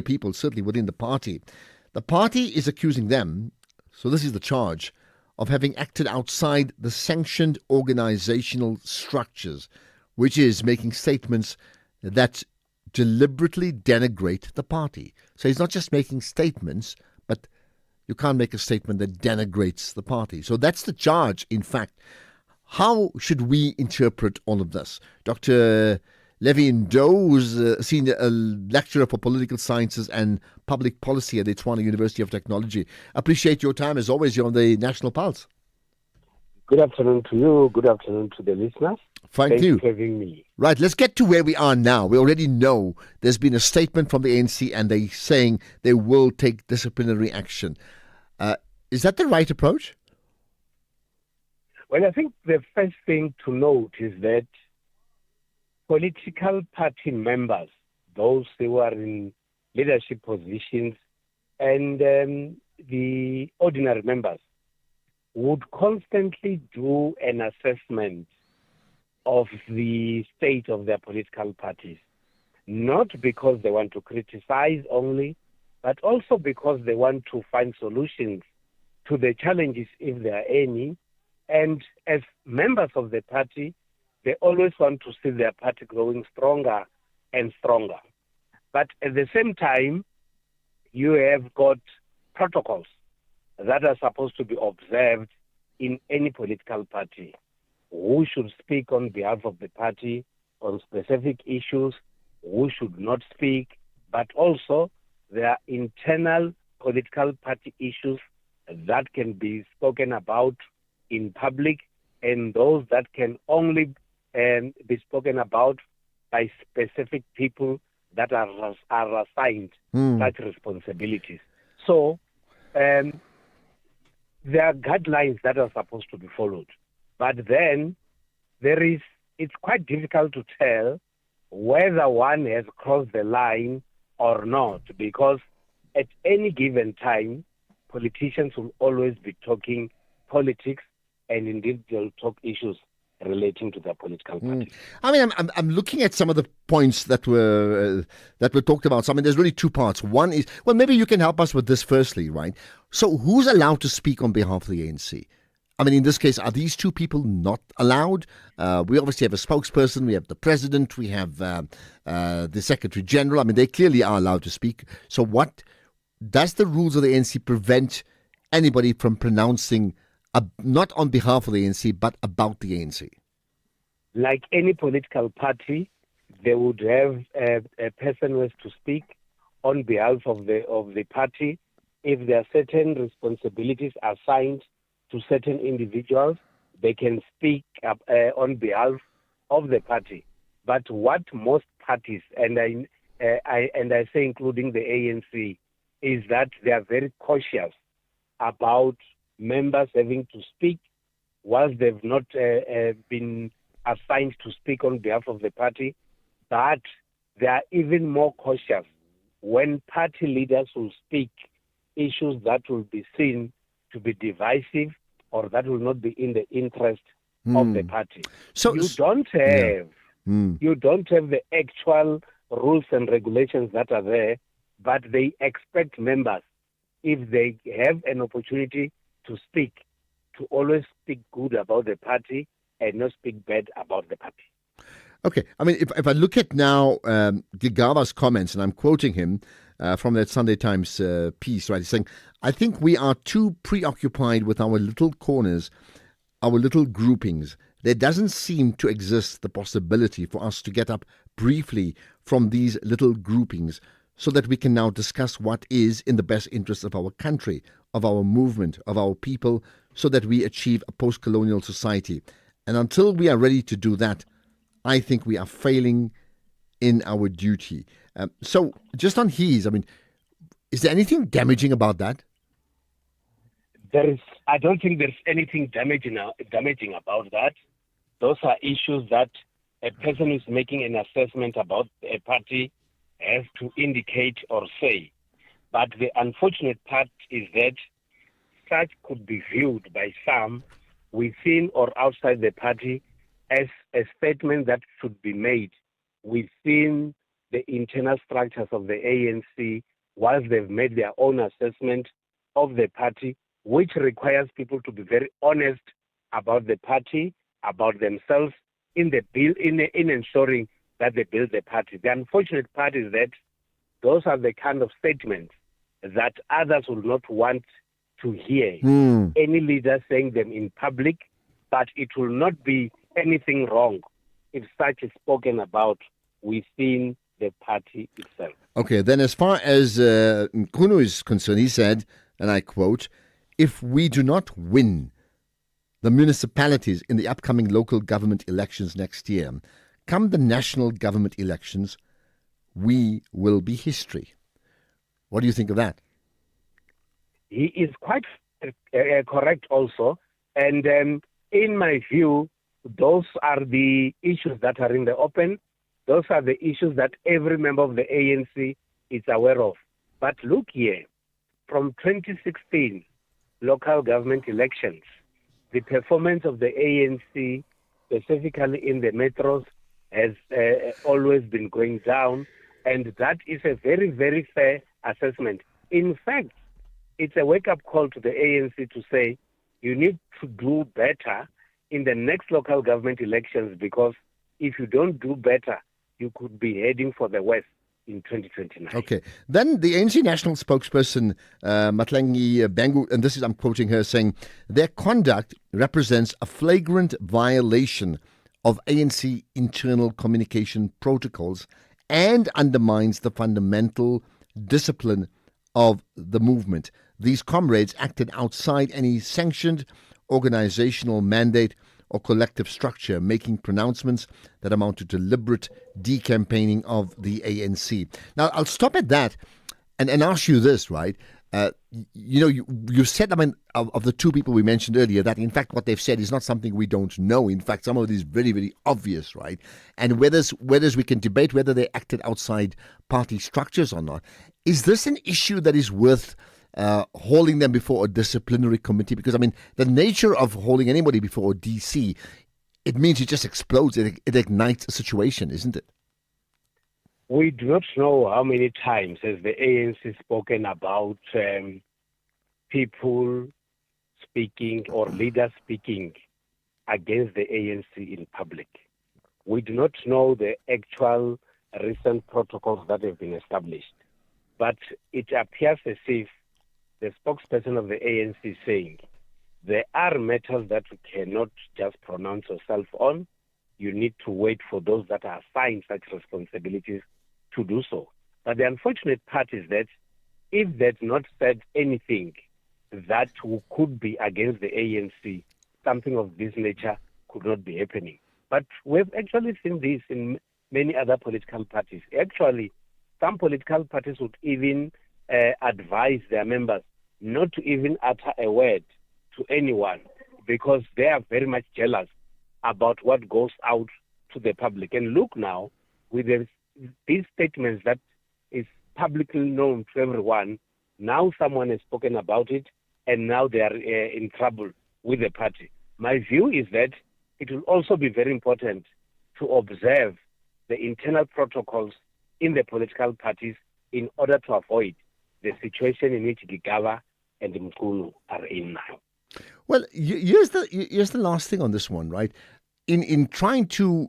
people, certainly within the party. The party is accusing them, so this is the charge, of having acted outside the sanctioned organizational structures, which is making statements that deliberately denigrate the party. So he's not just making statements, but you can't make a statement that denigrates the party. So that's the charge, in fact. How should we interpret all of this? Dr. Levi Ndoh, who's a senior lecturer for political sciences and public policy at the Tshwane University of Technology. Appreciate your time. As always, you're on the National Pulse. Good afternoon to you. Good afternoon to the listeners. Thank you for having me. Right, let's get to where we are now. We already know there's been a statement from the ANC and they're saying they will take disciplinary action. Is that the right approach? Well, I think the first thing to note is that political party members, those who are in leadership positions, and the ordinary members would constantly do an assessment of the state of their political parties, not because they want to criticize only, but also because they want to find solutions to the challenges, if there are any. And as members of the party, they always want to see their party growing stronger and stronger. But at the same time, you have got protocols that are supposed to be observed in any political party. Who should speak on behalf of the party on specific issues, who should not speak, but also there are internal political party issues that can be spoken about in public and those that can only be spoken about by specific people that are assigned such responsibilities. So there are guidelines that are supposed to be followed. But then it's quite difficult to tell whether one has crossed the line or not, because at any given time, politicians will always be talking politics, and indeed they'll talk issues relating to their political party. I mean, I'm looking at some of the points that were talked about. So, I mean, there's really two parts. One is, well, maybe you can help us with this firstly, right? So who's allowed to speak on behalf of the ANC? I mean, in this case, are these two people not allowed? We obviously have a spokesperson, we have the president, we have the secretary general. I mean, they clearly are allowed to speak. So what does the rules of the ANC prevent anybody from pronouncing not on behalf of the ANC, but about the ANC? Like any political party, they would have a person who has to speak on behalf of the party. If there are certain responsibilities assigned to certain individuals, they can speak on behalf of the party. But what most parties, and I say including the ANC, is that they are very cautious about members having to speak whilst they've not been assigned to speak on behalf of the party. But they are even more cautious when party leaders will speak issues that will be seen to be divisive or that will not be in the interest of the party. So you don't have the actual rules and regulations that are there, but they expect members, if they have an opportunity to speak, to always speak good about the party and not speak bad about the party. Okay. I mean, if I look at now Gigava's comments, and I'm quoting him from that Sunday Times piece, right? He's saying, I think we are too preoccupied with our little corners, our little groupings. There doesn't seem to exist the possibility for us to get up briefly from these little groupings so that we can now discuss what is in the best interest of our country, of our movement, of our people, so that we achieve a post-colonial society. And until we are ready to do that, I think we are failing in our duty. So just on his, I mean, is there anything damaging about that? I don't think there's anything damaging about that. Those are issues that a person who's making an assessment about a party has to indicate or say. But the unfortunate part is that such could be viewed by some within or outside the party as a statement that should be made within the internal structures of the ANC once they've made their own assessment of the party, which requires people to be very honest about the party, about themselves, in ensuring that they build the party. The unfortunate part is that those are the kind of statements that others will not want to hear. Any leader saying them in public, but it will not be anything wrong if such is spoken about within the party itself. Okay, then as far as Nkunu is concerned, he said, and I quote, if we do not win the municipalities in the upcoming local government elections next year, come the national government elections, we will be history. What do you think of that? He is quite correct also. And in my view, those are the issues that are in the open. Those are the issues that every member of the ANC is aware of. But look here, from 2016 local government elections, the performance of the ANC, specifically in the metros, has always been going down. And that is a very, very fair assessment. In fact, it's a wake-up call to the ANC to say, you need to do better in the next local government elections, because if you don't do better, you could be heading for the West in 2029. Okay. Then the ANC national spokesperson, Matlangi Bangu, and this is, I'm quoting her, saying, their conduct represents a flagrant violation of ANC internal communication protocols and undermines the fundamental discipline of the movement. These comrades acted outside any sanctioned organizational mandate or collective structure, making pronouncements that amount to deliberate decampaigning of the ANC. Now, I'll stop at that and ask you this, right? You said, I mean, of the two people we mentioned earlier, that in fact what they've said is not something we don't know. In fact, some of it is very, very obvious, right? And whether we can debate whether they acted outside party structures or not. Is this an issue that is worth holding them before a disciplinary committee? Because, I mean, the nature of holding anybody before a DC, it means it just explodes. It ignites a situation, isn't it? We do not know how many times has the ANC spoken about people speaking or leaders speaking against the ANC in public. We do not know the actual recent protocols that have been established, but it appears as if the spokesperson of the ANC is saying there are matters that you cannot just pronounce yourself on. You need to wait for those that are assigned such responsibilities to do so. But the unfortunate part is that if they'd not said anything that could be against the ANC, something of this nature could not be happening. But we've actually seen this in many other political parties. Actually, some political parties would even advise their members not to even utter a word to anyone, because they are very much jealous about what goes out to the public. And look now, with these statements that is publicly known to everyone, now someone has spoken about it, and now they are in trouble with the party. My view is that it will also be very important to observe the internal protocols in the political parties in order to avoid the situation in which Gaza and Mkulu are in now. Well, here's the last thing on this one, right? In trying to,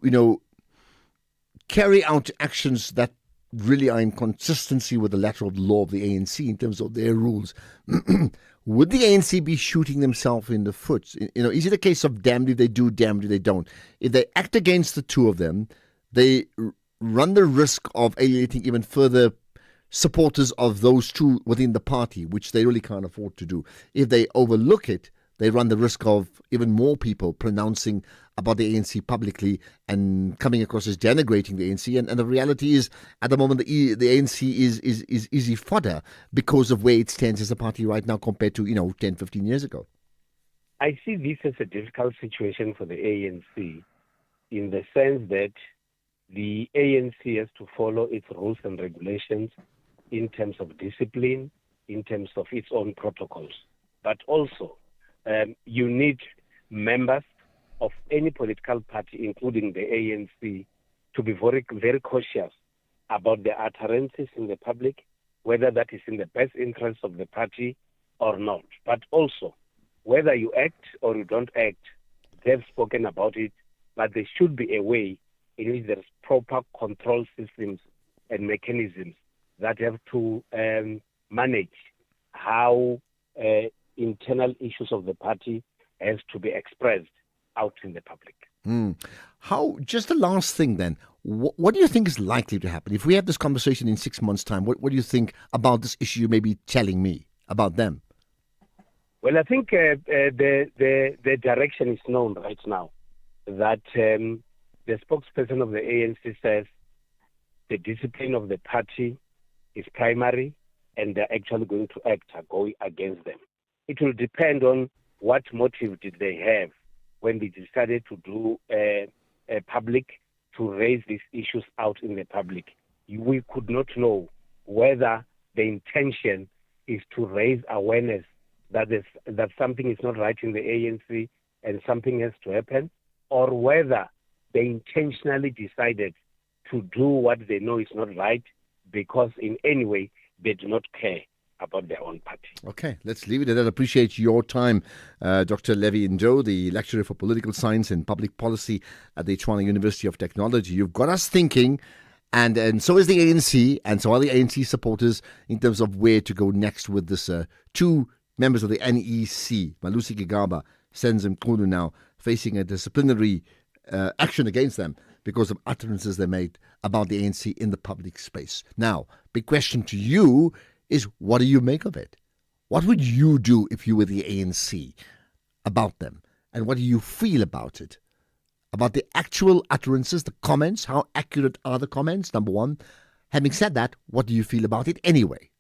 carry out actions that really are in consistency with the letter of the law of the ANC in terms of their rules, would the ANC be shooting themselves in the foot? Is it a case of damned if they do, damned if they don't? If they act against the two of them, they run the risk of alienating even further supporters of those two within the party, which they really can't afford to do. If they overlook it, they run the risk of even more people pronouncing about the ANC publicly and coming across as denigrating the ANC. And the reality is, at the moment, the ANC is easy fodder because of where it stands as a party right now compared to, 10, 15 years ago. I see this as a difficult situation for the ANC in the sense that the ANC has to follow its rules and regulations in terms of discipline, in terms of its own protocols. But also, you need members of any political party, including the ANC, to be very, very cautious about the utterances in the public, whether that is in the best interest of the party or not. But also, whether you act or you don't act, they've spoken about it, but there should be a way in which there's proper control systems and mechanisms that have to manage how internal issues of the party has to be expressed out in the public. Just the last thing then, what do you think is likely to happen? If we have this conversation in 6 months' time, what do you think about this issue you may be telling me about them? Well, I think the direction is known right now, that the spokesperson of the ANC says the discipline of the party is primary and they're actually going to act going against them. It will depend on what motive did they have when they decided to do public, to raise these issues out in the public. We could not know whether the intention is to raise awareness that something is not right in the ANC and something has to happen, or whether they intentionally decided to do what they know is not right because in any way they do not care about their own party. Okay, let's leave it at that. I appreciate your time, Dr. Levi Njo, the lecturer for political science and public policy at the Tshwane University of Technology. You've got us thinking, and so is the ANC, and so are the ANC supporters in terms of where to go next with this. Two members of the NEC, Malusi Gigaba, Senzo Mkhunu, now facing a disciplinary action against them because of utterances they made about the ANC in the public space. Now, big question to you is, what do you make of it? What would you do if you were the ANC about them? And what do you feel about it? About the actual utterances, the comments, how accurate are the comments, number one. Having said that, what do you feel about it anyway?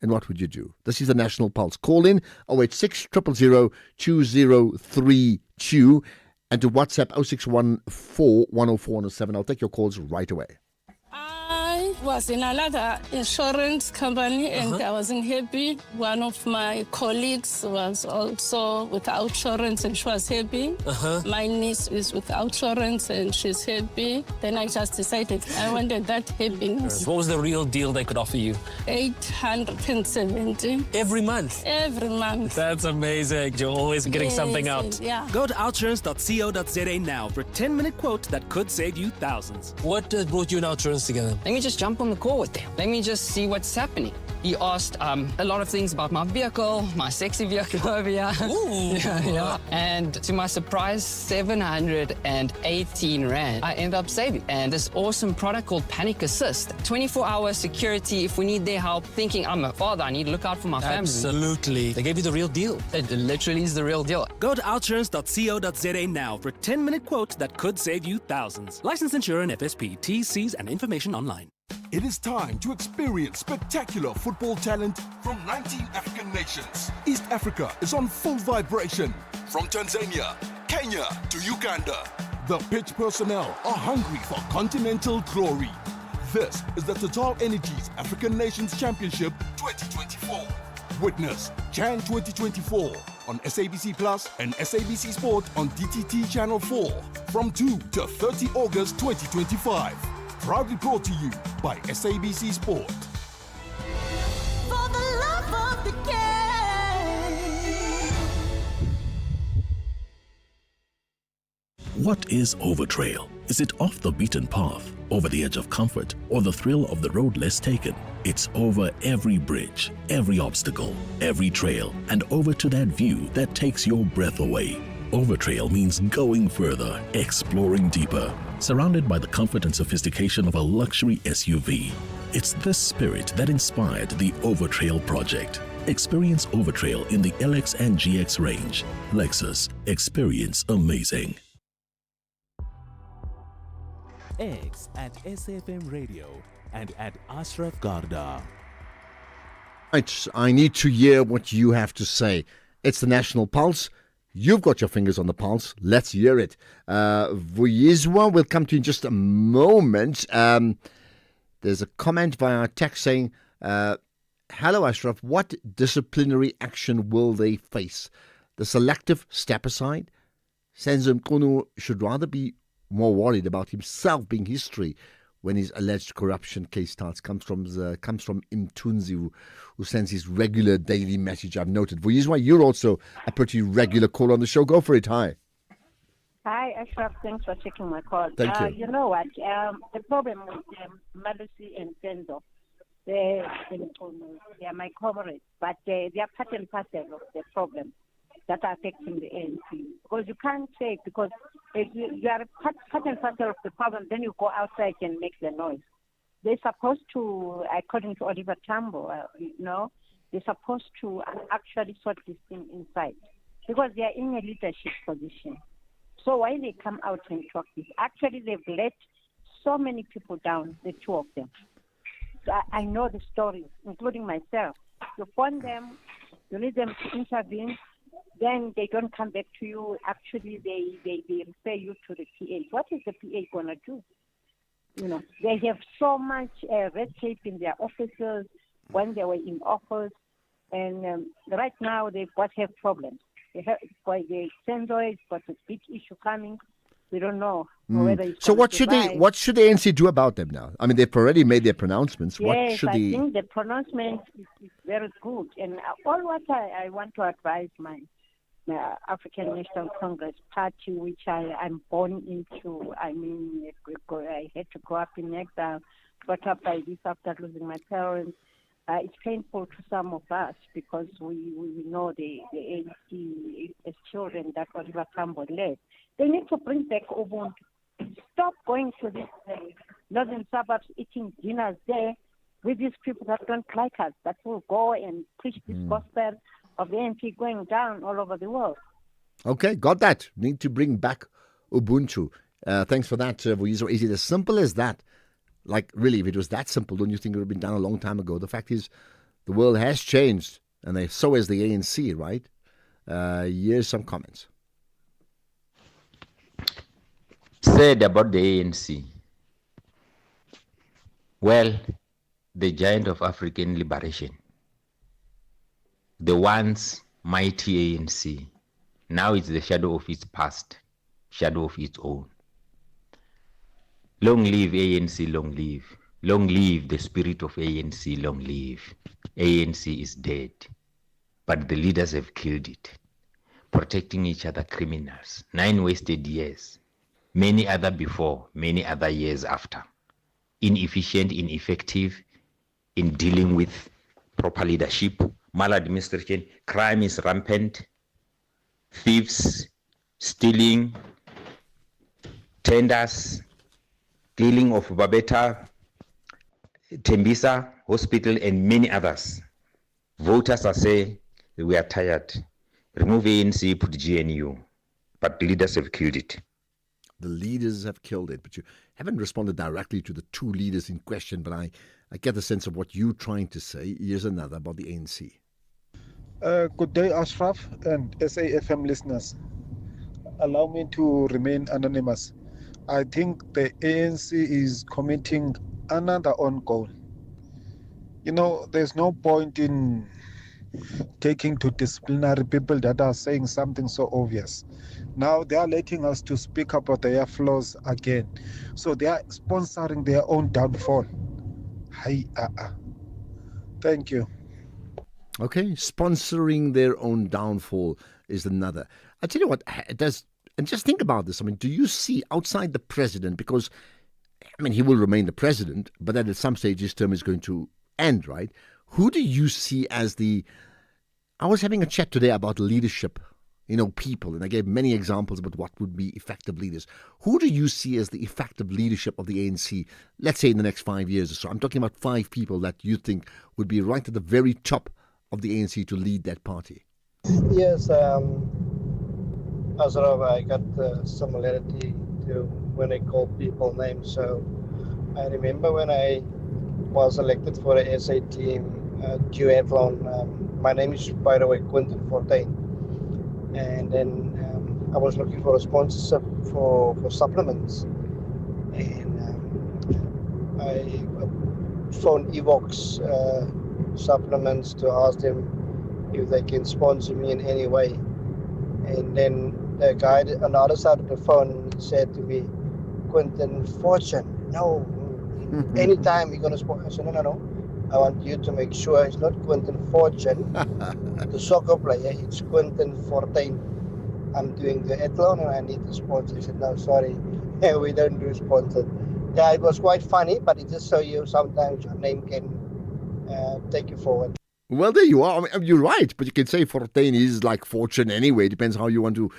And what would you do? This is the National Pulse. Call in 086 000 2032 and to WhatsApp 0614 104 107. I'll take your calls right away. I was in another insurance company and I wasn't happy. One of my colleagues was also without insurance and she was happy. My niece is without insurance and she's happy. Then I just decided I wanted that happiness. What was the real deal they could offer you? 870. Every month? Every month. That's amazing. You're always getting something out. Yeah. Go to outsurance.co.za now for a 10-minute quote that could save you thousands. What brought you and Outsurance together? Let me just jump on the call with them. Let me just see what's happening. He asked a lot of things about my vehicle, my sexy vehicle over here. Ooh. Yeah. And to my surprise, 718 Rand I ended up saving. And this awesome product called Panic Assist. 24-hour security if we need their help. Thinking I'm a father, I need to look out for my family. Absolutely. They gave you the real deal. It literally is the real deal. Go to outsurance.co.za now for a 10-minute quote that could save you thousands. Licensed insurer and FSP. T's, C's and information online. It is time to experience spectacular football talent from 19 African nations. East Africa is on full vibration. From Tanzania, Kenya to Uganda, the pitch personnel are hungry for continental glory. This is the Total Energies African Nations Championship 2024. Witness Jan 2024 on SABC Plus and SABC Sport on DTT Channel 4 from 2 to 30 August 2025. Proudly brought to you by SABC Sport. For the love of the game. What is Overtrail? Is it off the beaten path, over the edge of comfort, or the thrill of the road less taken? It's over every bridge, every obstacle, every trail, and over to that view that takes your breath away. Overtrail means going further, exploring deeper, surrounded by the comfort and sophistication of a luxury SUV. It's this spirit that inspired the Overtrail project. Experience Overtrail in the LX and GX range. Lexus. Experience amazing. X at SFM Radio and at Ashraf Garda. Right, I need to hear what you have to say. It's the National Pulse. You've got your fingers on the pulse. Let's hear it. Vuyizwa will come to you in just a moment. There's a comment via text saying, hello, Ashraf. What disciplinary action will they face? The selective step aside? Senzo Mkhunu should rather be more worried about himself being history when his alleged corruption case starts comes from Imtunzi, who sends his regular daily message. I've noted. Vuyiswa, you're also a pretty regular caller on the show. Go for it. Hi. Hi, Ashraf. Thanks for taking my call. Thank you. You know what? The problem with Malusi and Senzo, they are my comrades, but they are part and parcel of the problem that are affecting the ANC. Because you can't say, because if you are part and parcel of the problem, then you go outside and make the noise. They're supposed to, according to Oliver Tambo, they're supposed to actually sort this thing inside, because they are in a leadership position. So why they come out and talk this? Actually, they've let so many people down, the two of them. I know the stories, including myself. You phone them, you need them to intervene, then they don't come back to you. Actually, they refer you to the PA. What is the PA going to do? They have so much red tape in their offices when they were in office, and right now they've got problems. The Senzo's got a big issue coming. We don't know whether it's So what should the ANC do about them now? I mean, they've already made their pronouncements. Yes, I think the pronouncement is very good. And all what I want to advise my African National Congress Party, which I'm born into. I mean, I had to grow up in exile, brought up by this after losing my parents. It's painful to some of us because we know the ANC as children that Oliver Tambo led. They need to bring back Ubuntu. Stop going to these northern suburbs, eating dinners there with these people that don't like us, that will go and preach this gospel of the ANC going down all over the world. Okay, got that. Need to bring back Ubuntu. Thanks for that, Vuyiswa. Is it as simple as that? Like, really, if it was that simple, don't you think it would have been done a long time ago? The fact is, the world has changed, and so has the ANC, right? Here's some comments. Said about the ANC. Well, the giant of African liberation, the once mighty ANC, now it's the shadow of its past, shadow of its own. Long live ANC, long live. Long live the spirit of ANC, long live. ANC is dead, but the leaders have killed it. Protecting each other, criminals. 9 wasted years. Many other before, many other years after. Inefficient, ineffective in dealing with proper leadership, maladministration, crime is rampant, thieves, stealing, tenders, killing of Babeta, Tembisa Hospital, and many others. Voters are saying we are tired. Remove ANC, put GNU. But the leaders have killed it. The leaders have killed it. But you haven't responded directly to the two leaders in question, but I get the sense of what you're trying to say. Here's another about the ANC. Good day, Ashraf and SAFM listeners. Allow me to remain anonymous. I think the ANC is committing another own goal. There's no point in taking to disciplinary people that are saying something so obvious. Now they are letting us to speak about their flaws again. So they are sponsoring their own downfall. Thank you. Okay, sponsoring their own downfall is another. I tell you what, and just think about this. I mean, do you see outside the president, because, he will remain the president, but then at some stage his term is going to end, right? Who do you see as I was having a chat today about leadership, people, and I gave many examples about what would be effective leaders. Who do you see as the effective leadership of the ANC, let's say in the next 5 years or so? I'm talking about 5 people that you think would be right at the very top of the ANC to lead that party. Yes, Ashraf, I got similarity to when I call people names. So I remember when I was elected for the SA team, duathlon. My name is, by the way, Quentin Fontaine. And then I was looking for a sponsorship for supplements. And I phoned Evox supplements to ask them if they can sponsor me in any way. And then the guy on the other side of the phone said to me, Quentin, fortune, no, Anytime you're going to sponsor, I said, no. I want you to make sure it's not Quentin Fortune, the soccer player, it's Quentin Fortuin. I'm doing the athlon and I need to sponsor. He said, no, sorry, we don't do sponsored. Yeah, it was quite funny, but it just shows you sometimes your name can take you forward. Well, there you are. I mean, you're right, but you can say Fortuin is like fortune anyway. Depends how you want to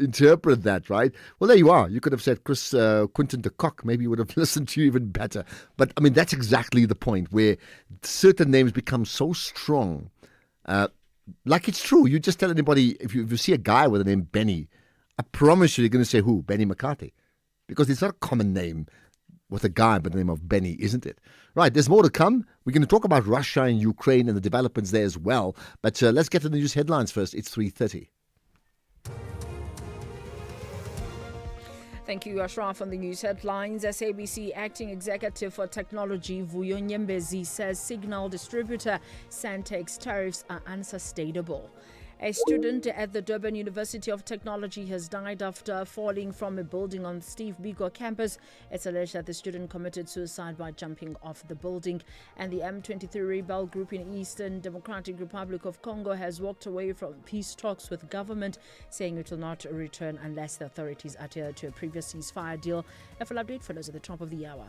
interpret that, right? Well, there you are. You could have said Quentin de Kock. Maybe he would have listened to you even better. But, I mean, that's exactly the point where certain names become so strong. Like it's true. You just tell anybody, if you see a guy with the name Benny, I promise you're going to say who? Benny McCarthy. Because it's not a common name with a guy by the name of Benny, isn't it? Right, there's more to come. We're going to talk about Russia and Ukraine and the developments there as well. But let's get to the news headlines first. It's 3:30. Thank you, Ashraf. On the news headlines, SABC Acting Executive for Technology Vuyo Nyembezi says signal distributor Santex tariffs are unsustainable. A student at the Durban University of Technology has died after falling from a building on Steve Biko campus. It's alleged that the student committed suicide by jumping off the building. And the M23 rebel group in Eastern Democratic Republic of Congo has walked away from peace talks with government, saying it will not return unless the authorities adhere to a previous ceasefire deal. A full update follows at the top of the hour.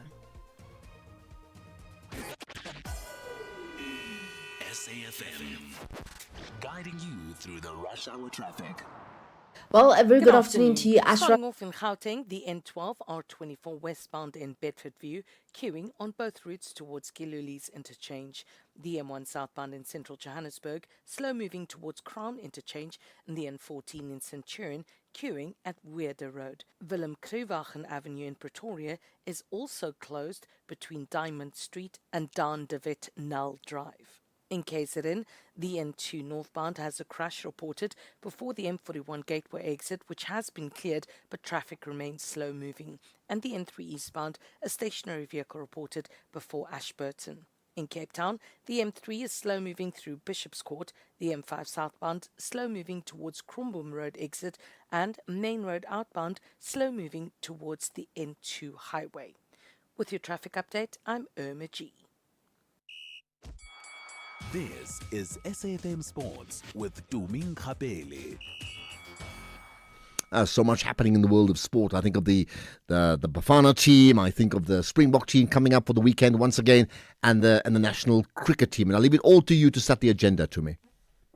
SAFM, guiding you through the rush hour traffic. Well, a very good afternoon to you, Ashraf. Starting off in Gauteng, the N12 R24 westbound in Bedfordview, queuing on both routes towards Kiluli's interchange. The M1 southbound in central Johannesburg, slow moving towards Crown interchange, and the N14 in Centurion, queuing at Weirder Road. Willem Kruiwagen Avenue in Pretoria is also closed between Diamond Street and Daan de Wet Null Drive. In KZN, the N2 northbound has a crash reported before the M41 gateway exit, which has been cleared, but traffic remains slow moving. And the N3 eastbound, a stationary vehicle reported before Ashburton. In Cape Town, the M3 is slow moving through Bishop's Court, the M5 southbound slow moving towards Kromboom Road exit, and Main Road outbound slow moving towards the N2 highway. With your traffic update, I'm Irma G. This is SAFM Sports with Tuming Kapele. So much happening in the world of sport. I think of the Bafana team. I think of the Springbok team coming up for the weekend once again, and the national cricket team. And I'll leave it all to you to set the agenda to me.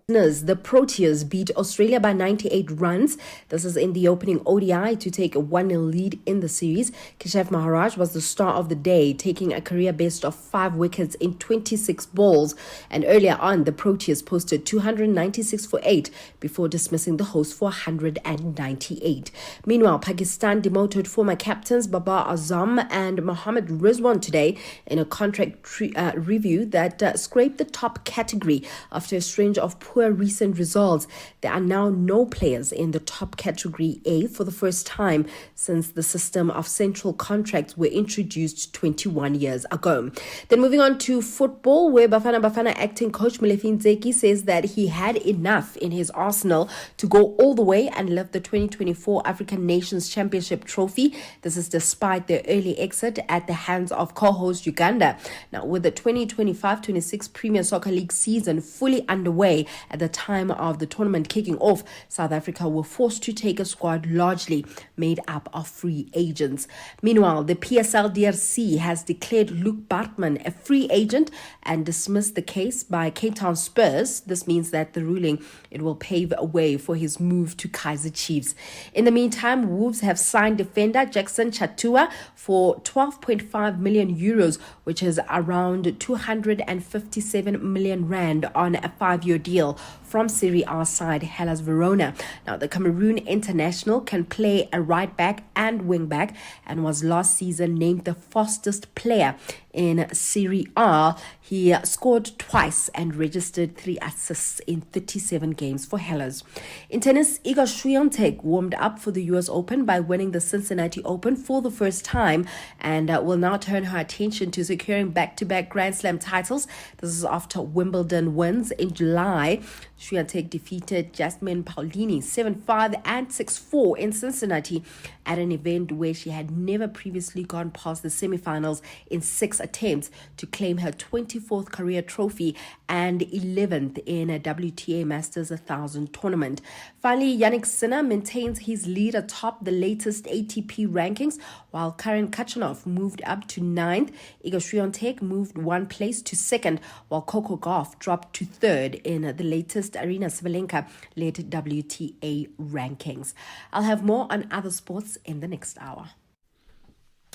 The Proteas beat Australia by 98 runs. This is in the opening ODI to take a 1-0 lead in the series. Keshav Maharaj was the star of the day, taking a career best of 5 wickets in 26 balls. And earlier on, the Proteas posted 296 for 8 before dismissing the host for 198. Meanwhile, Pakistan demoted former captains Babar Azam and Mohammad Rizwan today in a contract review that scraped the top category after a string of poor recent results. There are now no players in the top category A for the first time since the system of central contracts were introduced 21 years ago. Then moving on to football, where Bafana acting coach Molefi Nzeki says that he had enough in his arsenal to go all the way and lift the 2024 African Nations Championship trophy. This is despite their early exit at the hands of co-host Uganda. Now, with the 2025-26 Premier Soccer League season fully underway, at the time of the tournament kicking off, South Africa were forced to take a squad largely made up of free agents. Meanwhile, the PSL DRC has declared Luke Bartman a free agent and dismissed the case by Cape Town Spurs. This means that the ruling, it will pave a way for his move to Kaizer Chiefs. In the meantime, Wolves have signed defender Jackson Chatua for 12.5 million euros, which is around 257 million rand on a 5-year deal from Serie A side Hellas Verona. Now, the Cameroon international can play a right back and wing back and was last season named the fastest player in Serie A. He scored twice and registered 3 assists in 37 games for Hellas. In tennis, Iga Swiatek warmed up for the US Open by winning the Cincinnati Open for the first time and will now turn her attention to securing back-to-back Grand Slam titles. This is after Wimbledon wins in July Swiatek defeated Jasmine Paulini 7-5 and 6-4 in Cincinnati at an event where she had never previously gone past the semifinals in 6 attempts to claim her 24th career trophy and 11th in a WTA Masters 1000 tournament. Finally, Yannick Sinner maintains his lead atop the latest ATP rankings, while Karen Khachanov moved up to 9th. Iga Swiatek moved one place to 2nd, while Coco Gauff dropped to 3rd in the latest Arina Sabalenka-led WTA rankings. I'll have more on other sports in the next hour.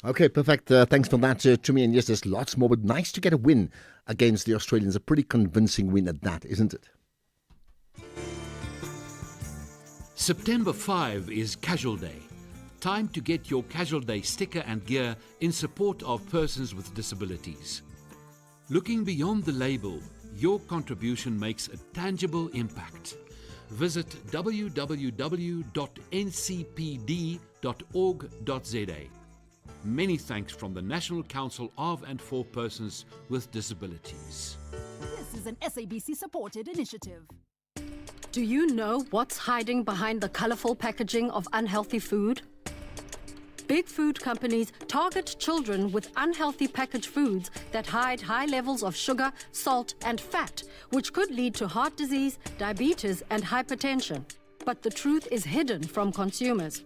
Okay, perfect. Thanks for that to me. And yes, there's lots more, but nice to get a win against the Australians. A pretty convincing win at that, isn't it? September 5 is Casual Day. Time to get your Casual Day sticker and gear in support of persons with disabilities. Looking beyond the label, your contribution makes a tangible impact. Visit www.ncpd.org.za. Many thanks from the National Council of and for Persons with Disabilities. This is an SABC-supported initiative. Do you know what's hiding behind the colorful packaging of unhealthy food? Big food companies target children with unhealthy packaged foods that hide high levels of sugar, salt, and fat, which could lead to heart disease, diabetes, and hypertension. But the truth is hidden from consumers.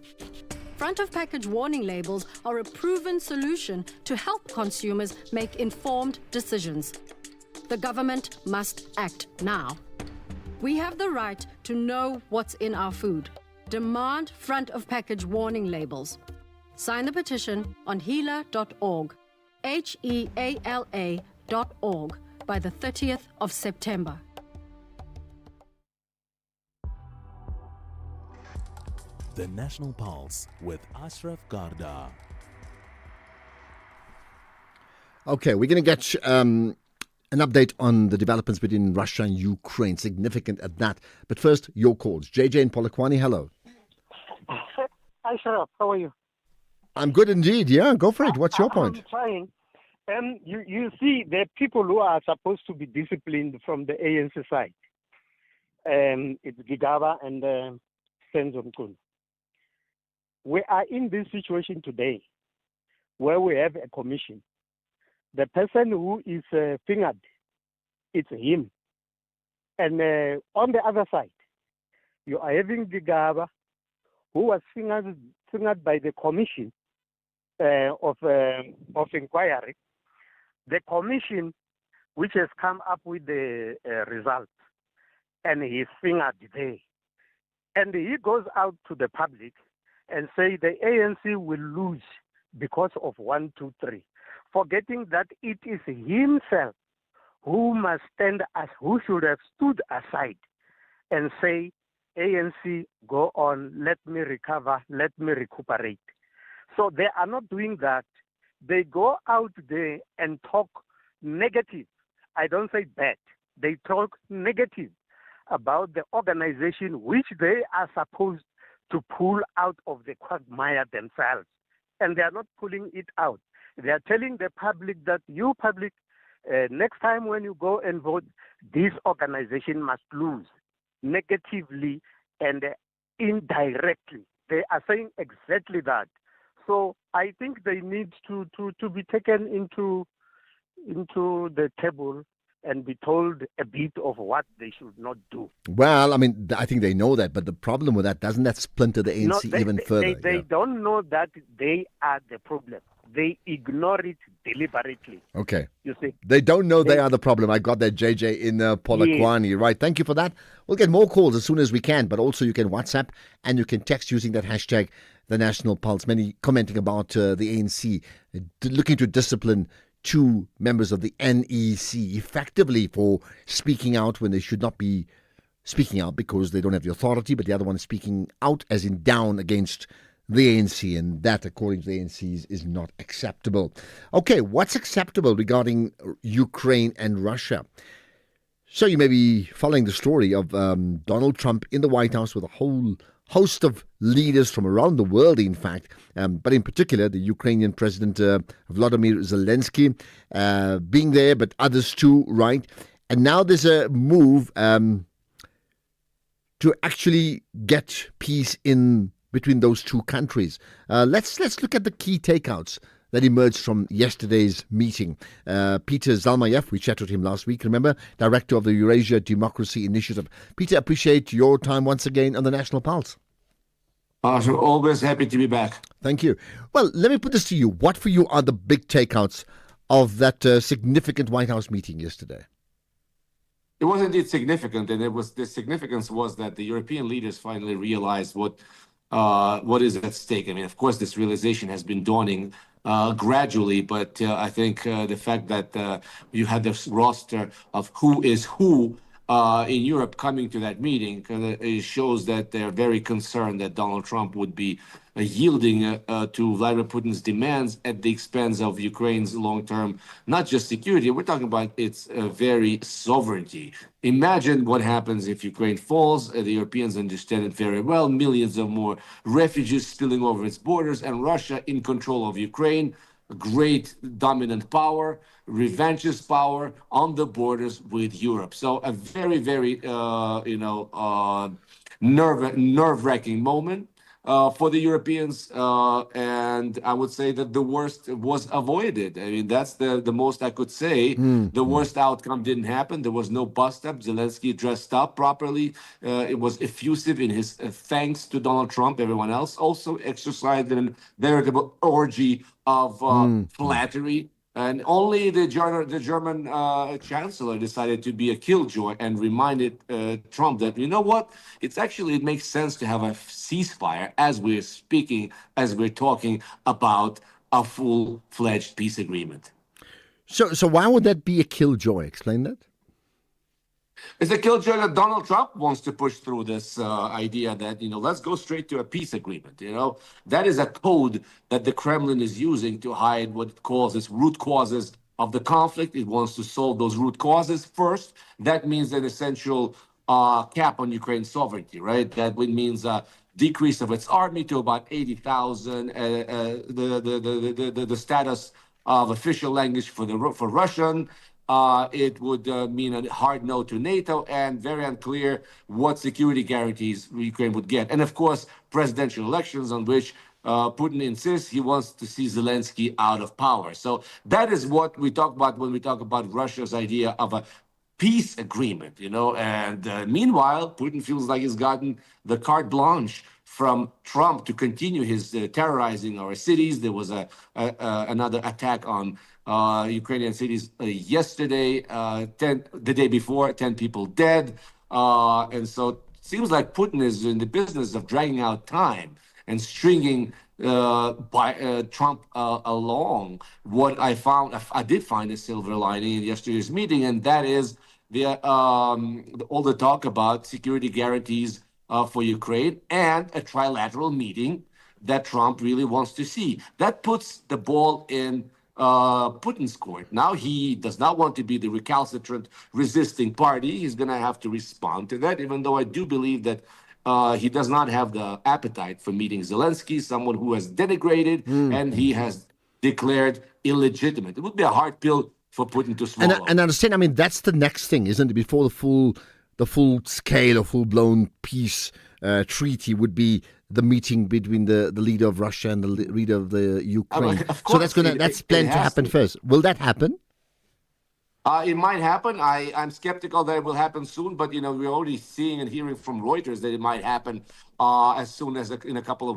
Front of package warning labels are a proven solution to help consumers make informed decisions. The government must act now. We have the right to know what's in our food. Demand front of package warning labels. Sign the petition on heala.org, HEALA.org, by the 30th of September. The National Pulse with Ashraf Garda. Okay, we're going to get an update on the developments between Russia and Ukraine, significant at that. But first, your calls. JJ and Polokwane, hello. Hi, Sharaf. How are you? I'm good indeed. Yeah, go for it. What's your point? I'm trying. You see, the people who are supposed to be disciplined from the ANC side, it's Gigaba and Senzo Mkunu. We are in this situation today where we have a commission. The person who is fingered, it's him. And on the other side, you are having Gigaba, who was fingered by the commission of inquiry. The commission which has come up with the results, and he's fingered there. And he goes out to the public and say the ANC will lose because of 1, 2, 3, forgetting that it is himself who must stand as who should have stood aside and say, ANC, go on, let me recover, let me recuperate. So they are not doing that. They go out there and talk negative. I don't say bad. They talk negative about the organization which they are supposed to pull out of the quagmire themselves. And they are not pulling it out. They are telling the public that you public, next time when you go and vote, this organization must lose negatively and indirectly. They are saying exactly that. So I think they need to be taken into the table and be told a bit of what they should not do. Well, I mean, I think they know that, but the problem with that, doesn't that splinter the ANC even further? They don't know that they are the problem. They ignore it deliberately. Okay. You see? They don't know they are the problem. I got that, JJ, in Polokwane. Yes. Right. Thank you for that. We'll get more calls as soon as we can, but also you can WhatsApp and you can text using that hashtag, the National Pulse. Many commenting about the ANC looking to discipline 2 members of the NEC effectively for speaking out when they should not be speaking out because they don't have the authority, but the other one is speaking out as in down against the ANC, and that, according to the ANC, is not acceptable. Okay, what's acceptable regarding Ukraine and Russia? So you may be following the story of Donald Trump in the White House with a whole host of leaders from around the world, in fact, but in particular the Ukrainian President Volodymyr Zelensky being there, but others too, right? And now there's a move to actually get peace in between those two countries. Let's look at the key takeouts that emerged from yesterday's meeting. Peter Zalmayev, we chatted with him last week, remember, Director of the Eurasia Democracy Initiative. Peter, appreciate your time once again on the National Pulse. So always happy to be back. Thank you. Well, let me put this to you. What for you are the big takeouts of that significant White House meeting yesterday? It was indeed significant, and the significance was that the European leaders finally realized what is at stake. I mean, of course, this realization has been dawning gradually, but I think the fact that you had this roster of who is who in Europe coming to that meeting it shows that they're very concerned that Donald Trump would be yielding to Vladimir Putin's demands at the expense of Ukraine's long-term, not just security, we're talking about its very sovereignty. Imagine what happens if Ukraine falls. The Europeans understand it very well. Millions of more refugees spilling over its borders, and Russia in control of Ukraine, a great dominant power, revanchist power on the borders with Europe. So a very, very, nerve-wracking moment for the Europeans, and I would say that the worst was avoided. I mean, that's the most I could say. The worst outcome didn't happen. There was no bust-up. Zelensky dressed up properly. It was effusive in his thanks to Donald Trump. Everyone else also exercised in a veritable orgy of flattery. And only the German chancellor decided to be a killjoy and reminded Trump that, you know what, it makes sense to have a ceasefire as we're speaking, as we're talking about a full-fledged peace agreement. So why would that be a killjoy? Explain that. It's a killjoy that Donald Trump wants to push through this idea that, let's go straight to a peace agreement. That is a code that the Kremlin is using to hide what it calls its root causes of the conflict. It wants to solve those root causes first. That means an essential cap on Ukraine's sovereignty, right? That means a decrease of its army to about 80,000, the status of official language for Russian. It would mean a hard no to NATO, and very unclear what security guarantees Ukraine would get. And of course, presidential elections on which Putin insists he wants to see Zelensky out of power. So that is what we talk about when we talk about Russia's idea of a peace agreement, And meanwhile, Putin feels like he's gotten the carte blanche from Trump to continue his terrorizing our cities. There was another attack on Ukrainian cities yesterday, the day before, 10 people dead. And so it seems like Putin is in the business of dragging out time and stringing Trump along. What I did find a silver lining in yesterday's meeting, and that is all the talk about security guarantees for Ukraine and a trilateral meeting that Trump really wants to see. That puts the ball in Putin's court. Now he does not want to be the recalcitrant resisting party. He's going to have to respond to that, even though I do believe that he does not have the appetite for meeting Zelensky, someone who has denigrated and he has declared illegitimate. It would be a hard pill for Putin to swallow. And understand, I mean, that's the next thing, isn't it? Before the full scale or full-blown peace treaty would be the meeting between the leader of Russia and the leader of the Ukraine. So that's planned to happen first. Will that happen? It might happen. I'm skeptical that it will happen soon, but we're already seeing and hearing from Reuters that it might happen as soon as within a couple of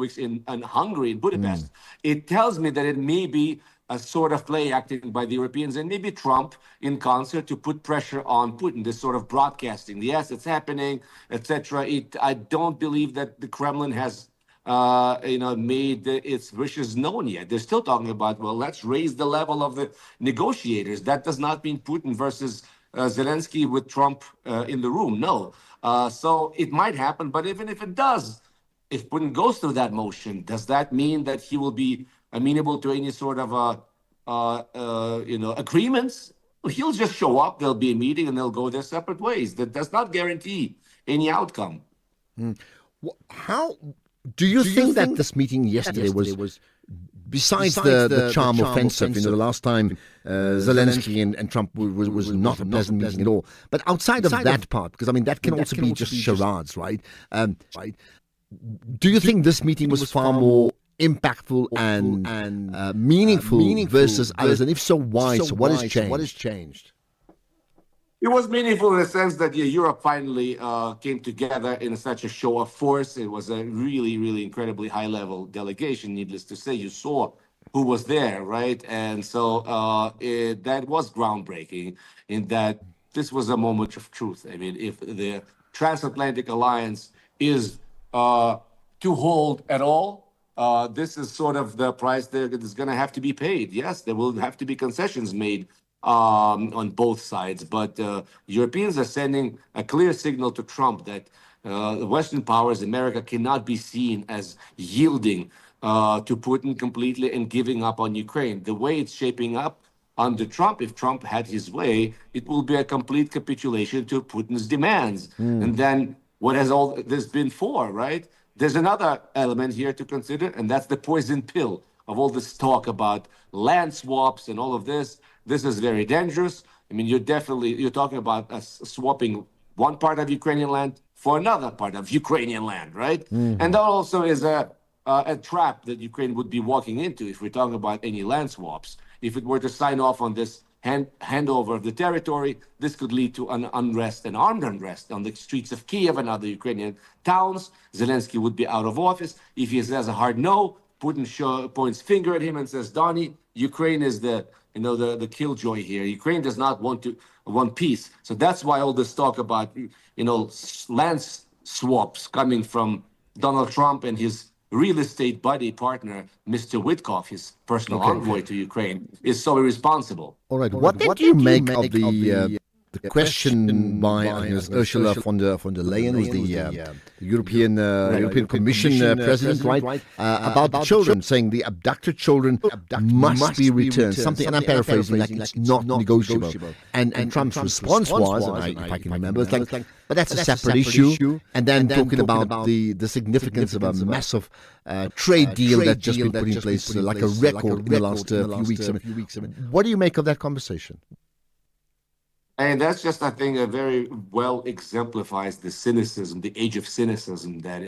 weeks in Hungary, in Budapest. It tells me that it may be a sort of play acting by the Europeans and maybe Trump in concert to put pressure on Putin, this sort of broadcasting. Yes, it's happening, etc. I don't believe that the Kremlin has made its wishes known yet. They're still talking about, well, let's raise the level of the negotiators. That does not mean Putin versus Zelensky with Trump in the room. No. So it might happen, but even if it does, if Putin goes through that motion, does that mean that he will be amenable to any sort of agreements? He'll just show up, there'll be a meeting, and they'll go their separate ways. That does not guarantee any outcome. How do you think that this meeting yesterday was besides the charm offensive? The last time Zelensky and Trump was not a pleasant meeting at all. But outside of that part, because I mean that can also be just charades, right? Do you think this meeting was far more impactful and meaningful versus others? And if so, why? So what has changed? What has changed? It was meaningful in the sense that Europe finally came together in such a show of force. It was a really, really incredibly high-level delegation. Needless to say, you saw who was there, right? And so that was groundbreaking in that this was a moment of truth. I mean, if the transatlantic alliance is to hold at all, this is sort of the price that is going to have to be paid. Yes, there will have to be concessions made on both sides. But Europeans are sending a clear signal to Trump that the Western powers, America, cannot be seen as yielding to Putin completely and giving up on Ukraine. The way it's shaping up under Trump, if Trump had his way, it will be a complete capitulation to Putin's demands. And then what has all this been for, right? There's another element here to consider, and that's the poison pill of all this talk about land swaps and all of this. This is very dangerous. I mean, you're talking about swapping one part of Ukrainian land for another part of Ukrainian land, right? And that also is a trap that Ukraine would be walking into if we're talking about any land swaps. If it were to sign off on this handover of the territory, this could lead to an unrest, an armed unrest on the streets of Kiev and other Ukrainian towns. Zelensky would be out of office. If he says a hard no, Putin points finger at him and says, Donnie, Ukraine is the killjoy here. Ukraine does not want peace. So that's why all this talk about, land swaps coming from Donald Trump and his real estate buddy partner, Mr. Witkoff, his personal envoy to Ukraine, is so irresponsible. All right. What did you make of the question by Ursula von der Leyen, who's the European Commission president, right? About the children, saying the abducted children must be returned. Something, and I'm paraphrasing, like it's not negotiable. And Trump's response was, and if I can remember, it's like, but that's a separate issue. And then talking about the significance of a massive trade deal that's just been put in place, like a record in the last few weeks. What do you make of that conversation? And that's just, I think, a very well exemplifies the cynicism, the age of cynicism that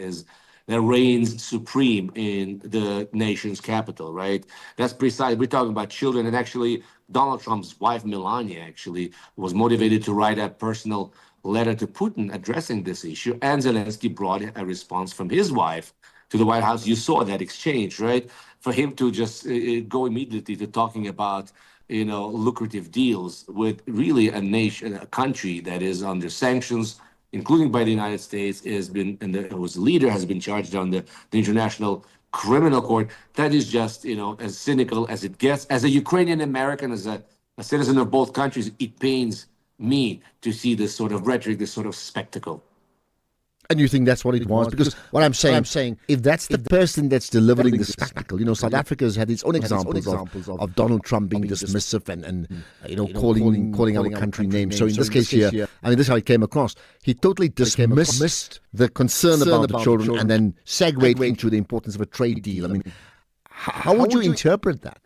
reigns supreme in the nation's capital, right? That's precise. We're talking about children, and actually, Donald Trump's wife, Melania, actually was motivated to write a personal letter to Putin addressing this issue, and Zelensky brought a response from his wife to the White House. You saw that exchange, right? For him to just go immediately to talking about lucrative deals with really a nation, a country that is under sanctions, including by the United States, whose leader has been charged on the International Criminal Court. That is just, as cynical as it gets. As a Ukrainian American, as a citizen of both countries, it pains me to see this sort of rhetoric, this sort of spectacle. And you think that's what it was? Because what I'm saying, if that's the person that's delivering the spectacle, South Africa has had its own examples of Donald Trump being dismissive and calling our country names. So in this case here, I mean, this is how it came across. He totally dismissed the concern about the children and then segued into the importance of a trade deal. I mean, how would you interpret that?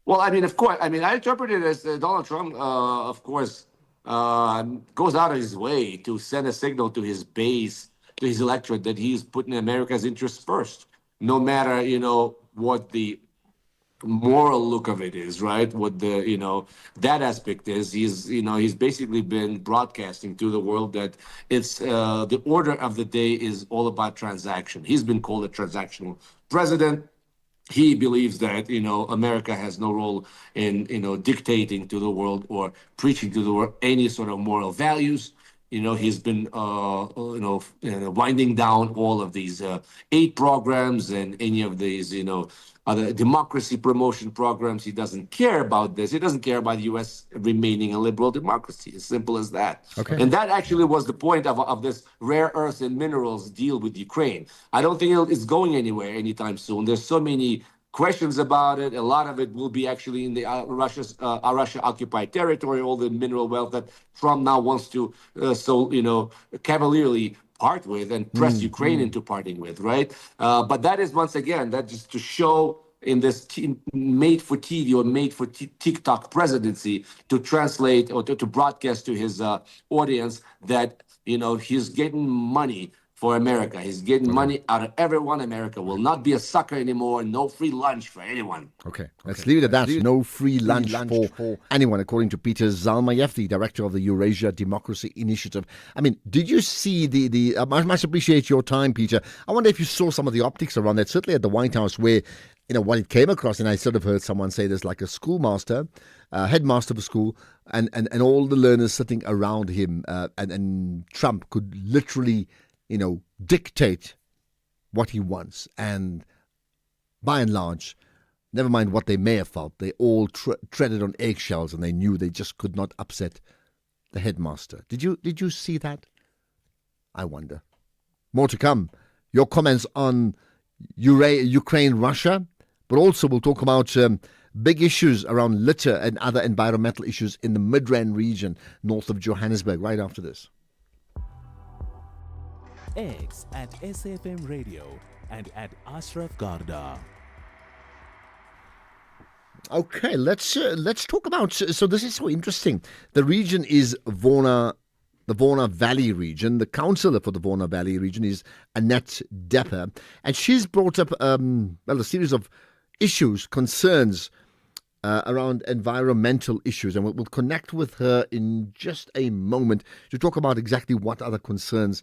Well, I mean, of course, I interpret it as Donald Trump, of course, goes out of his way to send a signal to his base, to his electorate, that he's putting America's interests first, no matter, what the moral look of it is, right? What the, that aspect is. He's basically been broadcasting to the world that it's the order of the day is all about transaction. He's been called a transactional president. He believes that, America has no role in, dictating to the world or preaching to the world any sort of moral values. He's been, winding down all of these aid programs and any of these, other democracy promotion programs. He doesn't care about this. He doesn't care about the U.S. remaining a liberal democracy. As simple as that. Okay. And that actually was the point of this rare earths and minerals deal with Ukraine. I don't think it's going anywhere anytime soon. There's so many questions about it. A lot of it will be actually in the Russia-occupied territory, all the mineral wealth that Trump now wants to cavalierly part with and press Ukraine into parting with, right? But that is, once again, that just to show in this made for TV or made for TikTok presidency to translate or to broadcast to his audience that, he's getting money for America. He's getting money out of everyone. America will not be a sucker anymore. No free lunch for anyone. Okay, let's leave it at that. No free lunch for anyone, according to Peter Zalmayev, the director of the Eurasia Democracy Initiative. I mean, did you see I much appreciate your time, Peter. I wonder if you saw some of the optics around that, certainly at the White House, where, what it came across, and I sort of heard someone say there's like a schoolmaster, headmaster of a school, and all the learners sitting around him, and Trump could literally, dictate what he wants. And by and large, never mind what they may have felt, they all treaded on eggshells, and they knew they just could not upset the headmaster. Did you see that? I wonder. More to come. Your comments on Ukraine, Russia, but also we'll talk about big issues around litter and other environmental issues in the Midrand region north of Johannesburg right after this. X at SAFM Radio and at Ashraf Garda. Okay, let's talk about. So this is so interesting. The region is the Vorna Valley region. The councillor for the Vorna Valley region is Annette Depper, and she's brought up a series of issues, concerns around environmental issues, and we'll connect with her in just a moment to talk about exactly what other concerns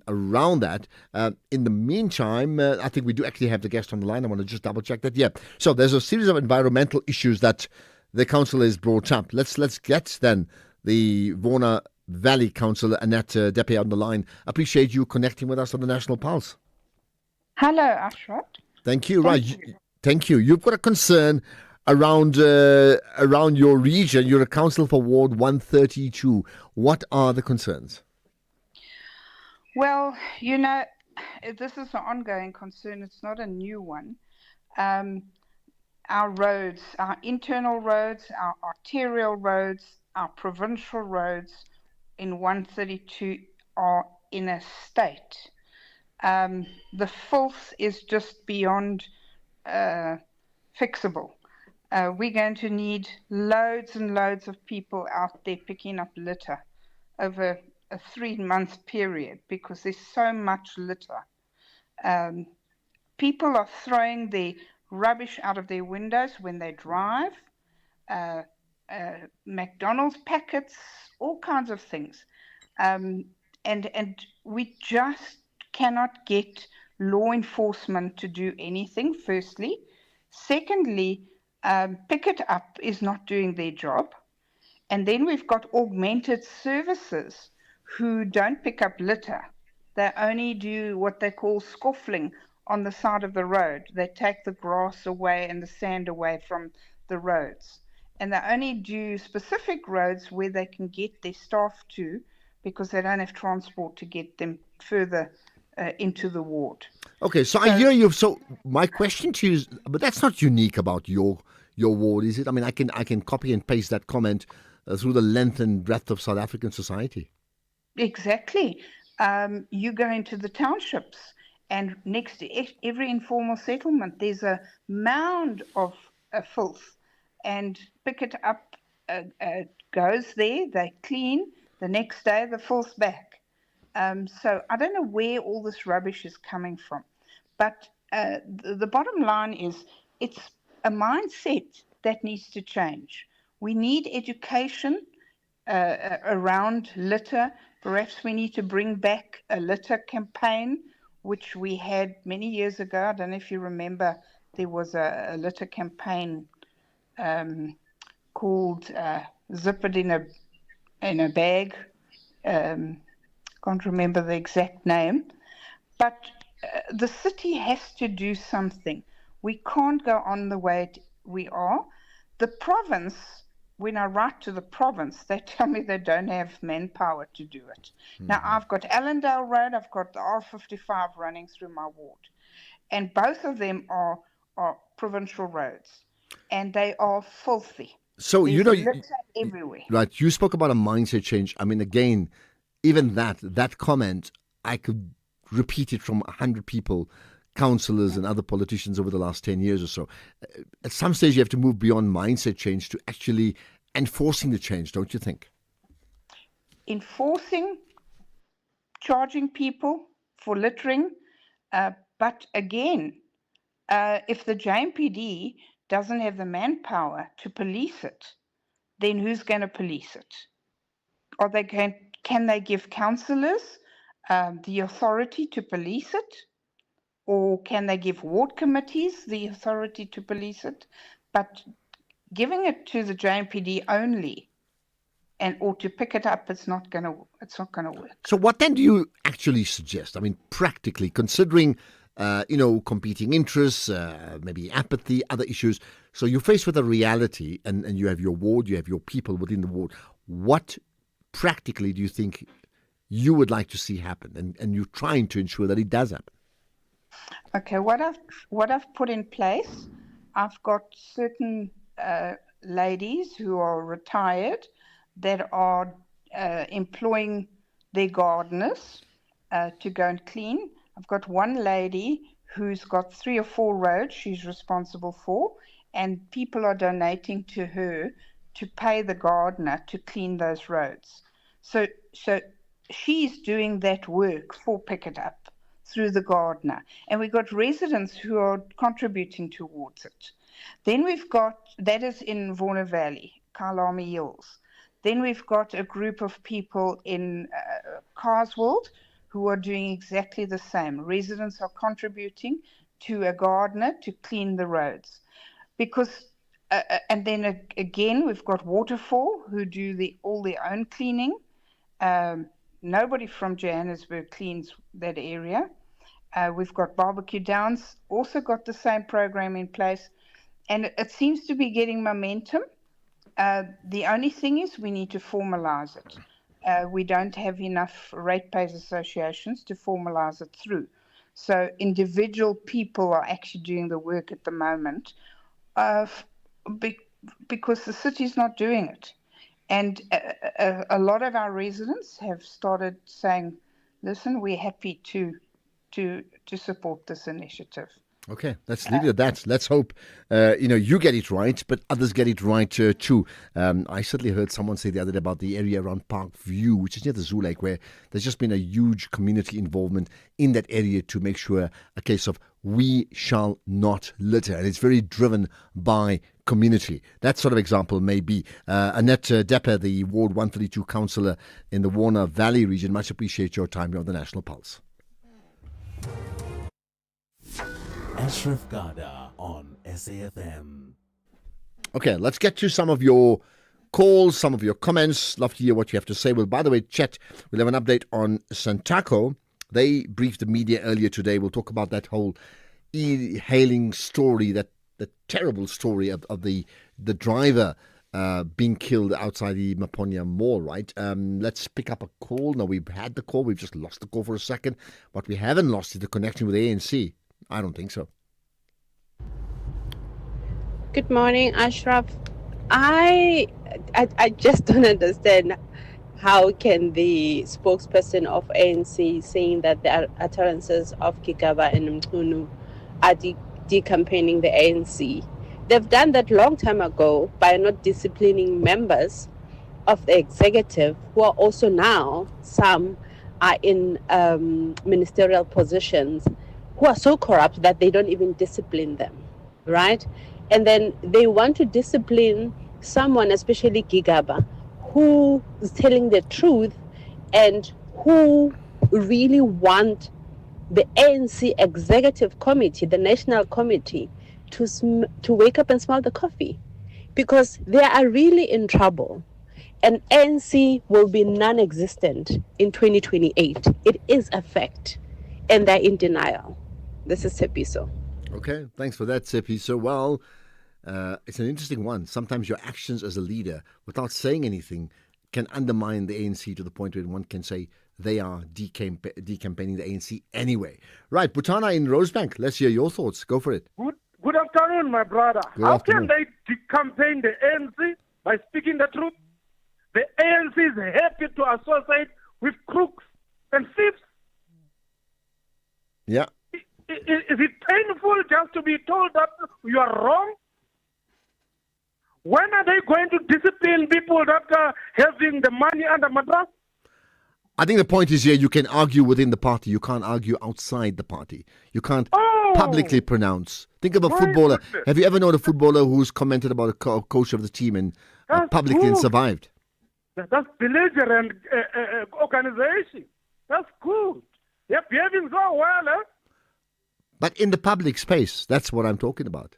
around that. In the meantime, I think we do actually have the guest on the line. I want to just double check that. Yeah. So there's a series of environmental issues that the council has brought up. Let's get then the Vorna Valley Councillor Annette Depe on the line. Appreciate you connecting with us on the National Pulse. Hello, Ashraf. Thank you. Thank you. You've got a concern around your region. You're a council for Ward 132. What are the concerns? Well, this is an ongoing concern. It's not a new one. Our roads, our internal roads, our arterial roads, our provincial roads in 132 are in a state. The filth is just beyond fixable. We're going to need loads and loads of people out there picking up litter over a 3-month period because there's so much litter. People are throwing the rubbish out of their windows when they drive, McDonald's packets, all kinds of things. And we just cannot get law enforcement to do anything, firstly. Secondly, Pick It Up is not doing their job. And then we've got augmented services who don't pick up litter. They only do what they call scoffling on the side of the road. They take the grass away and the sand away from the roads. And they only do specific roads where they can get their staff to because they don't have transport to get them further into the ward. Okay, so I hear you. So my question to you is, but that's not unique about your ward, is it? I mean, I can copy and paste that comment through the length and breadth of South African society. Exactly. You go into the townships, and next to every informal settlement, there's a mound of filth, and Pick It Up goes there, they clean, the next day the filth's back. So I don't know where all this rubbish is coming from, but the bottom line is it's a mindset that needs to change. We need education around litter. Perhaps we need to bring back a litter campaign, which we had many years ago. I don't know if you remember, there was a litter campaign called Zip It in a Bag. Can't remember the exact name. But the city has to do something. We can't go on the way we are. The province, when I write to the province, they tell me they don't have manpower to do it. Mm-hmm. Now, I've got Allendale Road, I've got the R55 running through my ward. And both of them are provincial roads. And they are filthy. So, There's litter everywhere. Right, you spoke about a mindset change. I mean, again, even that comment, I could repeat it from 100 people councillors and other politicians over the last 10 years or so. At some stage, you have to move beyond mindset change to actually enforcing the change, don't you think? Enforcing, charging people for littering, but again, if the JMPD doesn't have the manpower to police it, then who's going to police it? Can they give councillors the authority to police it? Or can they give ward committees the authority to police it? But giving it to the JMPD only or to pick it up, it's not going to work. So what then do you actually suggest? I mean, practically, considering competing interests, maybe apathy, other issues. So you're faced with a reality, and you have your ward, you have your people within the ward. What practically do you think you would like to see happen, and you're trying to ensure that it does happen? Okay, what I've put in place, I've got certain ladies who are retired that are employing their gardeners to go and clean. I've got one lady who's got 3 or 4 roads she's responsible for, and people are donating to her to pay the gardener to clean those roads. So she's doing that work for Pick It Up through the gardener. And we've got residents who are contributing towards it. Then we've got, that is in Warner Valley, Kalami Hills. Then we've got a group of people in Carswell who are doing exactly the same. Residents are contributing to a gardener to clean the roads. Because, and then again, we've got Waterfall who do all their own cleaning. Nobody from Johannesburg cleans that area. We've got Barbecue Downs, also got the same program in place. And it seems to be getting momentum. The only thing is we need to formalize it. We don't have enough ratepayers associations to formalize it through. So individual people are actually doing the work at the moment because the city's not doing it. And a lot of our residents have started saying, listen, we're happy to support this initiative. Okay, let's leave it at that. Let's hope, you get it right, but others get it right too. I certainly heard someone say the other day about the area around Park View, which is near the Zoo Lake, where there's just been a huge community involvement in that area to make sure a case of we shall not litter. And it's very driven by community. That sort of example may be. Annette Depper, the Ward 132 councillor in the Warner Valley region, much appreciate your time. You're on the National Pulse. Ashraf Garda on SAFM. Okay, let's get to some of your calls, some of your comments. Love to hear what you have to say. Well, by the way, Chet, we'll have an update on Santaco. They briefed the media earlier today. We'll talk about that whole e-hailing story, the terrible story of the driver being killed outside the Maponya Mall, right? Let's pick up a call. No, we've had the call. We've just lost the call for a second. What we haven't lost is the connection with ANC. I don't think so. Good morning, Ashraf. I just don't understand how can the spokesperson of ANC saying that the utterances of Gigaba and Mchunu are decampaigning the ANC. They've done that long time ago by not disciplining members of the executive who are also now, some are in ministerial positions, who are so corrupt that they don't even discipline them, right? And then they want to discipline someone, especially Gigaba, who is telling the truth and who really want the ANC executive committee, the national committee, to wake up and smell the coffee, because they are really in trouble. And ANC will be non-existent in 2028. It is a fact, and they're in denial. This is Sepiso. Okay, thanks for that, Sepiso. Well, it's an interesting one. Sometimes your actions as a leader, without saying anything, can undermine the ANC to the point where one can say they are decampaigning the ANC anyway. Right, Butana in Rosebank, let's hear your thoughts. Go for it. Good afternoon, my brother. How can they decampaign the ANC? By speaking the truth. The ANC is happy to associate with crooks and thieves. Yeah. Is it told that you are wrong? When are they going to discipline people that are having the money under mattress? I think the point is here, you can argue within the party. You can't argue outside the party. You can't publicly pronounce. Think of a footballer. Goodness. Have you ever known a footballer who's commented about a coach of the team and publicly and survived? That's belligerent organization. That's good. They're behaving so well, eh? But in the public space, that's what I'm talking about.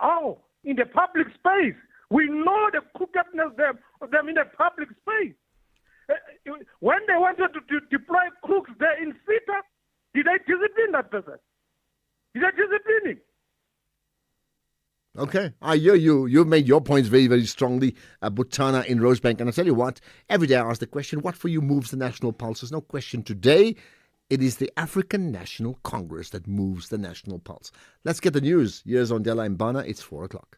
Oh, in the public space. We know the crookedness of them in the public space. When they wanted to deploy crooks there in Sita, did they discipline that person? Did they discipline him? Okay, I hear you. You've made your points very, very strongly, Butana in Rosebank. And I tell you what, every day I ask the question, what for you moves the national pulse? There's no question today. It is the African National Congress that moves the national pulse. Let's get the news. Here's on Della Mbana. It's 4 o'clock.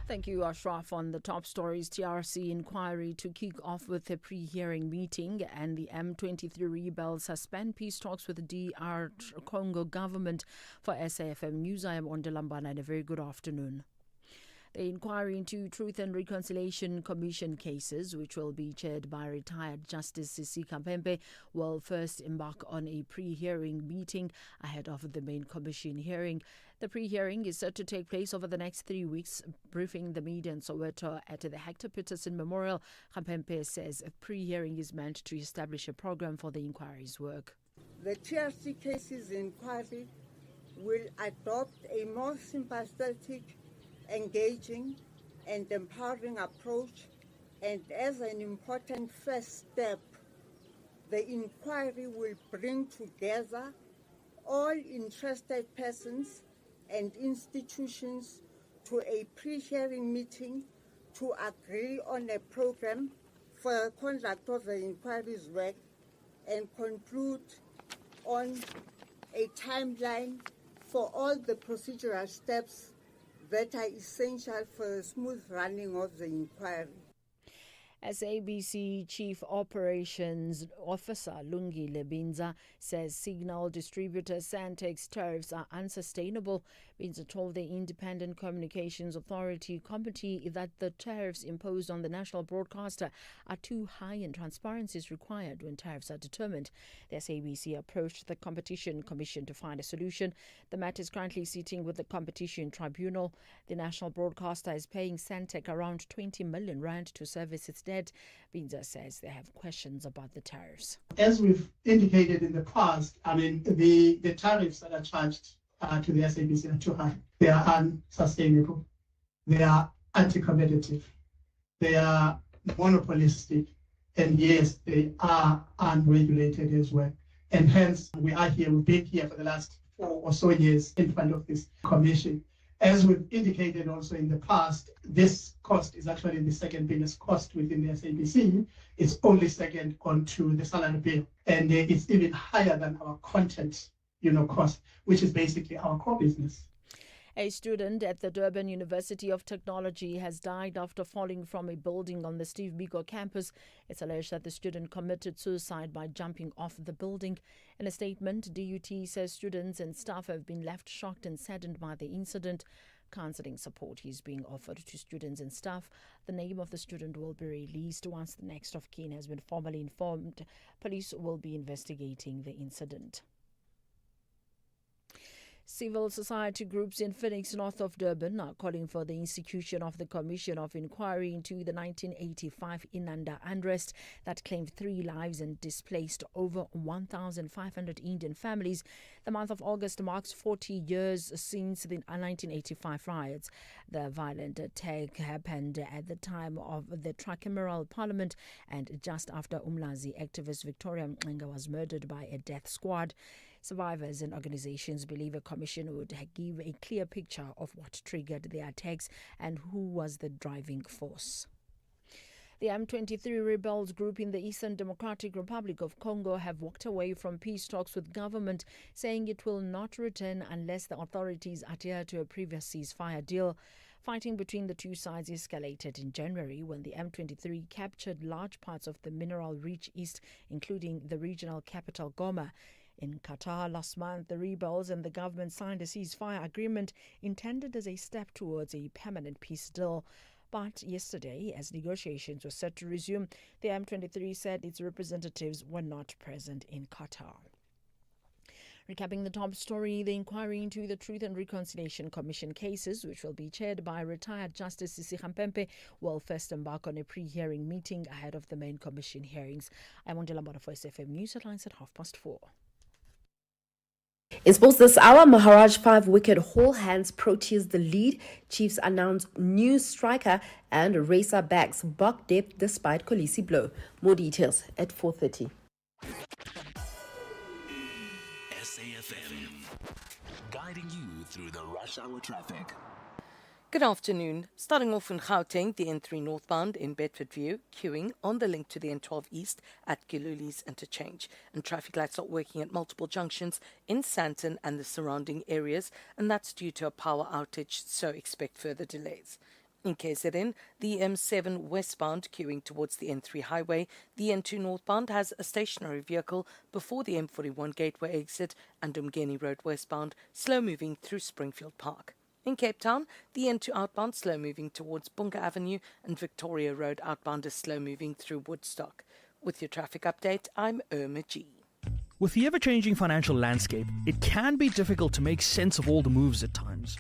Thank you, Ashraf. On the top stories, TRC inquiry to kick off with a pre-hearing meeting, and the M23 rebels suspend peace talks with the DR Congo government. For SAFM News, I am Ondelambana, and a very good afternoon. The inquiry into Truth and Reconciliation Commission cases, which will be chaired by retired Justice Sisi Kampembe, will first embark on a pre-hearing meeting ahead of the main commission hearing. The pre-hearing is set to take place over the next 3 weeks. Briefing the media in Soweto at the Hector Peterson Memorial, Kampembe says a pre-hearing is meant to establish a program for the inquiry's work. The TRC cases inquiry will adopt a more sympathetic, engaging and empowering approach, and as an important first step, the inquiry will bring together all interested persons and institutions to a pre-hearing meeting to agree on a program for the conduct of the inquiry's work and conclude on a timeline for all the procedural steps that are essential for the smooth running of the inquiry. SABC Chief Operations Officer Lungi Lebinza says signal distributor Santex tariffs are unsustainable. Binza told the Independent Communications Authority committee that the tariffs imposed on the national broadcaster are too high and transparency is required when tariffs are determined. The SABC approached the Competition Commission to find a solution. The matter is currently sitting with the Competition Tribunal. The national broadcaster is paying Santec around 20 million rand to service its debt. Binza says they have questions about the tariffs. As we've indicated in the past, the tariffs that are charged to the SABC are too high. They are unsustainable. They are anti-competitive. They are monopolistic. And yes, they are unregulated as well. And hence, we've been here for the last 4 or so years in front of this commission. As we've indicated also in the past, this cost is actually the second biggest cost within the SABC. It's only second onto the salary bill. And it's even higher than our content, cost, which is basically our core business. A student at the Durban University of Technology has died after falling from a building on the Steve Biko campus. It's alleged that the student committed suicide by jumping off the building. In a statement, DUT says students and staff have been left shocked and saddened by the incident. Counselling support is being offered to students and staff. The name of the student will be released once the next of kin has been formally informed. Police will be investigating the incident. Civil society groups in Phoenix, north of Durban, are calling for the institution of the Commission of Inquiry into the 1985 Inanda unrest that claimed 3 lives and displaced over 1,500 Indian families. The month of August marks 40 years since the 1985 riots. The violent attack happened at the time of the tricameral parliament and just after Umlazi activist Victoria Mxenga was murdered by a death squad. Survivors and organizations believe a commission would give a clear picture of what triggered the attacks and who was the driving force. The M23 rebels group in the Eastern Democratic Republic of Congo have walked away from peace talks with government, saying it will not return unless the authorities adhere to a previous ceasefire deal. Fighting between the two sides escalated in January when the M23 captured large parts of the mineral-rich east, including the regional capital Goma. In Qatar last month, the rebels and the government signed a ceasefire agreement intended as a step towards a permanent peace deal. But yesterday, as negotiations were set to resume, the M23 said its representatives were not present in Qatar. Recapping the top story, the inquiry into the Truth and Reconciliation Commission cases, which will be chaired by retired Justice Sisi Khampempe, will first embark on a pre-hearing meeting ahead of the main commission hearings. I'm Ondela Mbada for SFM News Headlines at 4:30. In sports this hour, Maharaj 5-wicket Whole Hands Proteas the lead. Chiefs announce new striker and Racer backs buck depth despite Kolisi blow. More details at 4:30. SAFM, guiding you through the rush hour traffic. Good afternoon. Starting off in Gauteng, the N3 northbound in Bedfordview, queuing on the link to the N12 east at Giluli's interchange. And traffic lights are working at multiple junctions in Sandton and the surrounding areas, and that's due to a power outage, so expect further delays. In KZN, the M7 westbound queuing towards the N3 highway. The N2 northbound has a stationary vehicle before the M41 gateway exit and Umgeni Road westbound, slow moving through Springfield Park. In Cape Town, the N2 outbound slow moving towards Bunga Avenue and Victoria Road outbound is slow moving through Woodstock. With your traffic update, I'm Irma G. With the ever-changing financial landscape, it can be difficult to make sense of all the moves at times.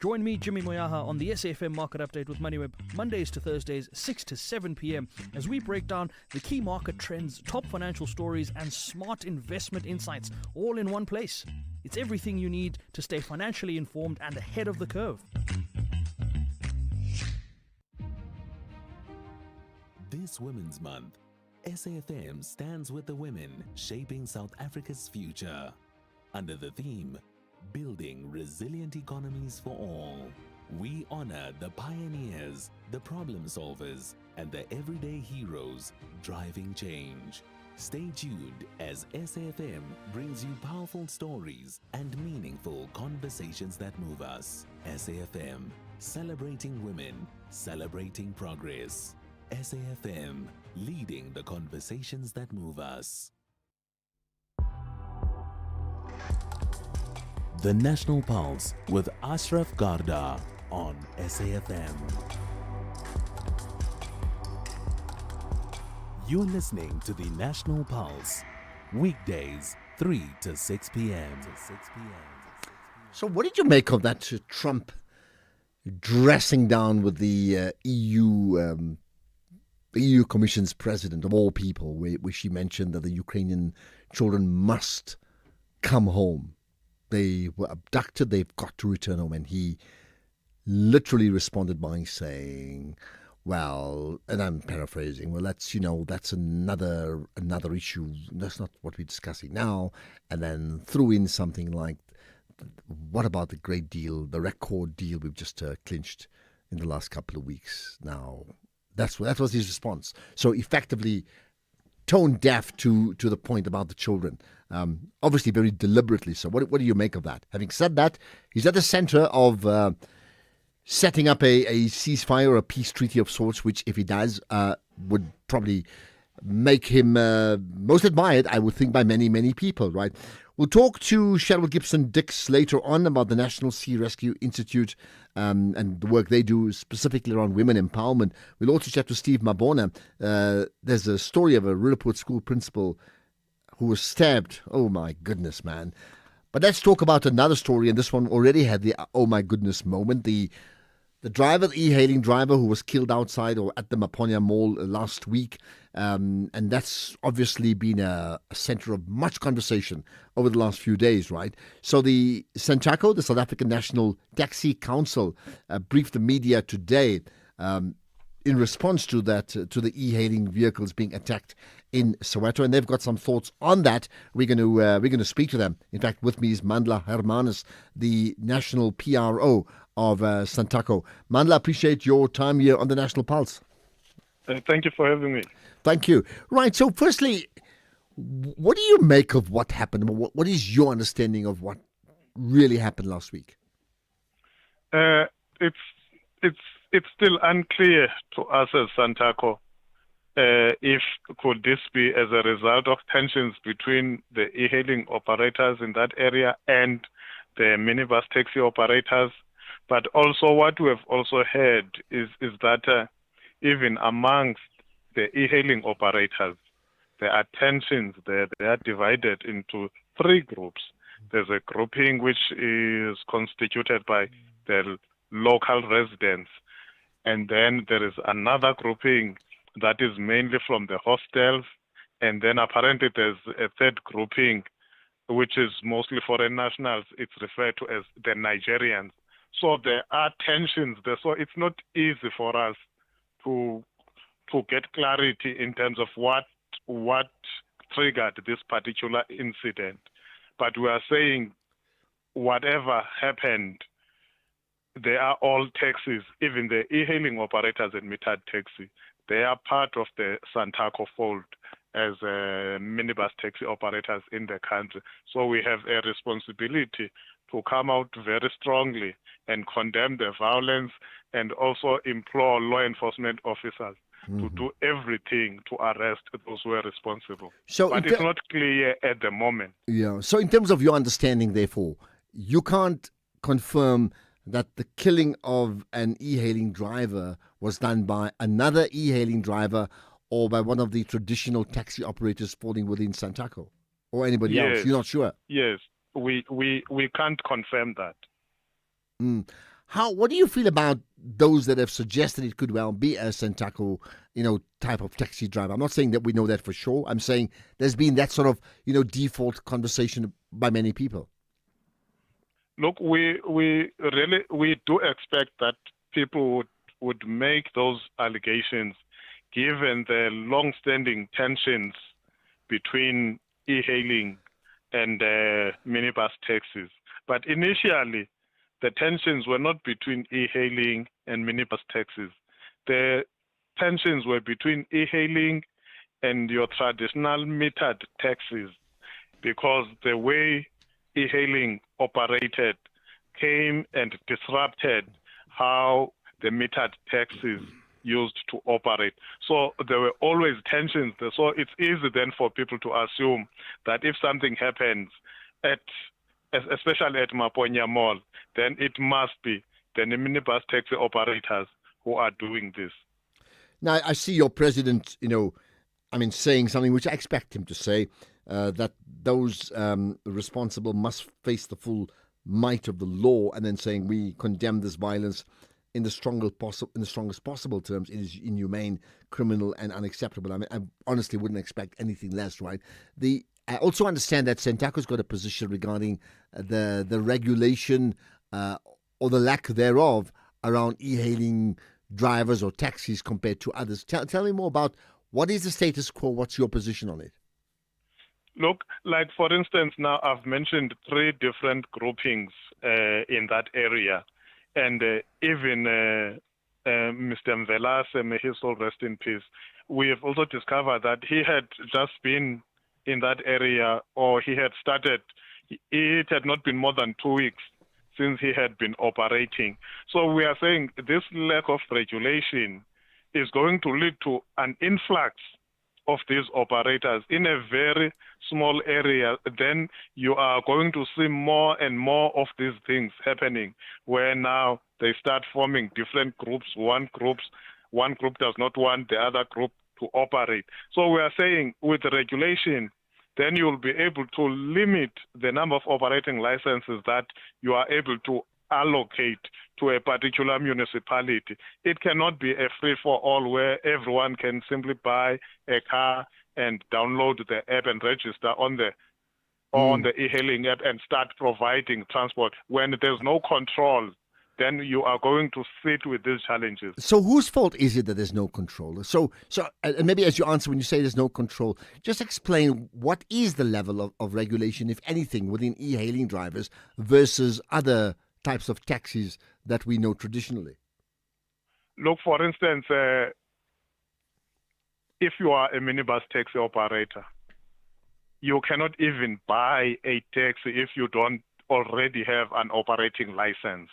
Join me, Jimmy Moyaha, on the SAFM Market Update with MoneyWeb, Mondays to Thursdays, 6 to 7 p.m, as we break down the key market trends, top financial stories, and smart investment insights, all in one place. It's everything you need to stay financially informed and ahead of the curve. This Women's Month, SAFM stands with the women shaping South Africa's future. Under the theme, Building Resilient Economies for All, we honor the pioneers, the problem solvers, and the everyday heroes driving change. Stay tuned as SAFM brings you powerful stories and meaningful conversations that move us. SAFM, celebrating women, celebrating progress. SAFM, leading the conversations that move us. The National Pulse with Ashraf Garda on SAFM. You're listening to the National Pulse, weekdays 3 to 6 p.m. So what did you make of that Trump dressing down with the EU Commission's president, of all people, where she mentioned that the Ukrainian children must come home? They were abducted, they've got to return home. And he literally responded by saying, well, and I'm paraphrasing, well, that's another issue. That's not what we're discussing now. And then threw in something like, what about the great deal, the record deal we've just clinched in the last couple of weeks? Now, that was his response. So effectively tone deaf to the point about the children. Obviously very deliberately so. What do you make of that? Having said that, he's at the center of setting up a ceasefire or a peace treaty of sorts, which, if he does, would probably make him most admired, I would think, by many, many people, right? We'll talk to Cheryl Gibson-Dix later on about the National Sea Rescue Institute and the work they do specifically around women empowerment. We'll also chat to Steve Mabona. There's a story of a Rilliput school principal who was stabbed. Oh, my goodness, man. But let's talk about another story, and this one already had the oh, my goodness moment. The driver, the e-hailing driver who was killed outside or at the Maponya Mall last week. And that's obviously been a center of much conversation over the last few days, right? So the SANTACO, the South African National Taxi Council, briefed the media today in response to that, to the e-hailing vehicles being attacked in Soweto, and they've got some thoughts on that. We're going to speak to them. In fact, with me is Mandla Hermanus, the national PRO of SANTACO. Mandla, appreciate your time here on the National Pulse. Thank you for having me. Thank you. Right. So, firstly, what do you make of what happened? What is your understanding of what really happened last week? It's it's still unclear to us as Santaco if could this be as a result of tensions between the e-hailing operators in that area and the minibus taxi operators. But also what we have also heard is that even amongst the e-hailing operators, there are tensions there. They are divided into three groups. There's a grouping which is constituted by the local residents. And then there is another grouping that is mainly from the hostels. And then apparently there's a third grouping, which is mostly foreign nationals. It's referred to as the Nigerians. So there are tensions there. So it's not easy for us to get clarity in terms of what triggered this particular incident. But we are saying whatever happened, they are all taxis, even the e-hailing operators and metered taxi. They are part of the Santaco fold as minibus taxi operators in the country. So we have a responsibility to come out very strongly and condemn the violence and also implore law enforcement officers to do everything to arrest those who are responsible. So but it's not clear at the moment. Yeah. So in terms of your understanding, therefore, you can't confirm that the killing of an e-hailing driver was done by another e-hailing driver or by one of the traditional taxi operators falling within Santaco or anybody else. You're not sure? Yes. We can't confirm that. What do you feel about those that have suggested it could well be a Santaco, type of taxi driver? I'm not saying that we know that for sure. I'm saying there's been that sort of, default conversation by many people. Look, we do expect that people would make those allegations given the long-standing tensions between e-hailing and minibus taxis. But initially, the tensions were not between e-hailing and minibus taxis. The tensions were between e-hailing and your traditional metered taxis, because the way e-hailing operated came and disrupted how the metered taxis used to operate. So there were always tensions there. So it's easy then for people to assume that if something happens especially at Maponya Mall, then it must be the minibus taxi operators who are doing this. Now, I see your president, saying something which I expect him to say, that those responsible must face the full might of the law, and then saying we condemn this violence in the strongest possible terms. It is inhumane, criminal, and unacceptable. I honestly wouldn't expect anything less, right? I also understand that Santaco's got a position regarding the regulation or the lack thereof around e-hailing drivers or taxis compared to others. Tell me more about what is the status quo, what's your position on it? Look, like for instance, now I've mentioned three different groupings in that area. And even Mr. Mvelase, may his soul rest in peace, we have also discovered that he had just been in that area, or he had started, it had not been more than 2 weeks since he had been operating. So we are saying this lack of regulation is going to lead to an influx of these operators in a very small area. Then you are going to see more and more of these things happening, where now they start forming different groups. One group does not want the other group to operate. So we are saying with the regulation, then you will be able to limit the number of operating licenses that you are able to allocate to a particular municipality. It cannot be a free-for-all where everyone can simply buy a car and download the app and register on the e-hailing app and start providing transport. When there's no control, then you are going to sit with these challenges. So whose fault is it that there's no control? So, and maybe as you answer, when you say there's no control, just explain what is the level of regulation, if anything, within e-hailing drivers versus other types of taxis that we know traditionally? Look, for instance, if you are a minibus taxi operator, you cannot even buy a taxi if you don't already have an operating license.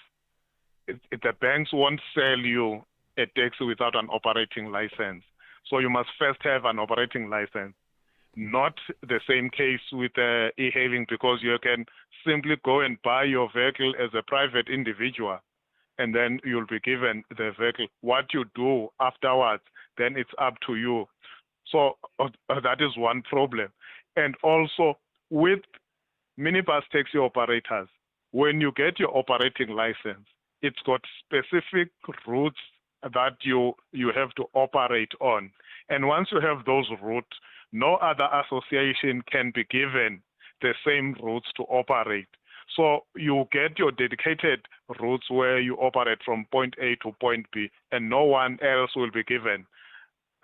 the banks won't sell you a taxi without an operating license. So you must first have an operating license. Not the same case with e-hailing, because you can simply go and buy your vehicle as a private individual, and then you'll be given the vehicle. What you do afterwards, then it's up to you. So that is one problem. And also with minibus taxi operators, when you get your operating license, it's got specific routes that you have to operate on. And once you have those routes, no other association can be given the same routes to operate. So you get your dedicated routes where you operate from point A to point B, and no one else will be given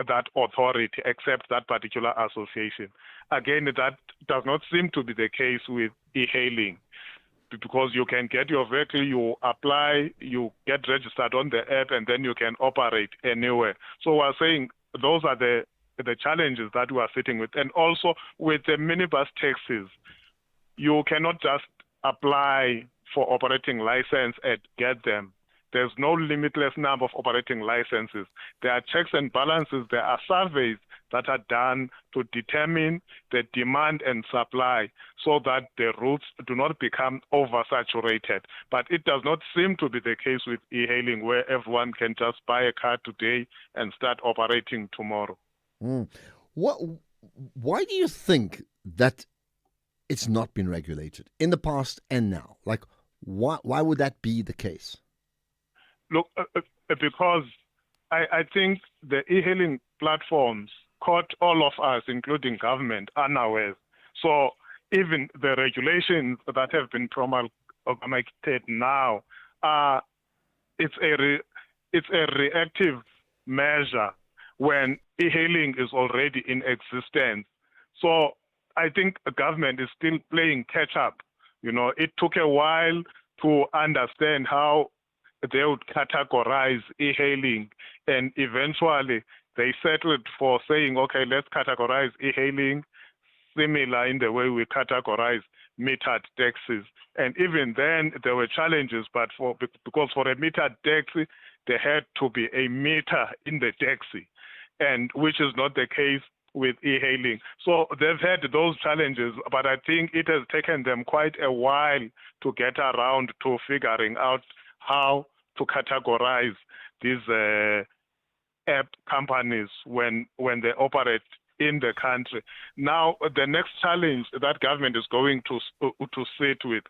that authority except that particular association. Again, that does not seem to be the case with e-hailing, because you can get your vehicle, you apply, you get registered on the app, and then you can operate anywhere. So we're saying those are the challenges that we are sitting with. And also with the minibus taxis, you cannot just apply for operating license and get them. There's no limitless number of operating licenses. There are checks and balances. There are surveys that are done to determine the demand and supply so that the routes do not become oversaturated. But it does not seem to be the case with e-hailing, where everyone can just buy a car today and start operating tomorrow. Why do you think that it's not been regulated in the past and now? Like, why would that be the case? Look, because I think the e-hailing platforms caught all of us, including government, unawares. So even the regulations that have been promulgated now, it's a reactive measure when e-hailing is already in existence. So I think the government is still playing catch up. You know, it took a while to understand how they would categorize e-hailing, and eventually they settled for saying, okay, let's categorize e-hailing similar in the way we categorize metered taxis. And even then there were challenges, but because for a metered taxi, there had to be a meter in the taxi, and which is not the case with e-hailing. So they've had those challenges, but I think it has taken them quite a while to get around to figuring out how to categorize these app companies when they operate in the country. Now, the next challenge that government is going to sit with,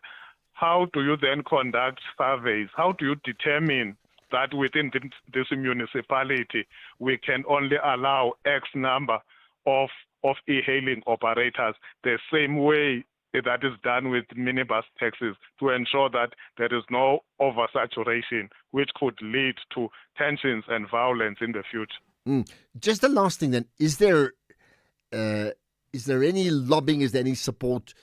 how do you then conduct surveys? How do you determine that within this municipality we can only allow X number of e-hailing operators, the same way that is done with minibus taxis, to ensure that there is no oversaturation, which could lead to tensions and violence in the future. Just the last thing then, is there any lobbying, is there any support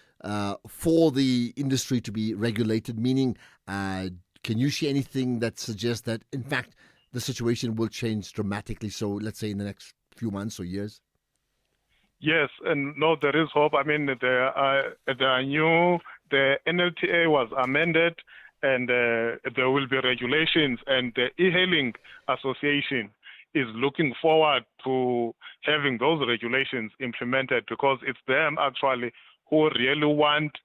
for the industry to be regulated? Meaning, can you see anything that suggests that, in fact, the situation will change dramatically, so let's say in the next few months or years? Yes, and no, there is hope. I mean, the NLTA was amended, and there will be regulations, and the e-hailing association is looking forward to having those regulations implemented, because it's them actually who really want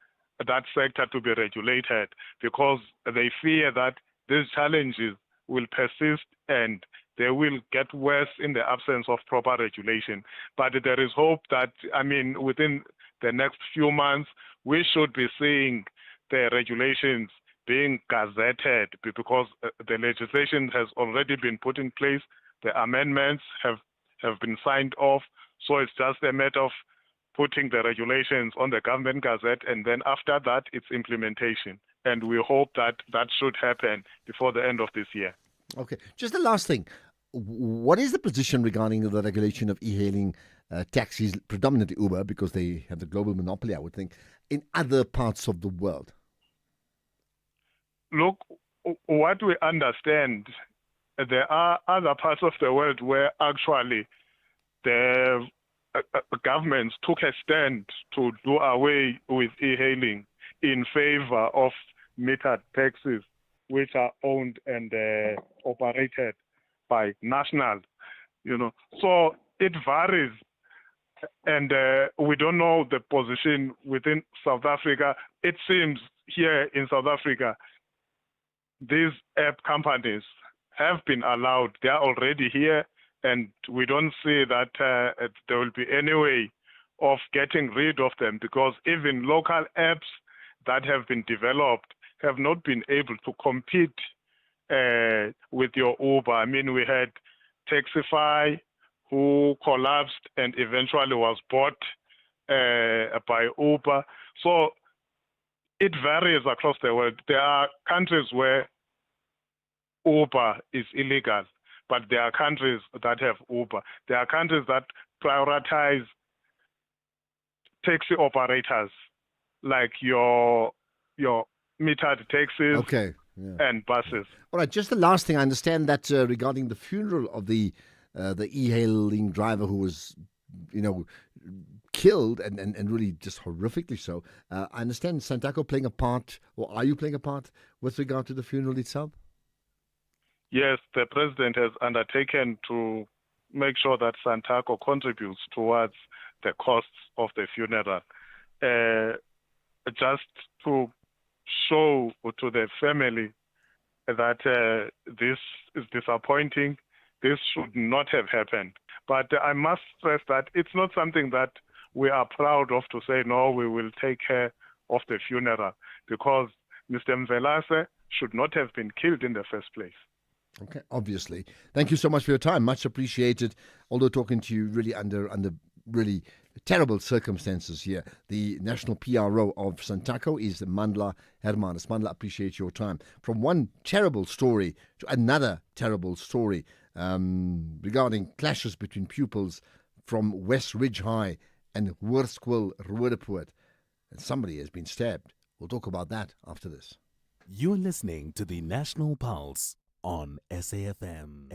that sector to be regulated, because they fear that these challenges will persist and they will get worse in the absence of proper regulation. But there is hope that, I mean, within the next few months, we should be seeing the regulations being gazetted, because the legislation has already been put in place. The amendments have been signed off. So it's just a matter of putting the regulations on the government gazette, and then after that, it's implementation. And we hope that that should happen before the end of this year. Okay. Just the last thing. What is the position regarding the regulation of e-hailing taxis, predominantly Uber, because they have the global monopoly, I would think, in other parts of the world? Look, what we understand, there are other parts of the world where actually the governments took a stand to do away with e-hailing in favor of metered taxis. which are owned and operated by national, So it varies, and we don't know the position within South Africa. It seems here in South Africa, these app companies have been allowed. They are already here, and we don't see that there will be any way of getting rid of them, because even local apps that have been developed have not been able to compete with your Uber. I mean, we had Taxify, who collapsed and eventually was bought by Uber. So it varies across the world. There are countries where Uber is illegal, but there are countries that have Uber. There are countries that prioritize taxi operators, like your metered taxis and buses. All right, just the last thing. I understand that regarding the funeral of the e-hailing driver who was, killed and really just horrifically so. I understand Santaco playing a part, or are you playing a part with regard to the funeral itself? Yes, the president has undertaken to make sure that Santaco contributes towards the costs of the funeral. Just to show to the family that this is disappointing. This should not have happened. But I must stress that it's not something that we are proud of to say, no, we will take care of the funeral, because Mr. Mvelase should not have been killed in the first place. Okay, obviously. Thank you so much for your time. Much appreciated. Although talking to you really under really terrible circumstances here. The national PRO of Santaco is Mandla Hermanus. Mandla, appreciate your time. From one terrible story to another terrible story regarding clashes between pupils from West Ridge High and Hoërskool Roodepoort. And somebody has been stabbed. We'll talk about that after this. You're listening to the National Pulse on SAFM.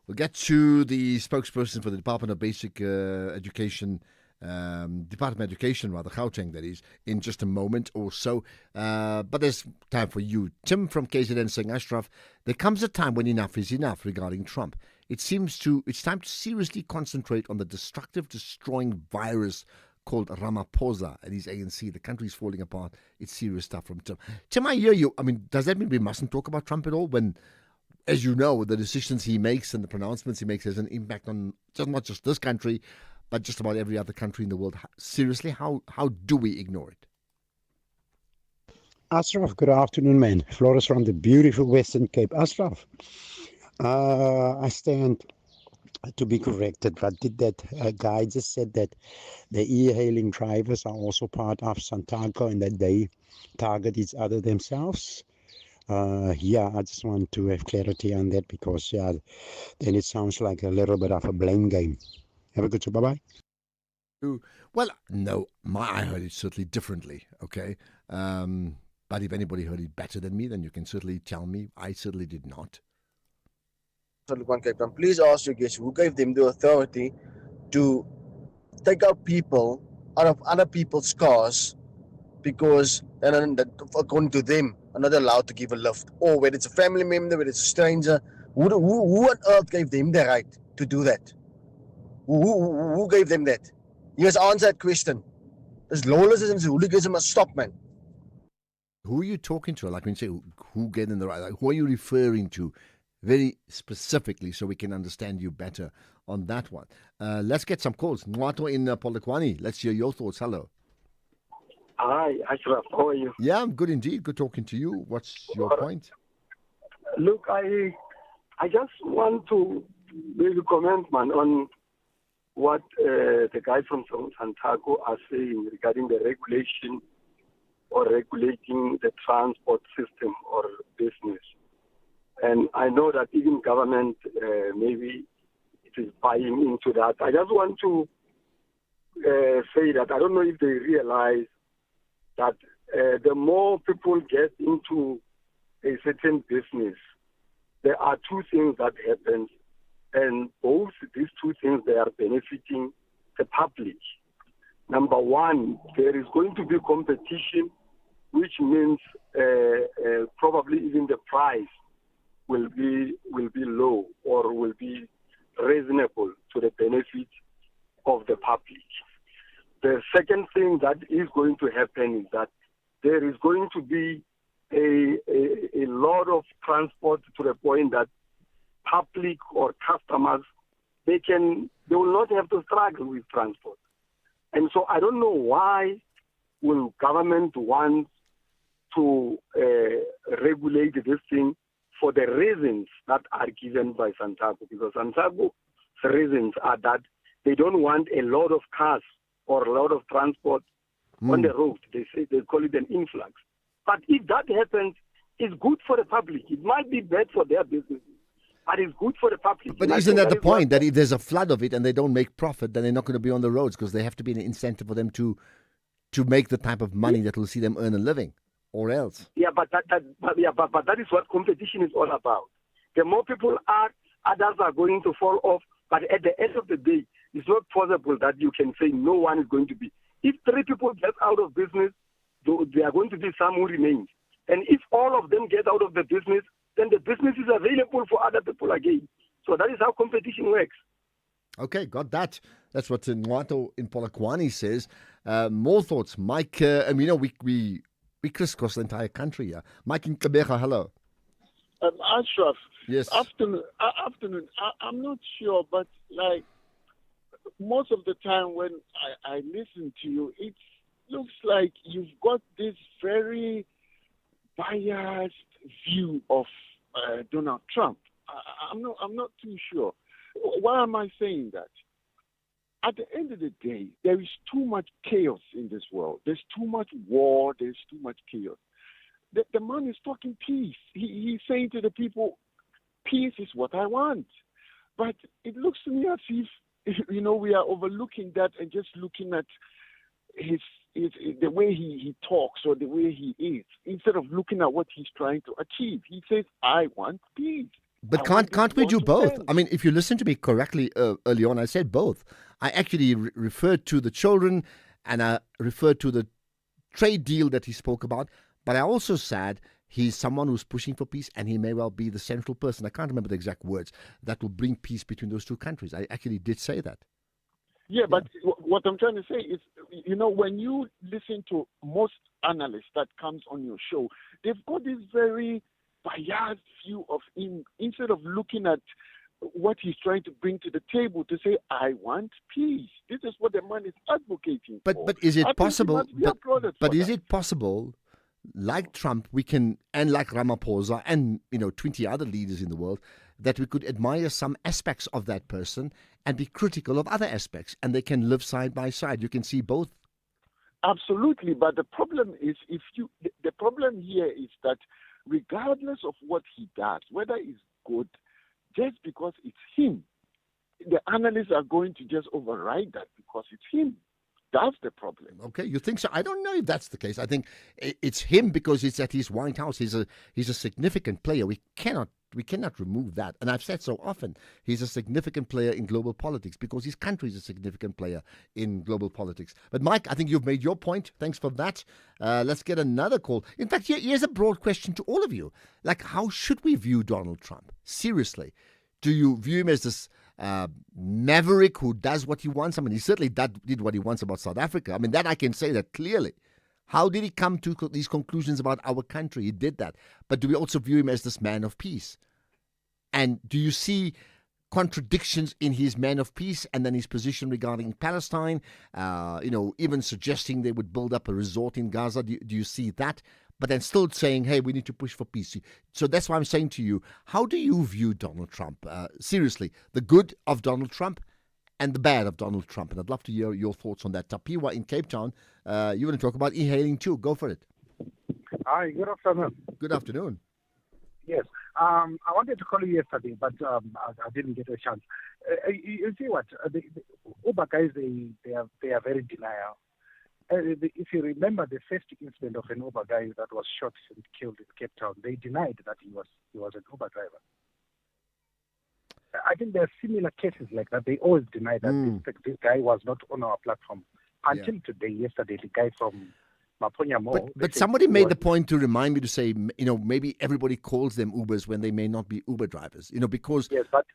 We'll get to the spokesperson for the Department of Basic Education, Department of Education, Gauteng, that is, in just a moment or so. But there's time for you. Tim from KZN saying, Ashraf, there comes a time when enough is enough regarding Trump. It's time to seriously concentrate on the destructive, destroying virus called Ramaphosa and his ANC. The country's falling apart. It's serious stuff from Tim. Tim, I hear you. I mean, does that mean we mustn't talk about Trump at all when, as you know, the decisions he makes and the pronouncements he makes has an impact on not just this country, but just about every other country in the world? Seriously, how do we ignore it? Ashraf, good afternoon, man. Flores from the beautiful Western Cape. Ashraf, I stand to be corrected, but did that guy just said that the e-hailing drivers are also part of Santaco and that they target each other themselves? I just want to have clarity on that, because then it sounds like a little bit of a blame game. Have a good day. Bye-bye. Well, no, I heard it certainly differently, okay? But if anybody heard it better than me, then you can certainly tell me. I certainly did not. Please ask your guests who gave them the authority to take out people out of other people's cars, because then according to them are not allowed to give a lift, or whether it's a family member, whether it's a stranger. Who on earth gave them the right to do that? Who gave them that? You must answer that question. This lawlessness and hooliganism must stop, man. Who are you talking to? Like when you say who gave them the right, who are you referring to? Very specifically, so we can understand you better on that one. Let's get some calls. Nwato in Polokwane. Let's hear your thoughts. Hello. Hi, Ashraf. How are you? Yeah, I'm good indeed. Good talking to you. What's your point? Look, I just want to maybe comment, man, on what the guy from Santaco are saying regarding the regulation or regulating the transport system or business. And I know that even government maybe it is buying into that. I just want to say that I don't know if they realize that the more people get into a certain business, there are two things that happen, and both these two things, they are benefiting the public. Number one, there is going to be competition which means probably even the price will be low or will be reasonable to the benefit of the public. The second thing that is going to happen is that there is going to be a lot of transport to the point that public or customers, they will not have to struggle with transport. And so I don't know why will government want to regulate this thing for the reasons that are given by Santaco, because Santaco's reasons are that they don't want a lot of cars or a lot of transport on the road. They call it an influx. But if that happens, it's good for the public. It might be bad for their business, but it's good for the public. But isn't that the point, that if there's a flood of it and they don't make profit, then they're not going to be on the roads, because they have to be an incentive for them to make the type of money that will see them earn a living, or else. Yeah, but that is what competition is all about. The more people are, others are going to fall off. But at the end of the day, it's not possible that you can say no one is going to be. If 3 people get out of business, there are going to be some who remain. And if all of them get out of the business, then the business is available for other people again. So that is how competition works. Okay, got that. That's what Nwato in Polokwane says. More thoughts, Mike. We crisscross the entire country here. Mike in Kabeja, hello. Ashraf. Yes. Afternoon. I'm not sure, but like most of the time when I listen to you, it looks like you've got this very biased view of Donald Trump. I'm not too sure. Why am I saying that? At the end of the day, there is too much chaos in this world. There's too much war. There's too much chaos. The man is talking peace. He's saying to the people, peace is what I want. But it looks to me as if, we are overlooking that and just looking at the way he talks or the way he is, instead of looking at what he's trying to achieve. He says, I want peace. But can't we do both? I mean, if you listen to me correctly early on, I said both. I actually referred to the children and I referred to the trade deal that he spoke about. But I also said he's someone who's pushing for peace, and he may well be the central person. I can't remember the exact words that will bring peace between those two countries. I actually did say that. Yeah, but what I'm trying to say is, when you listen to most analysts that comes on your show, they've got this very biased view of him. Instead of looking at what he's trying to bring to the table to say, I want peace. This is what the man is advocating for. But is it possible? But is that. it possible, like Trump, we can, and like Ramaphosa, and 20 other leaders in the world, that we could admire some aspects of that person and be critical of other aspects, and they can live side by side? You can see both. Absolutely, but the problem is, the problem here is that regardless of what he does, whether it's good, just because it's him, the analysts are going to just override that because it's him. That's the problem. Okay, you think so? I don't know if that's the case. I think it's him because it's at his White House. He's a significant player. We cannot remove that. And I've said so often, he's a significant player in global politics because his country is a significant player in global politics. But Mike, I think you've made your point. Thanks for that. Let's get another call. In fact, here's a broad question to all of you. Like, how should we view Donald Trump? Seriously. Do you view him as this maverick who does what he wants? I mean, he certainly did what he wants about South Africa. I mean, that I can say that clearly. How did he come to these conclusions about our country? He did that. But do we also view him as this man of peace? And do you see contradictions in his man of peace and then his position regarding Palestine? Even suggesting they would build up a resort in Gaza. Do you see that? But then still saying, hey, we need to push for peace. So that's why I'm saying to you, how do you view Donald Trump? Seriously, the good of Donald Trump and the bad of Donald Trump. And I'd love to hear your thoughts on that. Tapiwa in Cape Town, you want to talk about e-hailing too. Go for it. Hi, good afternoon. Good afternoon. Yes. I wanted to call you yesterday, but I didn't get a chance. You see what? The Uber guys, they are very denial. If you remember the first incident of an Uber guy that was shot and killed in Cape Town, they denied that he was an Uber driver. I think there are similar cases like that. They always deny that this guy was not on our platform until today. Yesterday, the guy from Maponya Mall. But somebody made the point to remind me to say, maybe everybody calls them Ubers when they may not be Uber drivers. Because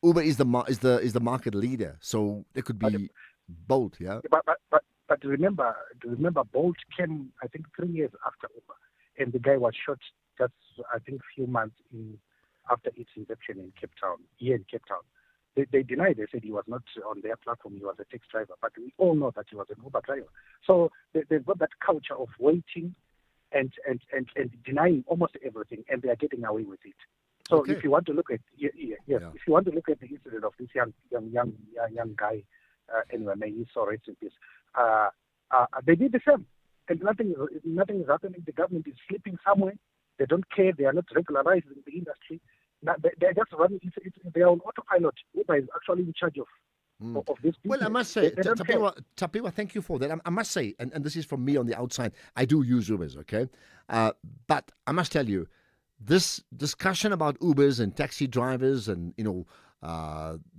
Uber is the market leader, so there could be Bolt. Yeah. But remember, Bolt came, I think, 3 years after Uber, and the guy was shot just, I think, few months after its inception in Cape Town. They denied. They said he was not on their platform. He was a taxi driver. But we all know that he was an Uber driver. So they've got that culture of waiting and denying almost everything, and they are getting away with it. So if you want to look at if you want to look at the incident of this young guy, anyway, may he so rest in peace. They did the same, and nothing is happening. The government is sleeping somewhere. They don't care. They are not regularized in the industry. They're just running. They are on autopilot. Uber is actually in charge of this business. Well, I must say, Tapiwa, thank you for that. I must say, and this is from me on the outside, I do use Ubers, okay? But I must tell you, this discussion about Ubers and taxi drivers and,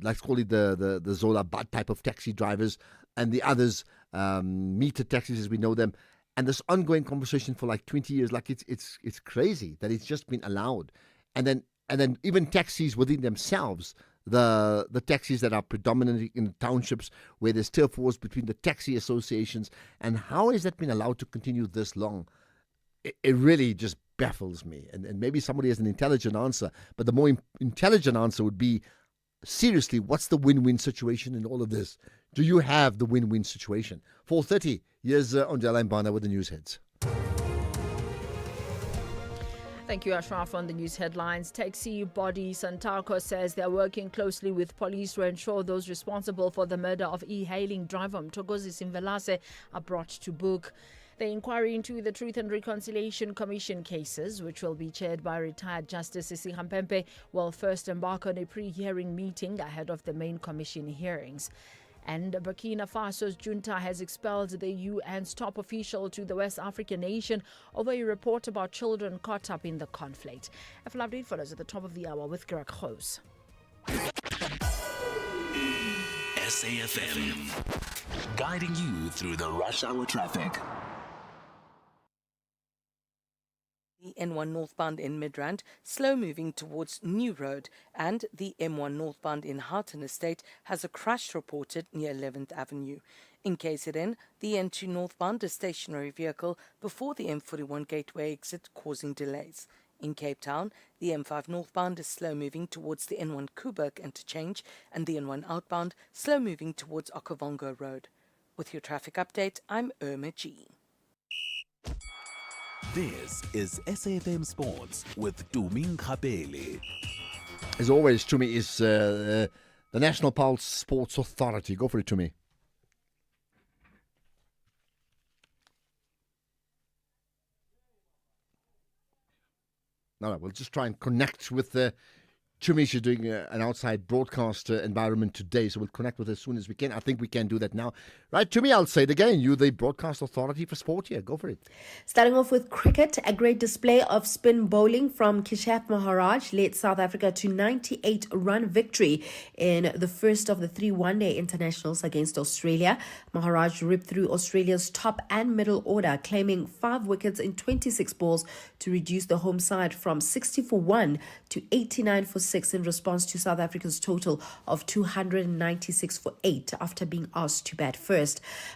let's call it the Zola Bud type of taxi drivers and the others, meter taxis as we know them, and this ongoing conversation for like 20 years, like it's crazy that it's just been allowed. And then even taxis within themselves, the taxis that are predominantly in the townships where there's turf wars between the taxi associations, and how has that been allowed to continue this long? It really just baffles me. And maybe somebody has an intelligent answer, but the more intelligent answer would be, seriously, what's the win-win situation in all of this? Do you have the win-win situation? 4:30, here's Ondela Mbana with the news heads. Thank you, Ashraf. On the news headlines, taxi body Santaco says they're working closely with police to ensure those responsible for the murder of e-hailing driver Mtokozi Simvelase are brought to book. The inquiry into the Truth and Reconciliation Commission cases, which will be chaired by retired Justice Isihampempe, will first embark on a pre-hearing meeting ahead of the main commission hearings. And Burkina Faso's junta has expelled the UN's top official to the West African nation over a report about children caught up in the conflict. A full update follows at the top of the hour with Greg Hose. SAFM, guiding you through the rush hour traffic. The N1 northbound in Midrand, slow moving towards New Road, and the M1 northbound in Houghton Estate has a crash reported near 11th Avenue. In KZN, the N2 northbound, a stationary vehicle before the M41 gateway exit causing delays. In Cape Town, the M5 northbound is slow moving towards the N1 Kuburg interchange, and the N1 outbound slow moving towards Okavongo Road. With your traffic update, I'm Irma G. This is SAFM Sports with Tuming Kapele. As always, Tumi is the National Pulse Sports Authority. Go for it, Tumi. No, we'll just try and connect with Tumi. She's doing an outside broadcast environment today, so we'll connect with her as soon as we can. I think we can do that now. Right, Tumi, I'll say it again. You're the broadcast authority for sport here. Go for it. Starting off with cricket, a great display of spin bowling from Keshav Maharaj led South Africa to 98-run victory in the first of the 3 one-day internationals against Australia. Maharaj ripped through Australia's top and middle order, claiming 5 wickets in 26 balls to reduce the home side from 60 for 1 to 89 for 6 in response to South Africa's total of 296 for 8 after being asked to bat first.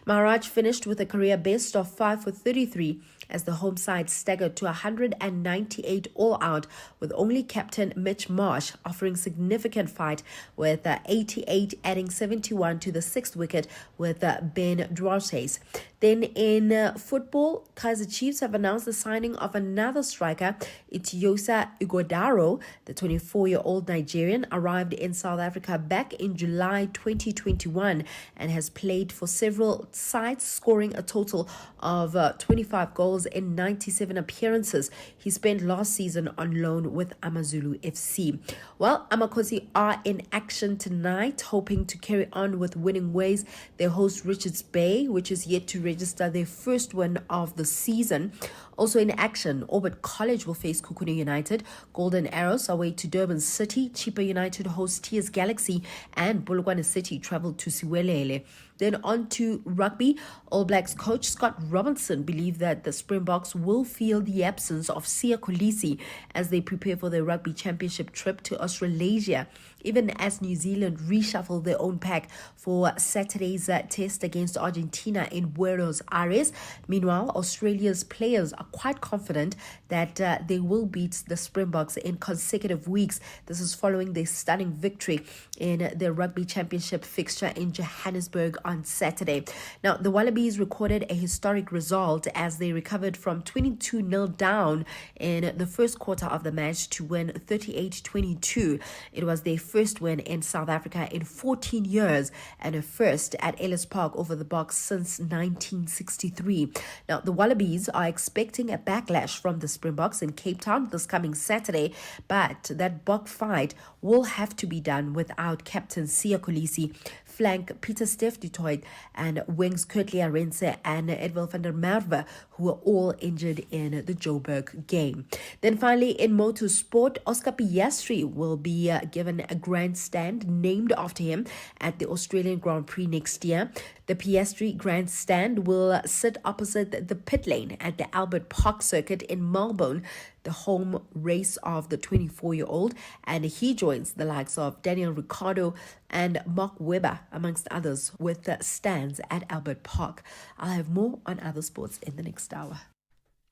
Maharaj finished with a career best of 5 for 33 as the home side staggered to 198 all out, with only captain Mitch Marsh offering significant fight, with 88 adding 71 to the 6th wicket with Ben Duarte's. Then in football, Kaizer Chiefs have announced the signing of another striker, Itiosa Ighodaro. The 24-year-old Nigerian arrived in South Africa back in July 2021 and has played for several sides, scoring a total of 25 goals in 97 appearances. He spent last season on loan with Amazulu FC. Well, Amakhosi are in action tonight, hoping to carry on with winning ways. They host Richards Bay, which is yet to register their first win of the season. Also in action, Orbit College will face Kukune United. Golden Arrows away to Durban City. Chipa United host Tears Galaxy, and Bulugwane City travel to Siwelele. Then on to rugby. All Blacks coach Scott Robinson believes that the Springboks will feel the absence of Siya Kolisi as they prepare for the Rugby Championship trip to Australasia, even as New Zealand reshuffle their own pack for Saturday's test against Argentina in Buenos Aires. Meanwhile, Australia's players are quite confident that they will beat the Springboks in consecutive weeks. This is following their stunning victory in the Rugby Championship fixture in Johannesburg on Saturday. Now, the Wallabies recorded a historic result as they recovered from 22-0 down in the first quarter of the match to win 38-22. It was their first win in South Africa in 14 years and a first at Ellis Park over the Boks since 1963. Now, the Wallabies are expecting a backlash from the Springboks in Cape Town this coming Saturday, but that Bok fight will have to be done without captain Siya Kolisi, flank Peter Steph du Toit, and wings Kurtley Arendse and Edwin van der Merwe, who were all injured in the Joburg game. Then finally, in motorsport, Oscar Piastri will be given a grandstand named after him at the Australian Grand Prix next year. The Piastri grandstand will sit opposite the pit lane at the Albert Park circuit in Melbourne, the home race of the 24-year-old, and he joins the likes of Daniel Ricciardo and Mark Webber, amongst others, with stands at Albert Park. I'll have more on other sports in the next hour.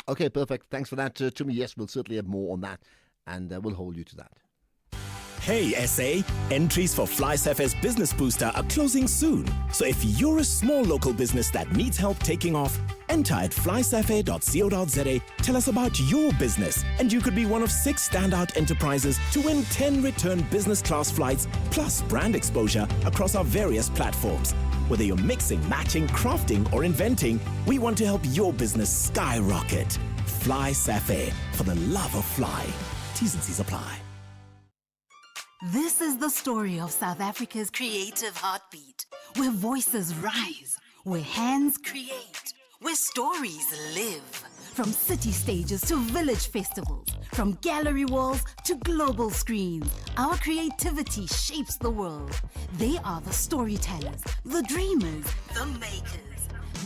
Okay, perfect. Thanks for that, Tumi. Yes, we'll certainly have more on that, and we'll hold you to that. Hey SA, entries for FlySafe's Business Booster are closing soon. So if you're a small local business that needs help taking off, enter at flysafe.co.za, tell us about your business, and you could be one of 6 standout enterprises to win 10 return business class flights plus brand exposure across our various platforms. Whether you're mixing, matching, crafting, or inventing, we want to help your business skyrocket. FlySafe, for the love of fly. T's and C's apply. This is the story of South Africa's creative heartbeat, where voices rise, where hands create, where stories live. From city stages to village festivals, from gallery walls to global screens, our creativity shapes the world. They are the storytellers, the dreamers, the makers.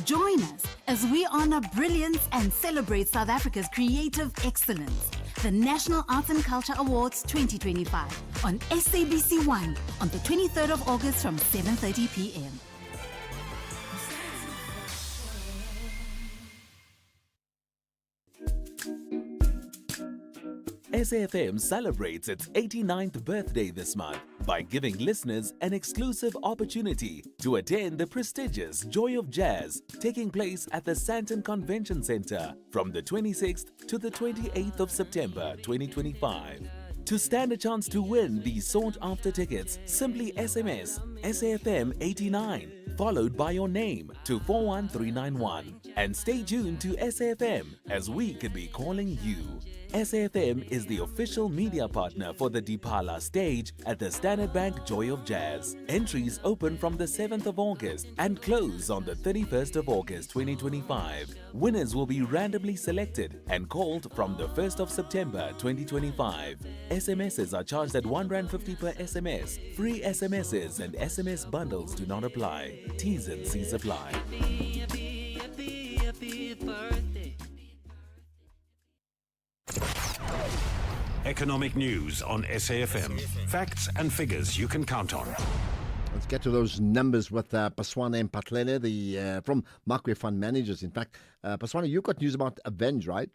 Join us as we honor brilliance and celebrate South Africa's creative excellence. The National Arts and Culture Awards 2025 on SABC 1 on the 23rd of August from 7:30 p.m. SAFM celebrates its 89th birthday this month by giving listeners an exclusive opportunity to attend the prestigious Joy of Jazz taking place at the Sandton Convention Centre from the 26th to the 28th of September 2025. To stand a chance to win these sought-after tickets, simply SMS SAFM 89 followed by your name to 41391 and stay tuned to SAFM as we could be calling you. SAFM is the official media partner for the Dipala stage at the Standard Bank Joy of Jazz. Entries open from the 7th of August and close on the 31st of August 2025. Winners will be randomly selected and called from the 1st of September 2025. SMSs are charged at R1.50 per SMS. Free SMSs and SMS bundles do not apply. T's and C's apply. Economic news on SAFM. Facts and figures you can count on. Let's get to those numbers with Paswana and Patlele, from Markway Fund Managers. In fact, Paswana, you've got news about Avenge, right?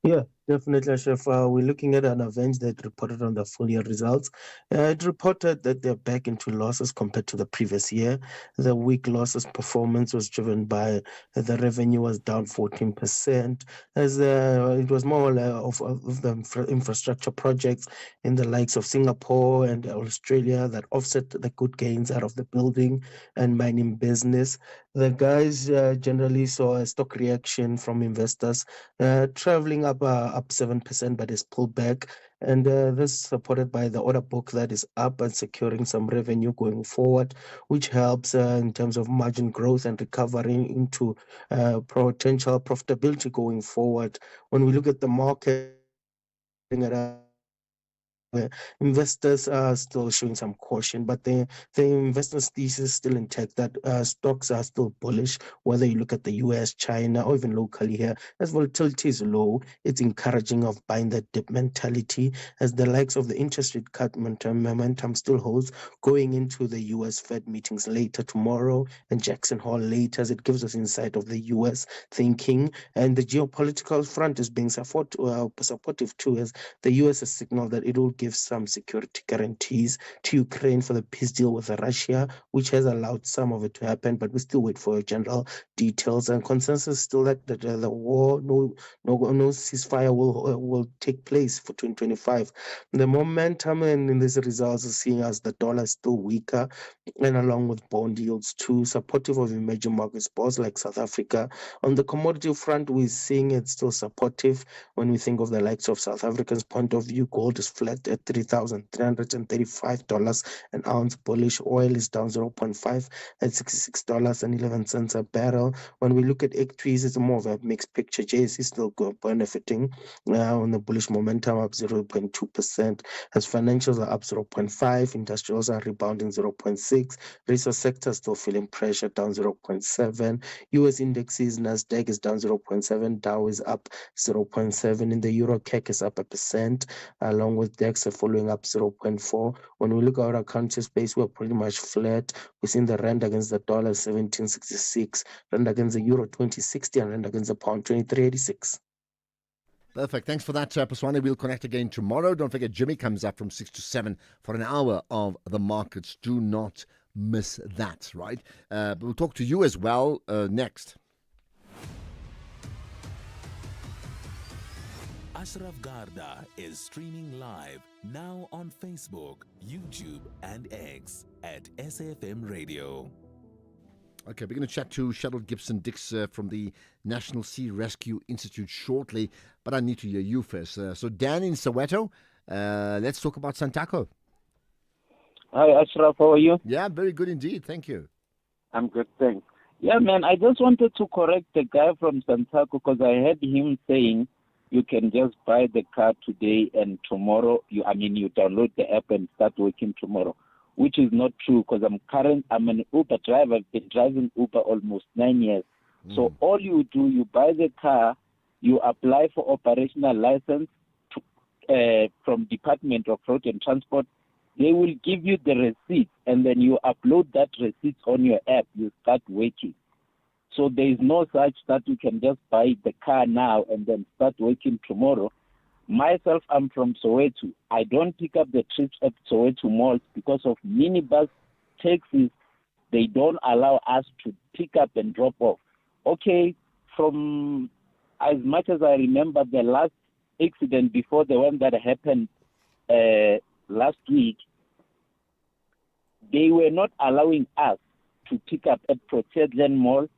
Yeah, definitely, Chef. We're looking at an Avenge that reported on the full year results. It reported that they're back into losses compared to the previous year. The weak losses performance was driven by the revenue was down 14%, as it was more of the infrastructure projects in the likes of Singapore and Australia that offset the good gains out of the building and mining business. The guys generally saw a stock reaction from investors, traveling up 7%, but is pulled back. And this is supported by the order book that is up and securing some revenue going forward, which helps in terms of margin growth and recovering into potential profitability going forward. When we look at the market, at investors are still showing some caution, but the investors' thesis is still intact that stocks are still bullish, whether you look at the US, China, or even locally here. As volatility is low, it's encouraging of buying that dip mentality as the likes of the interest rate cut momentum still holds going into the US Fed meetings later tomorrow and Jackson Hole later, as it gives us insight of the US thinking. And the geopolitical front is being supportive too, as the US has signaled that it will give some security guarantees to Ukraine for the peace deal with Russia, which has allowed some of it to happen, but we still wait for general details. And consensus still that the war, no ceasefire will take place for 2025. The momentum in these results is seeing as the dollar is still weaker, and along with bond yields too, supportive of emerging markets, both like South Africa. On the commodity front, we're seeing it still supportive when we think of the likes of South Africa's point of view. Gold is flat at $3,335 an ounce. Bullish. Oil is down 0.5 at $66.11 a barrel. When we look at equities, it's more of a mixed picture. JSE is still benefiting on the bullish momentum, up 0.2%, as financials are up 0.5, industrials are rebounding 0.6, resource sector still feeling pressure, down 0.7. US indexes, Nasdaq is down 0.7, Dow is up 0.7, in the Euro CAC is up 1%, along with DAX following up 0.4. When we look at our country space, we're pretty much flat. We've seen the rand against the dollar 17.66, rand against the euro 20.60, and rand against the pound 23.86. Perfect. Thanks for that, Paswani. We'll connect again tomorrow. Don't forget, Jimmy comes up from 6 to 7 for an hour of the markets. Do not miss that, right? But we'll talk to you as well next. Ashraf Garda is streaming live now on Facebook, YouTube, and X at SAFM Radio. Okay, we're going to chat to Cheryl Gibson-Dix from the National Sea Rescue Institute shortly, but I need to hear you first. So Dan in Soweto, let's talk about Santaco. Hi, Ashraf, how are you? Yeah, very good indeed. Thank you. I'm good, thanks. Yeah, man, I just wanted to correct the guy from Santaco because I heard him saying you can just buy the car today and tomorrow, you download the app and start working tomorrow, which is not true because I'm an Uber driver. I've been driving Uber almost 9 years. So all you do, you buy the car, you apply for operational license from Department of Road and Transport. They will give you the receipt, and then you upload that receipt on your app. You start working. So there is no such that you can just buy the car now and then start working tomorrow. Myself, I'm from Soweto. I don't pick up the trips at Soweto malls because of minibus taxis. They don't allow us to pick up and drop off. Okay, from as much as I remember the last accident before the one that happened last week, they were not allowing us to pick up at Proteglen Mall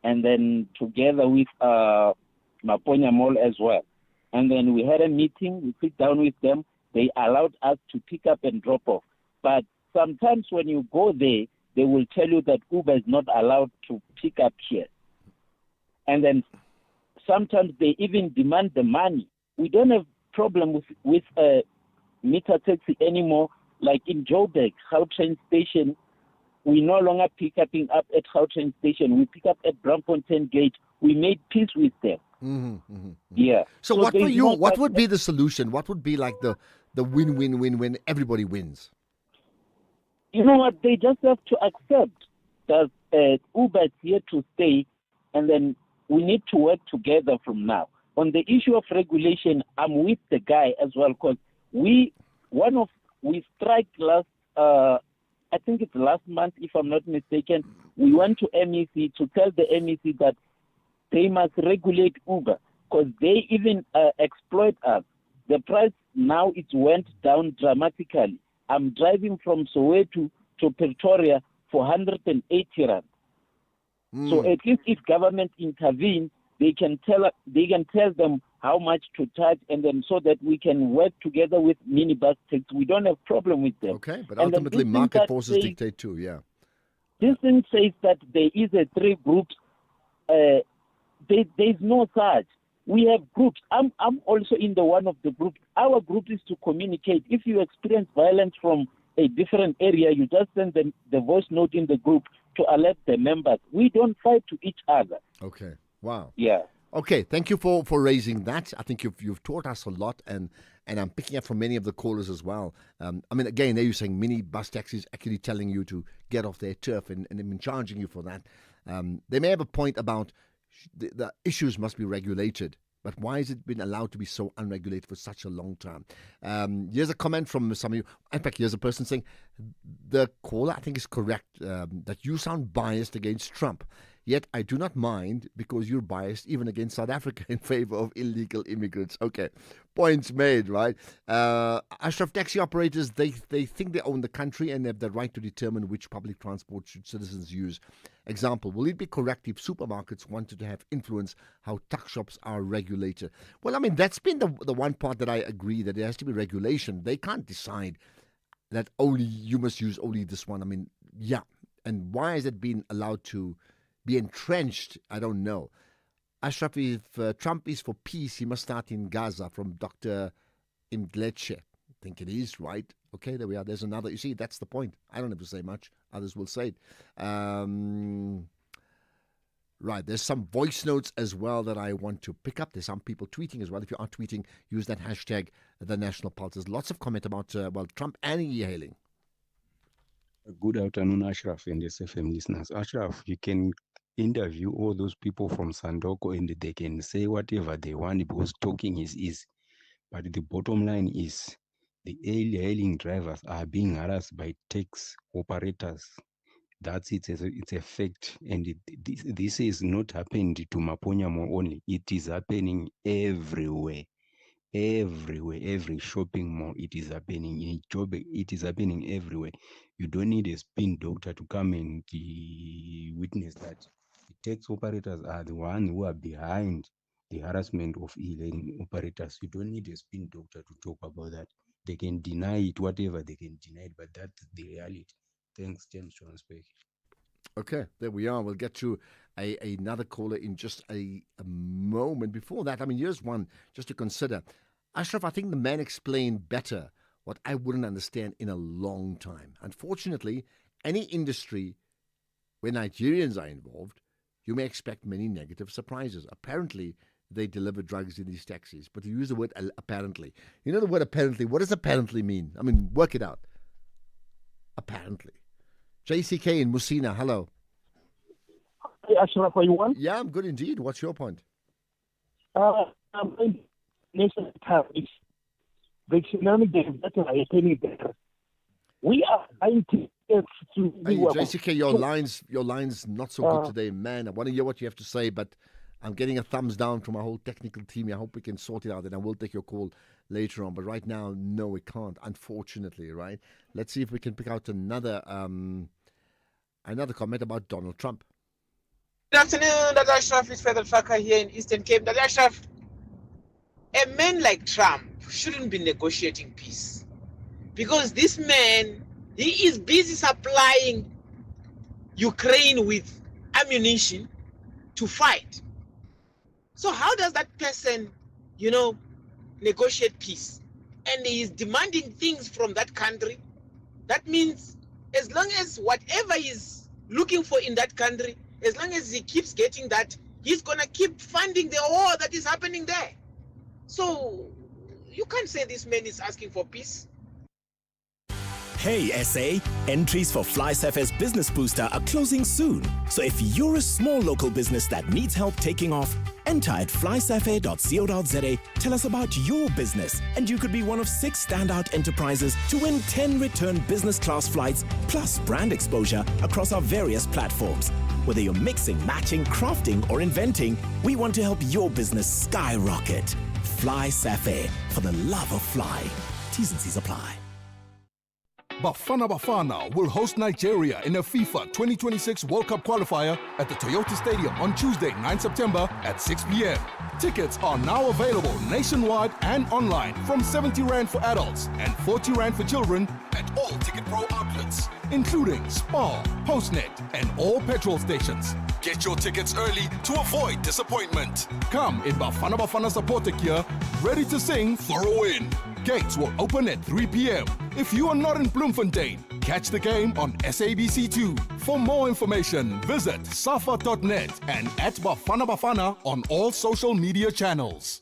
and then together with Maponya Mall as well. And then we had a meeting, we sit down with them, they allowed us to pick up and drop off. But sometimes when you go there, they will tell you that Uber is not allowed to pick up here. And then sometimes they even demand the money. We don't have problem with meter taxi anymore. Like in Joburg, Gautrain Station, we no longer pick up at Gautrain Station. We pick up at Braamfontein Gate. We made peace with them. Yeah. So what for you? What would be the solution? What would be like the win-win-win when everybody wins? You know what? They just have to accept that Uber is here to stay, and then we need to work together from now. On the issue of regulation, I'm with the guy as well because we strike last. I think it's last month, if I'm not mistaken. We went to MEC to tell the MEC that they must regulate Uber because they even exploit us. The price now it went down dramatically. I'm driving from Soweto to Pretoria for 180 rand. So at least if government intervenes, they can tell them how much to charge, and then so that we can work together with minibus taxi. We don't have problem with them. Okay, but ultimately market forces dictate too. Yeah. This thing says that there is a 3 groups. There's no such. We have groups. I'm also in the one of the groups. Our group is to communicate. If you experience violence from a different area, you just send the voice note in the group to alert the members. We don't fight to each other. Okay. Wow. Yeah. Okay, thank you for raising that. I think you've taught us a lot, and I'm picking up from many of the callers as well. I mean, again, they're saying mini bus taxis actually telling you to get off their turf and they've been charging you for that. They may have a point about the issues must be regulated, but why has it been allowed to be so unregulated for such a long time? Here's a comment from some of you. In fact, here's a person saying, the caller, I think, is correct, that you sound biased against Trump. Yet I do not mind because you're biased even against South Africa in favor of illegal immigrants. Okay, points made, right? Ashraf, taxi operators, they think they own the country and they have the right to determine which public transport should citizens use. Example, will it be correct if supermarkets wanted to have influence how tuck shops are regulated? Well, I mean, that's been the one part that I agree that there has to be regulation. They can't decide that only you must use only this one. I mean, yeah. And why has it been allowed to be entrenched? I don't know. Ashraf, if Trump is for peace, he must start in Gaza, from Dr. Imdleche. I think it is, right? Okay, there we are. There's another. You see, that's the point. I don't have to say much. Others will say it. Right, there's some voice notes as well that I want to pick up. There's some people tweeting as well. If you are tweeting, use that hashtag, the National Pulse. There's lots of comment about, Trump and e-hailing. Good afternoon, Ashraf and SFM listeners. Ashraf, you can interview all those people from Sandoko and they can say whatever they want because talking is easy. But the bottom line is the hailing drivers are being harassed by tax operators. That's it. It's a fact. And this is not happened to Maponyamo only. It is happening everywhere. Every shopping mall, it is happening. In Joburg, it is happening everywhere. You don't need a spin doctor to come and witness that. The tax operators are the ones who are behind the harassment of e-learning operators. You don't need a spin doctor to talk about that. They can deny it, whatever they can deny it, but that's the reality. Thanks, James Transpeck. Okay, there we are. We'll get to another caller in just a moment. Before that, I mean, here's one just to consider. Ashraf, I think the man explained better what I wouldn't understand in a long time. Unfortunately, any industry where Nigerians are involved, you may expect many negative surprises. Apparently, they deliver drugs in these taxis, but you use the word apparently. You know the word apparently. What does apparently mean? I mean, work it out. Apparently. JCK in Musina, hello. Hey, Ashraf, are you on? Yeah, I'm good indeed. What's your point? Nation tariffs, the economic better, a penny better. We are 90 to Hey, JCK, your line's not so good today, man. I want to hear what you have to say, but I'm getting a thumbs down from our whole technical team. I hope we can sort it out, and I will take your call later on. But right now, no, we can't, unfortunately, right? Let's see if we can pick out another comment about Donald Trump. Good afternoon, Dr. Ashraf. It's Feather Tracker here in Eastern Cape. Dr. Ashraf, a man like Trump shouldn't be negotiating peace because this man, he is busy supplying Ukraine with ammunition to fight. So how does that person, negotiate peace? And he is demanding things from that country. That means as long as whatever he's looking for in that country, as long as he keeps getting that, he's going to keep funding the war that is happening there. So you can't say this man is asking for peace. Hey SA, entries for FlySafe's Business Booster are closing soon. So if you're a small local business that needs help taking off, enter at flysafe.co.za, tell us about your business, and you could be one of 6 standout enterprises to win 10 return business class flights plus brand exposure across our various platforms. Whether you're mixing, matching, crafting, or inventing, we want to help your business skyrocket. FlySafe, for the love of fly. T's and C's apply. Bafana Bafana will host Nigeria in a FIFA 2026 World Cup qualifier at the Toyota Stadium on Tuesday, 9 September at 6 p.m. Tickets are now available nationwide and online from 70 Rand for adults and 40 Rand for children at all Ticket Pro outlets, including Spar, Postnet, and all petrol stations. Get your tickets early to avoid disappointment. Come in Bafana Bafana supporter gear, ready to sing for a win. Gates will open at 3 p.m. If you are not in Bloemfontein, catch the game on SABC2. For more information, visit safa.net and at Bafana Bafana on all social media channels.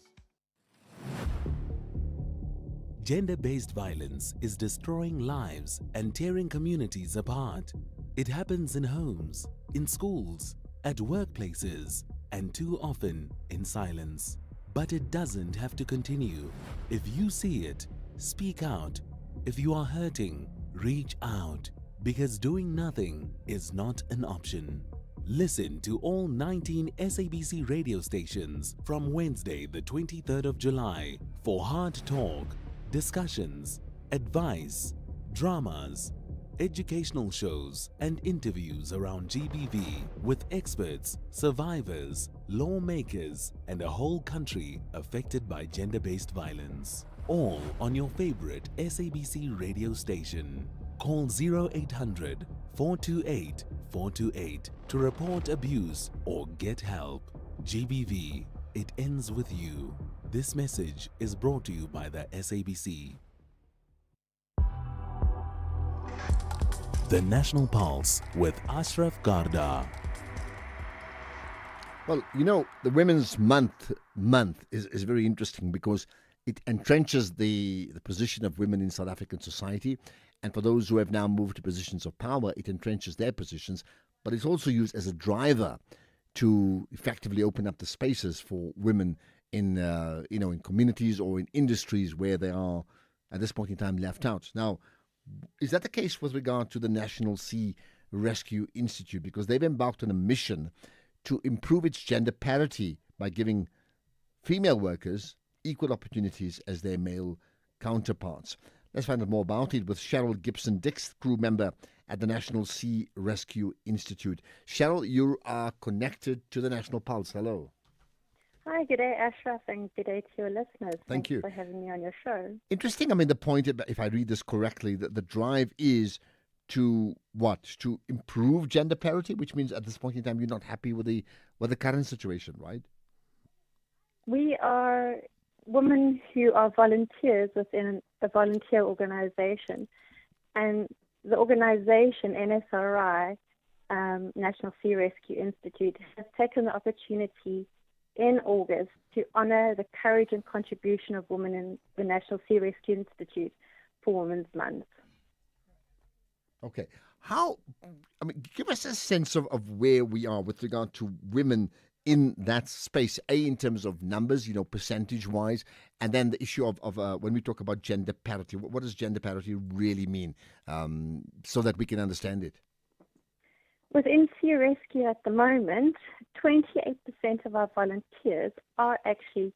Gender-based violence is destroying lives and tearing communities apart. It happens in homes, in schools, at workplaces, and too often in silence. But it doesn't have to continue. If you see it, speak out. If you are hurting, reach out. Because doing nothing is not an option. Listen to all 19 SABC radio stations from Wednesday, the 23rd of July for hard talk, discussions, advice, dramas, educational shows and interviews around GBV with experts, survivors, lawmakers and a whole country affected by gender-based violence. All on your favorite SABC radio station. Call 0800 428 428 to report abuse or get help. GBV, it ends with you. This message is brought to you by the SABC. The National Pulse with Ashraf Garda. Well, you know, the Women's Month is very interesting because it entrenches the position of women in South African society. And for those who have now moved to positions of power, it entrenches their positions. But it's also used as a driver to effectively open up the spaces for women in in communities or in industries where they are at this point in time left out. Now, is that the case with regard to the National Sea Rescue Institute? Because they've embarked on a mission to improve its gender parity by giving female workers equal opportunities as their male counterparts. Let's find out more about it with Cheryl Gibson-Dix, crew member at the National Sea Rescue Institute. Cheryl, you are connected to the National Pulse. Hello. Hi, good day, Ashraf, and good day to your listeners. Thank you for having me on your show. Interesting. I mean, the point, if I read this correctly, that the drive is to what? To improve gender parity, which means at this point in time you're not happy with the current situation, right? We are women who are volunteers within a volunteer organization, and the organization NSRI, National Sea Rescue Institute, has taken the opportunity in August to honor the courage and contribution of women in the National Sea Rescue Institute for Women's Month. Okay. Give us a sense of where we are with regard to women in that space, in terms of numbers, percentage-wise, and then the issue of when we talk about gender parity, what does gender parity really mean, so that we can understand it? Within Sea Rescue at the moment, 28% of our volunteers are actually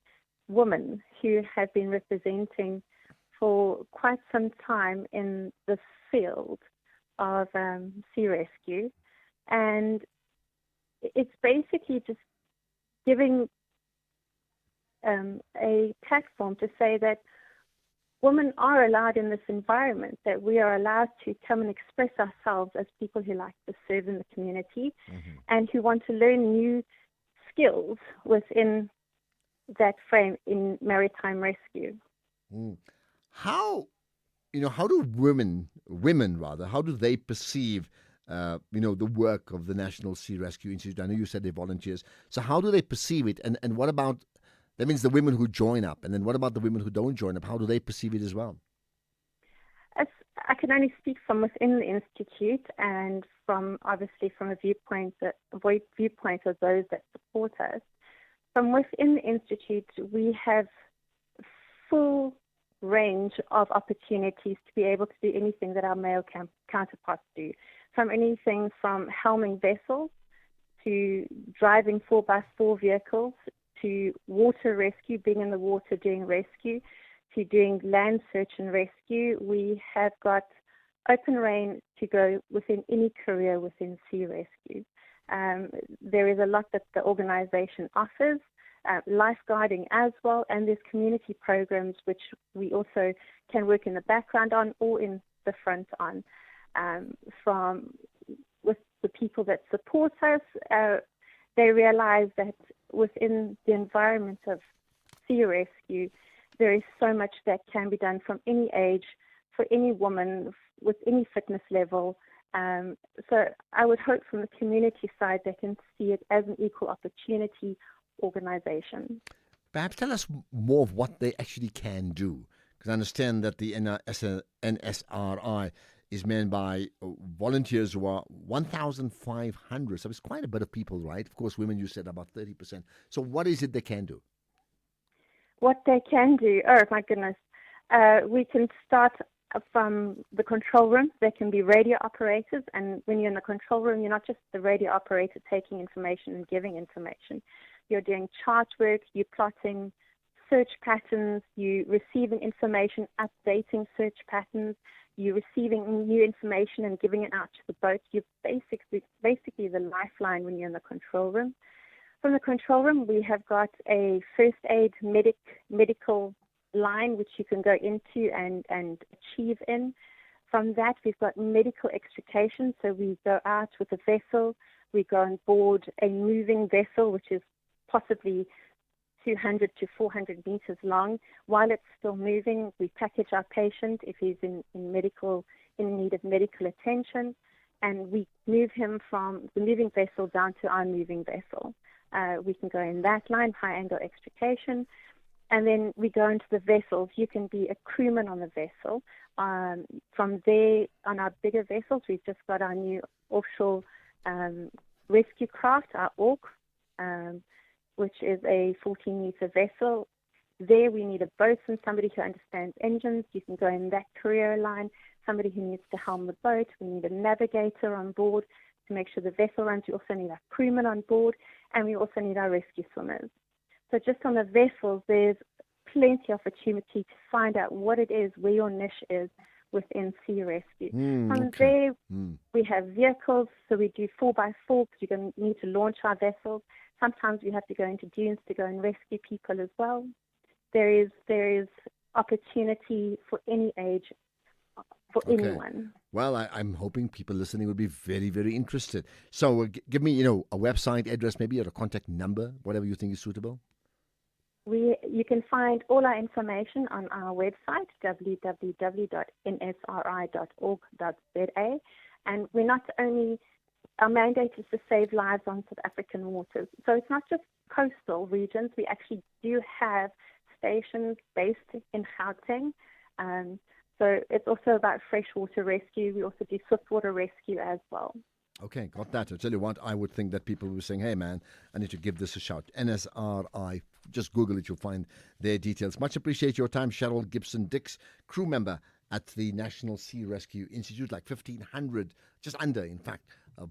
women who have been representing for quite some time in this field of sea rescue. And it's basically just giving a platform to say that women are allowed in this environment, that we are allowed to come and express ourselves as people who like to serve in the community and who want to learn new skills within that frame in maritime rescue. How do women how do they perceive the work of the National Sea Rescue Institute? I know you said they're volunteers. So how do they perceive it? And what about, that means the women who join up, and then what about the women who don't join up? How do they perceive it as well? I can only speak from within the Institute and from a viewpoint of those that support us. From within the Institute, we have full range of opportunities to be able to do anything that our male counterparts do. From anything from helming vessels to driving 4x4 vehicles to water rescue, being in the water doing rescue, to doing land search and rescue. We have got open reign to go within any career within sea rescue. There is a lot that the organization offers, lifeguarding as well, and there's community programs which we also can work in the background on or in the front on. With the people that support us, they realize that within the environment of sea rescue, there is so much that can be done from any age, for any woman, with any fitness level. So I would hope from the community side they can see it as an equal opportunity organization. Perhaps tell us more of what they actually can do. Because I understand that the NSRI is manned by volunteers who are 1,500. So it's quite a bit of people, right? Of course, women, you said about 30%. So what is it they can do? What they can do, oh my goodness, we can start from the control room. There can be radio operators, and when you're in the control room, you're not just the radio operator taking information and giving information. You're doing chart work, you're plotting search patterns, you're receiving information, updating search patterns, you're receiving new information and giving it out to the boat. You're basically the lifeline when you're in the control room. From the control room, we have got a first aid medical line which you can go into and achieve in. From that, we've got medical extrication. So we go out with a vessel, we go on board a moving vessel which is possibly 200 to 400 meters long. While it's still moving, we package our patient if he's in need of medical attention, and we move him from the moving vessel down to our moving vessel. We can go in that line, high angle extrication, and then we go into the vessels. You can be a crewman on the vessel. From there, on our bigger vessels, we've just got our new offshore rescue craft, our Orc, which is a 14-meter vessel. There we need a boatswain, somebody who understands engines. You can go in that career line, somebody who needs to helm the boat. We need a navigator on board to make sure the vessel runs. We also need our crewmen on board, and we also need our rescue swimmers. So just on the vessels, there's plenty of opportunity to find out what it is, where your niche is within sea rescue. From there, we have vehicles, so we do 4x4 because you're going to need to launch our vessels. Sometimes we have to go into dunes to go and rescue people as well. There is opportunity for any age, for anyone. Well, I'm hoping people listening will be very, very interested. So give me, a website address maybe, or a contact number, whatever you think is suitable. You can find all our information on our website, www.nsri.org.za. And we're not only, our mandate is to save lives on South African waters. So it's not just coastal regions. We actually do have stations based in Gauteng. So it's also about freshwater rescue. We also do swiftwater rescue as well. Okay, got that. I tell you what, I would think that people were saying, hey man, I need to give this a shout. NSRI, just Google it, you'll find their details. Much appreciate your time, Cheryl Gibson-Dix, crew member at the National Sea Rescue Institute, like 1,500, just under, in fact,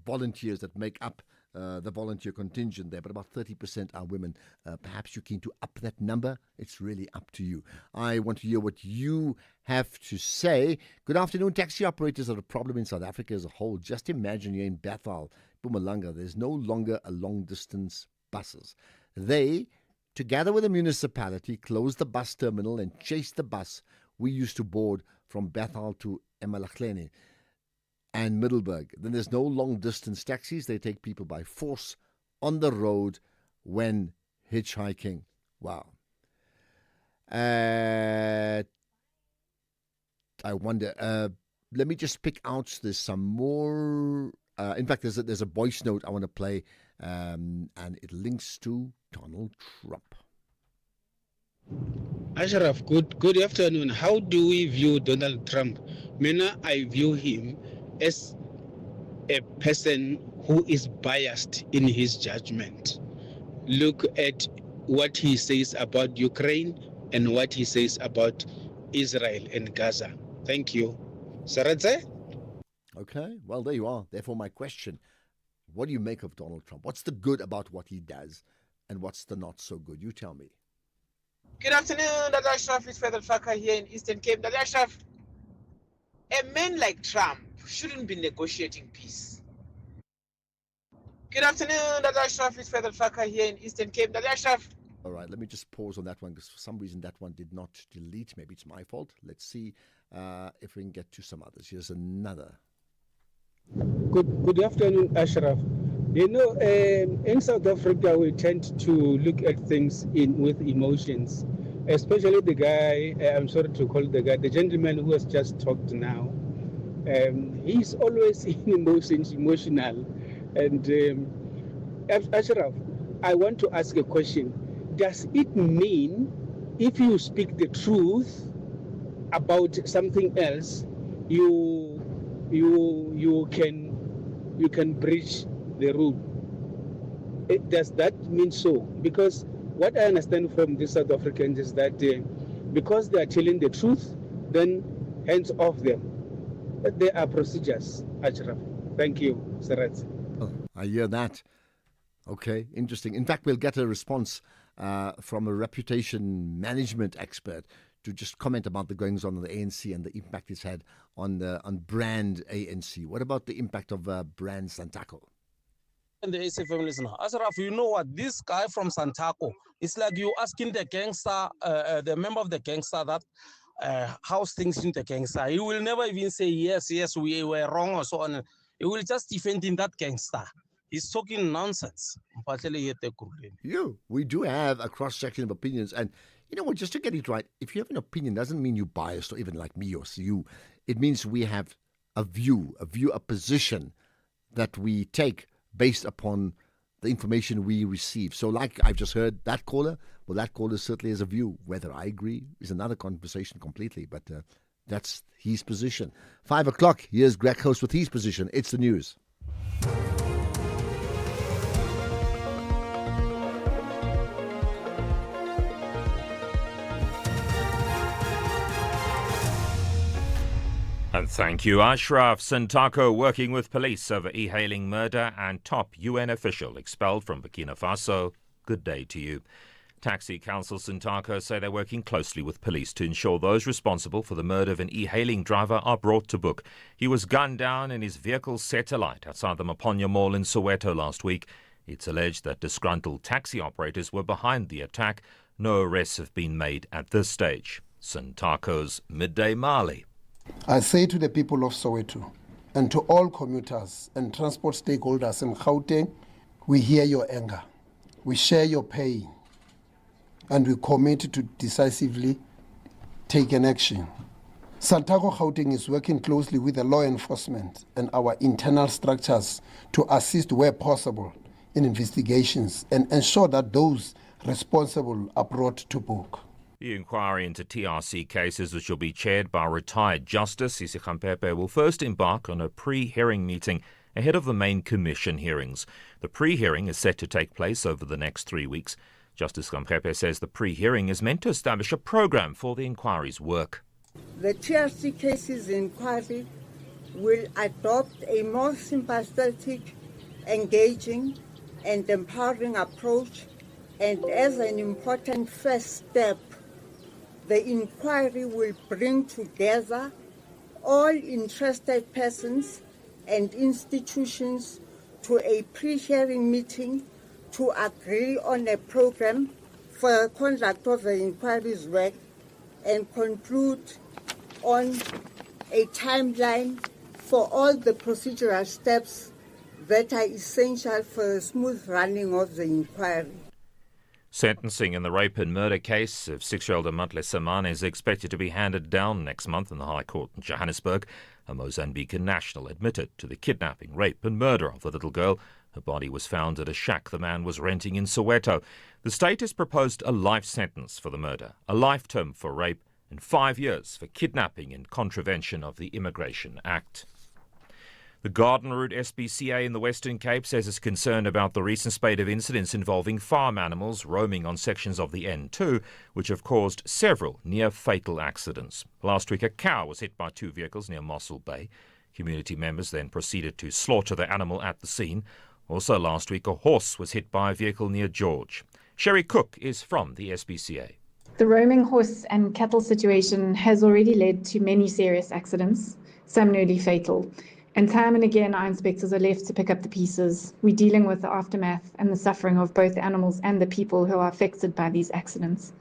volunteers that make up the volunteer contingent there, but about 30% are women. Perhaps you're keen to up that number. It's really up to you. I want to hear what you have to say. Good afternoon. Taxi operators are a problem in South Africa as a whole. Just imagine you're in Bethal, Mpumalanga. There's no longer a long-distance buses. They, together with the municipality, closed the bus terminal and chased the bus we used to board from Bethal to Emalakhleni and Middelburg. Then there's no long-distance taxis. They take people by force on the road when hitchhiking. Wow. I wonder, let me just pick out, there's some more. In fact, there's a voice note I want to play, and it links to Donald Trump. Ashraf, good afternoon. How do we view Donald Trump? Mina, I view him as a person who is biased in his judgment. Look at what he says about Ukraine and what he says about Israel and Gaza. Thank you. Saradze? Okay, well, there you are. Therefore, my question, what do you make of Donald Trump? What's the good about what he does, and what's the not so good? You tell me. Good afternoon, Dr. Ashraf. It's Federal Faka here in Eastern Cape. Dr. Ashraf, a man like Trump shouldn't be negotiating peace. Good afternoon, Dr. Ashraf. It's Federal Faka here in Eastern Cape. Dr. Ashraf. All right, let me just pause on that one because for some reason that one did not delete. Maybe it's my fault. Let's see if we can get to some others. Here's another. Good afternoon, Ashraf. You know, in South Africa, we tend to look at things with emotions, especially the guy, I'm sorry to call the guy, the gentleman who has just talked now. He's always emotional. And Ashraf, I want to ask a question. Does it mean if you speak the truth about something else, you can breach the rule? Does that mean so? Because what I understand from the South Africans is that because they are telling the truth, then hands off them. But there are procedures, Ashraf. Thank you, Sarat. Oh, I hear that. Okay, interesting. In fact, we'll get a response from a reputation management expert to just comment about the goings on of the ANC and the impact it's had on brand ANC. What about the impact of brand Santaco? And the AC families now. Ashraf, you know what? This guy from Santaco, it's like you asking the gangster, the member of the gangster, that how's things in the gangster. He will never even say, yes, we were wrong or so on. He will just defend in that gangster. He's talking nonsense. We do have a cross-section of opinions. And you know what, just to get it right, if you have an opinion, doesn't mean you're biased or even like me or you. It means we have a position that we take based upon the information we receive. So like I've just heard that caller, well, that caller certainly has a view. Whether I agree is another conversation completely, but that's his position. 5 o'clock, here's Greg Host with his position. It's the news. And thank you, Ashraf. Santaco working with police over e-hailing murder and top UN official expelled from Burkina Faso. Good day to you. Taxi Council Santaco say they're working closely with police to ensure those responsible for the murder of an e-hailing driver are brought to book. He was gunned down and his vehicle set alight outside the Maponya Mall in Soweto last week. It's alleged that disgruntled taxi operators were behind the attack. No arrests have been made at this stage. Santaco's Midday Mali. I say to the people of Soweto and to all commuters and transport stakeholders in Gauteng, we hear your anger, we share your pain, and we commit to decisively take an action. Santaco Gauteng is working closely with the law enforcement and our internal structures to assist where possible in investigations and ensure that those responsible are brought to book. The inquiry into TRC cases, which will be chaired by retired Justice Isi Gampepe, will first embark on a pre-hearing meeting ahead of the main commission hearings. The pre-hearing is set to take place over the next 3 weeks. Justice Gampepe says the pre-hearing is meant to establish a program for the inquiry's work. The TRC cases inquiry will adopt a more sympathetic, engaging, and empowering approach, and as an important first step, the inquiry will bring together all interested persons and institutions to a pre-hearing meeting to agree on a program for the conduct of the inquiry's work and conclude on a timeline for all the procedural steps that are essential for the smooth running of the inquiry. Sentencing in the rape and murder case of 6-year-old Amantle Semane is expected to be handed down next month in the High Court in Johannesburg. A Mozambican national admitted to the kidnapping, rape and murder of the little girl. Her body was found at a shack the man was renting in Soweto. The state has proposed a life sentence for the murder, a life term for rape, and 5 years for kidnapping in contravention of the Immigration Act. The Garden Route SPCA in the Western Cape says it's concerned about the recent spate of incidents involving farm animals roaming on sections of the N2, which have caused several near-fatal accidents. Last week, a cow was hit by 2 vehicles near Mossel Bay. Community members then proceeded to slaughter the animal at the scene. Also last week, a horse was hit by a vehicle near George. Sherry Cook is from the SPCA. The roaming horse and cattle situation has already led to many serious accidents, some nearly fatal. And time and again, our inspectors are left to pick up the pieces. We're dealing with the aftermath and the suffering of both the animals and the people who are affected by these accidents.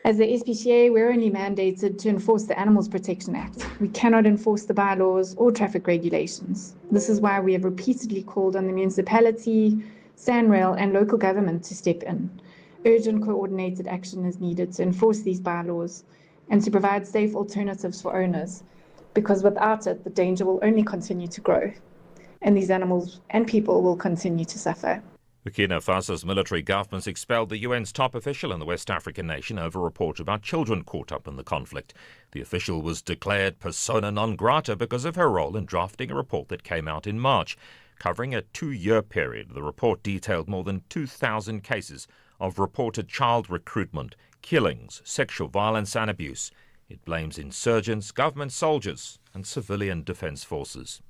As the SPCA, we're only mandated to enforce the Animals Protection Act. We cannot enforce the bylaws or traffic regulations. This is why we have repeatedly called on the municipality, SANRAL, and local government to step in. Urgent coordinated action is needed to enforce these bylaws and to provide safe alternatives for owners, because without it, the danger will only continue to grow, and these animals and people will continue to suffer. Burkina Faso's military government expelled the UN's top official in the West African nation over a report about children caught up in the conflict. The official was declared persona non grata because of her role in drafting a report that came out in March. Covering a 2-year period, the report detailed more than 2,000 cases of reported child recruitment, killings, sexual violence and abuse. It blames insurgents, government soldiers and civilian defence forces.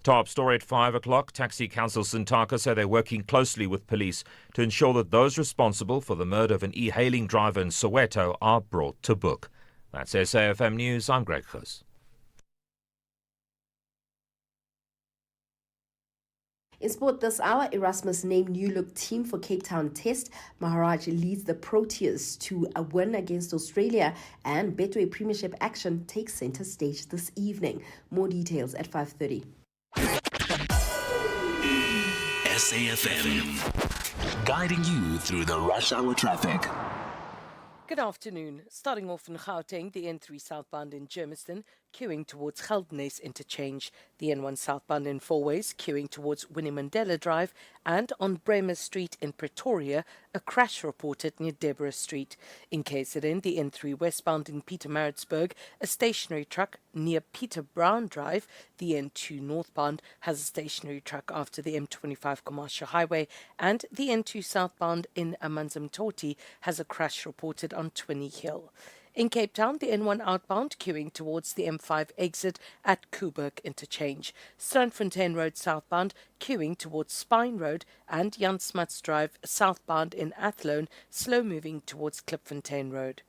Top story at 5 o'clock. Taxi Council Sintaka say they're working closely with police to ensure that those responsible for the murder of an e-hailing driver in Soweto are brought to book. That's SAFM News. I'm Greg Khus. In sport this hour, Erasmus named new look team for Cape Town Test. Maharaj leads the Proteas to a win against Australia, and Betway Premiership action takes centre stage this evening. More details at 5:30. SAFM, guiding you through the rush hour traffic. Good afternoon. Starting off in Gauteng, the N3 southbound in Germiston, queuing towards Geldenhuys Interchange. The N1 southbound in Fourways, queuing towards Winnie Mandela Drive. And on Bremer Street in Pretoria, a crash reported near Deborah Street. In KZN, the N3 westbound in Pietermaritzburg, a stationary truck near Peter Brown Drive. The N2 northbound has a stationary truck after the M25 Commercial Highway. And the N2 southbound in Amanzimtoti has a crash reported on 20 Hill. In Cape Town, the N1 outbound queuing towards the M5 exit at Coburg Interchange. Strandfontein Road southbound queuing towards Spine Road, and Jan Smuts Drive southbound in Athlone slow moving towards Klipfontein Road.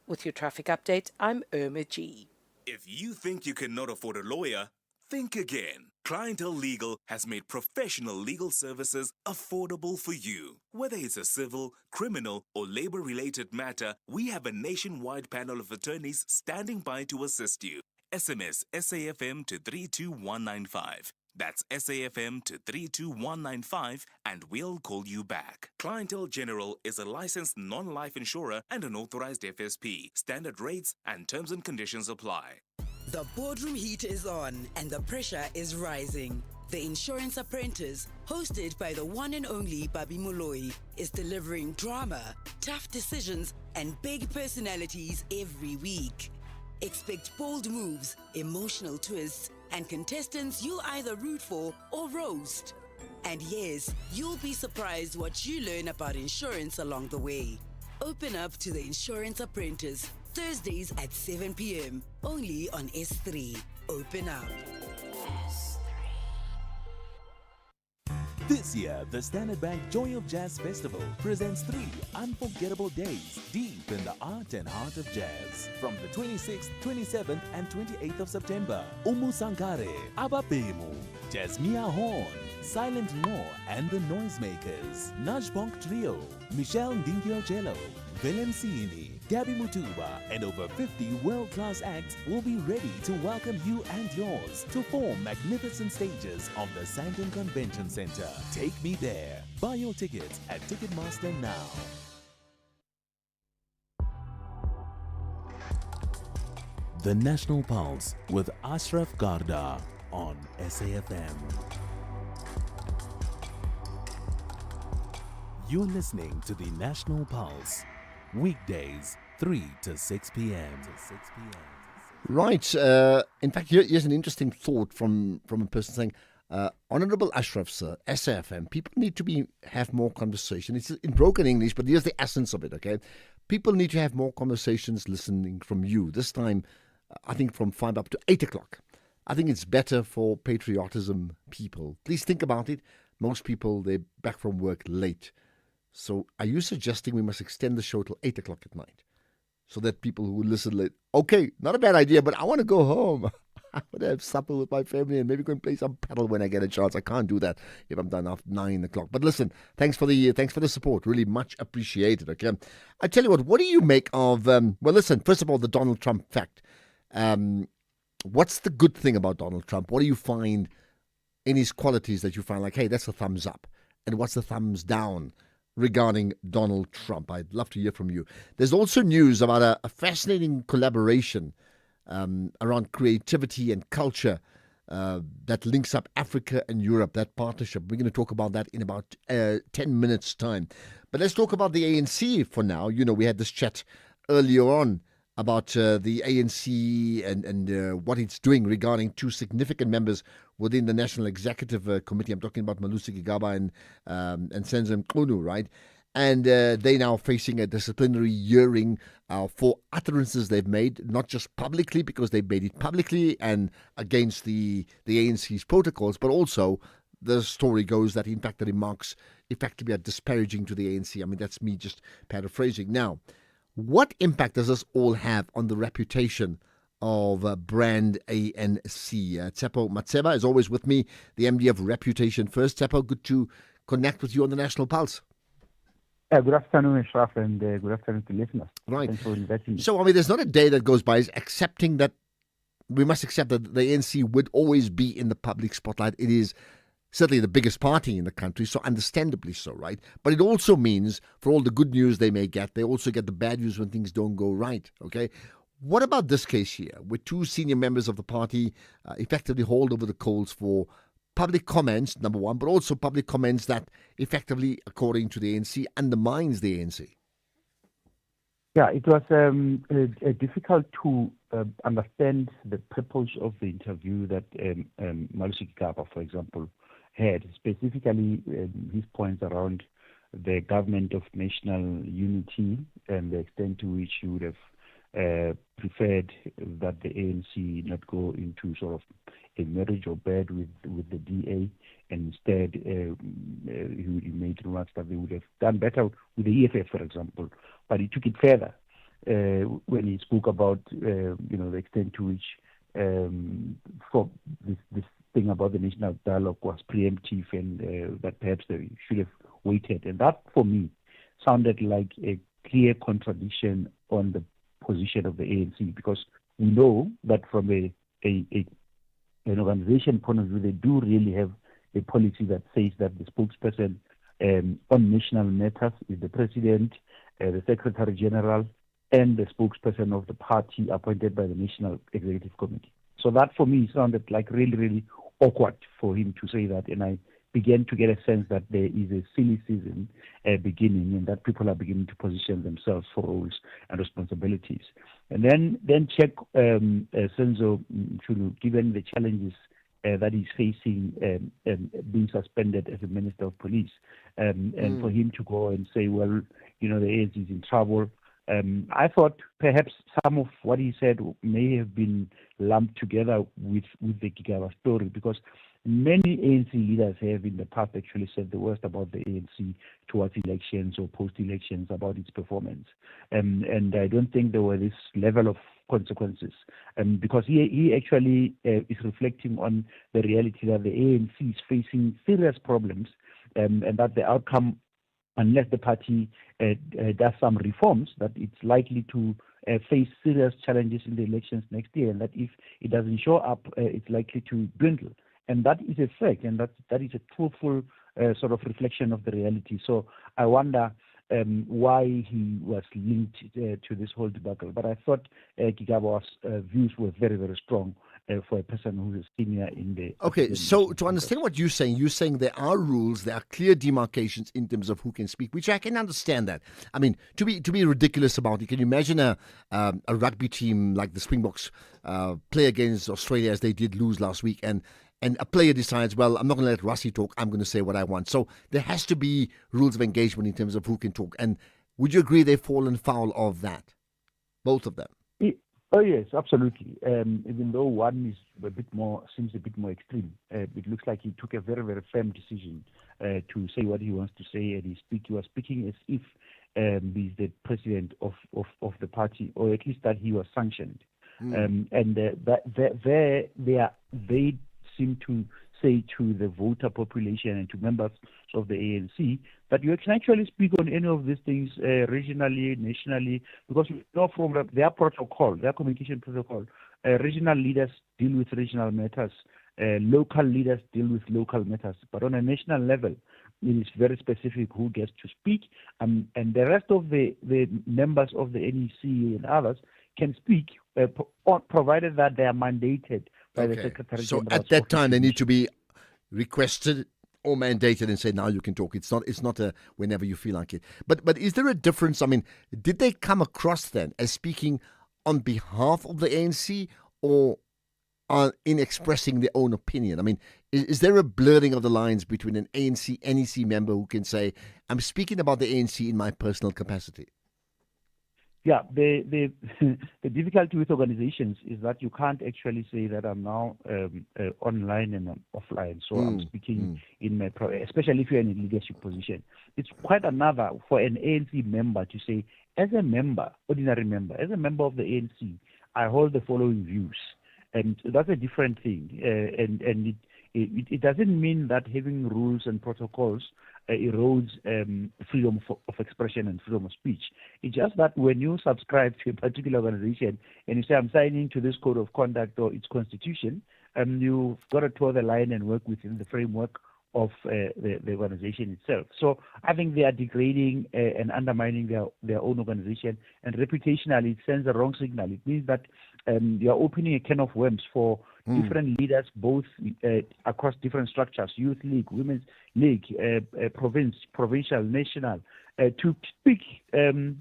With your traffic update, I'm Irma G. If you think you cannot afford a lawyer, think again. Clientele Legal has made professional legal services affordable for you. Whether it's a civil, criminal, or labor-related matter, we have a nationwide panel of attorneys standing by to assist you. SMS SAFM to 32195. That's SAFM to 32195 and we'll call you back. Clientele General is a licensed non-life insurer and an authorized FSP. Standard rates and terms and conditions apply. The boardroom heat is on and the pressure is rising. The Insurance Apprentice, hosted by the one and only Babi Moloi, is delivering drama, tough decisions, and big personalities every week. Expect bold moves, emotional twists, and contestants you'll either root for or roast. And yes, you'll be surprised what you learn about insurance along the way. Open up to the Insurance Apprentice, Thursdays at 7 p.m. only on S3. Open up. This year, the Standard Bank Joy of Jazz Festival presents 3 unforgettable days deep in the art and heart of jazz. From the 26th, 27th, and 28th of September, Umu Sankare, Ababemu, Jasmia Horn, Silent Law and the Noisemakers, Najbonk Trio, Michelle Ndingio-Cello, Willem Siini, Gabby Mutuba, and over 50 world-class acts will be ready to welcome you and yours to 4 magnificent stages of the Sandton Convention Center. Take me there. Buy your tickets at Ticketmaster now. The National Pulse with Ashraf Garda on SAFM. You're listening to the National Pulse. Weekdays, 3 to 6 p.m. Right. In fact, here's an interesting thought from a person saying, Honorable Ashraf, sir, SAFM, people need to have more conversation. It's in broken English, but here's the essence of it, okay? People need to have more conversations listening from you. This time, I think from 5 up to 8 o'clock. I think it's better for patriotism people. Please think about it. Most people, they're back from work late. So are you suggesting we must extend the show till 8 o'clock at night so that people who listen late, okay, not a bad idea, but I want to go home. I want to have supper with my family and maybe go and play some paddle when I get a chance. I can't do that if I'm done after 9 o'clock. But listen, thanks for the support. Really much appreciated. Okay, I tell you what do you make of? Well, listen. First of all, the Donald Trump fact. What's the good thing about Donald Trump? What do you find in his qualities that you find like, hey, that's a thumbs up, and what's the thumbs down regarding Donald Trump? I'd love to hear from you. There's also news about a fascinating collaboration around creativity and culture that links up Africa and Europe, that partnership. We're going to talk about that in about 10 minutes' time. But let's talk about the ANC for now. You know, we had this chat earlier on about the ANC and what it's doing regarding two significant members within the National Executive Committee. I'm talking about Malusi Gigaba and Senzo Mqunu, right? And they now facing a disciplinary hearing for utterances they've made, not just publicly because they made it publicly and against the ANC's protocols, but also the story goes that in fact the remarks effectively are disparaging to the ANC. I mean, that's me just paraphrasing. Now, what impact does this all have on the reputation of brand ANC? Tsepo Matseba is always with me, the MD of Reputation First. Tsepo, good to connect with you on the National Pulse. Good afternoon, Ashraf, and good afternoon to listeners. Right. Thanks for inviting me. So, I mean, there's not a day that goes by accepting that we must accept that the ANC would always be in the public spotlight. It is certainly the biggest party in the country, so understandably so, right? But it also means for all the good news they may get, they also get the bad news when things don't go right, okay? What about this case here, where two senior members of the party effectively hauled over the coals for public comments, number one, but also public comments that effectively, according to the ANC, undermines the ANC? Yeah, it was difficult to understand the purpose of the interview that Malusi Gigaba, for example, had, specifically his points around the government of national unity and the extent to which he would have preferred that the ANC not go into sort of a marriage or bed with the DA, and instead he made remarks that they would have done better with the EFF, for example. But he took it further when he spoke about the extent to which for this thing about the national dialogue was preemptive and that perhaps they should have waited. And that, for me, sounded like a clear contradiction on the position of the ANC, because we know that from an organization point of view, they do really have a policy that says that the spokesperson on national matters is the president, the secretary general, and the spokesperson of the party appointed by the National Executive Committee. So that, for me, sounded like really, really awkward for him to say that, and I began to get a sense that there is a silly season beginning, and that people are beginning to position themselves for roles and responsibilities. And then check Senzo Mqunu, given the challenges that he's facing being suspended as a Minister of Police, and for him to go and say, well, the ANC is in trouble. I thought perhaps some of what he said may have been lumped together with the Gigaba story, because many ANC leaders have in the past actually said the worst about the ANC towards elections or post-elections about its performance. And I don't think there were this level of consequences, because he actually is reflecting on the reality that the ANC is facing serious problems, and that the outcome, unless the party does some reforms, that it's likely to face serious challenges in the elections next year, and that if it doesn't show up, it's likely to dwindle. And that is a fact, and that is a truthful sort of reflection of the reality. So I wonder why he was linked to this whole debacle. But I thought Gigaba's views were very, very strong for a person who is senior in the... Okay, so to understand what you're saying there are rules, there are clear demarcations in terms of who can speak, which I can understand that. I mean, to be ridiculous about it, can you imagine a rugby team like the Springboks play against Australia as they did lose last week, and a player decides, well, I'm not going to let Rassie talk, I'm going to say what I want. So there has to be rules of engagement in terms of who can talk. And would you agree they've fallen foul of that? Both of them? Oh, yes, absolutely. Even though one is seems a bit more extreme, it looks like he took a very, very firm decision to say what he wants to say, and he was speaking as if he's the president of the party, or at least that he was sanctioned And they seem to say to the voter population and to members of the ANC that you can actually speak on any of these things regionally, nationally, because you know from their protocol, their communication protocol, regional leaders deal with regional matters, local leaders deal with local matters. But on a national level, it is very specific who gets to speak, and the rest of the members of the NEC and others can speak, provided that they are mandated by the Secretary So General's at that office. time, they need to be requested or mandated and say, now you can talk. It's not a whenever you feel like it. But is there a difference? I mean, did they come across then as speaking on behalf of the ANC or in expressing their own opinion? I mean, is there a blurring of the lines between an ANC, NEC member who can say, I'm speaking about the ANC in my personal capacity? Yeah, the difficulty with organizations is that you can't actually say that I'm now online and I'm offline. So I'm speaking in my, especially if you're in a leadership position. It's quite another for an ANC member to say, as a member, ordinary member, as a member of the ANC, I hold the following views. And that's a different thing. And it doesn't mean that having rules and protocols erodes freedom of expression and freedom of speech. It's just that when you subscribe to a particular organization and you say, I'm signing to this code of conduct or its constitution, you've got to toe the line and work within the framework of the organization itself. So I think they are degrading and undermining their own organization, and reputationally it sends a wrong signal. It means that you are opening a can of worms for different leaders, both across different structures, youth league, women's league, provincial, national, to speak and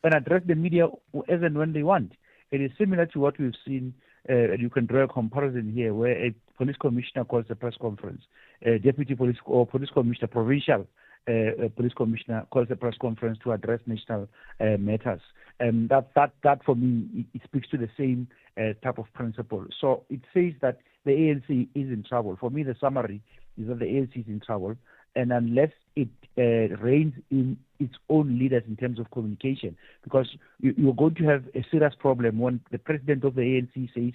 address the media as and when they want. It is similar to what we've seen, and you can draw a comparison here, where a police commissioner calls a press conference, deputy police or police commissioner, provincial police commissioner calls a press conference to address national matters. That for me, it speaks to the same type of principle. So it says that the ANC is in trouble. For me, the summary is that the ANC is in trouble, and unless it reins in its own leaders in terms of communication, because you're going to have a serious problem when the president of the ANC says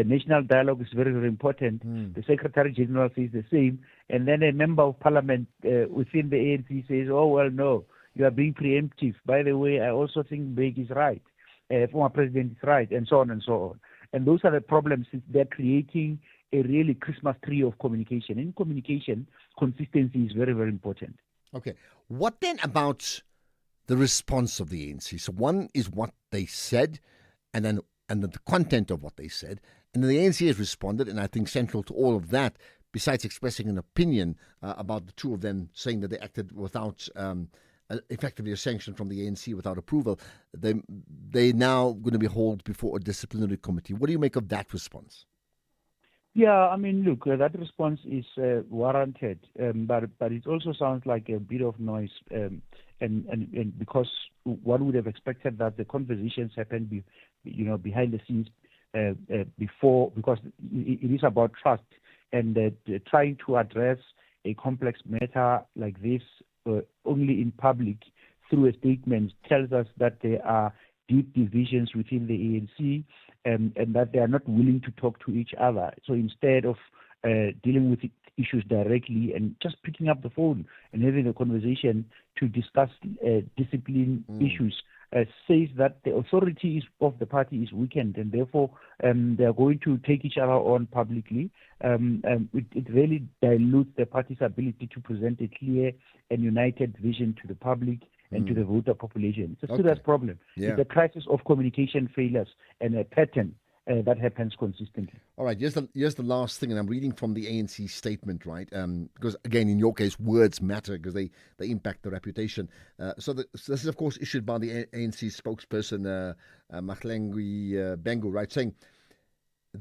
national dialogue is very, very important. The Secretary General says the same, and then a member of parliament within the ANC says, oh, well, no, you are being preemptive. By the way, I also think Beg is right, former president is right, and so on and so on. And those are the problems, since they're creating a really Christmas tree of communication. In communication, consistency is very, very important. Okay. What then about the response of the ANC? So one is what they said, and then the content of what they said. And then the ANC has responded, and I think central to all of that, besides expressing an opinion about the two of them saying that they acted without effectively a sanction from the ANC without approval, they now going to be hauled before a disciplinary committee. What do you make of that response? Yeah, I mean, look, that response is warranted, but it also sounds like a bit of noise, and because one would have expected that the conversations happened, behind the scenes before, because it is about trust, and trying to address a complex matter like this only in public through a statement tells us that there are deep divisions within the ANC, and that they are not willing to talk to each other. So instead of dealing with issues directly and just picking up the phone and having a conversation to discuss discipline issues, says that the authority of the party is weakened, and therefore they are going to take each other on publicly. It really dilutes the party's ability to present a clear and united vision to the public and to the voter population. It's a serious problem. Yeah. It's a crisis of communication failures and a pattern that happens consistently. All right, here's the last thing, and I'm reading from the ANC statement, right? Because, again, in your case, words matter because they impact the reputation. So this is, of course, issued by the ANC spokesperson, Mahlengwi Bengu, right, saying,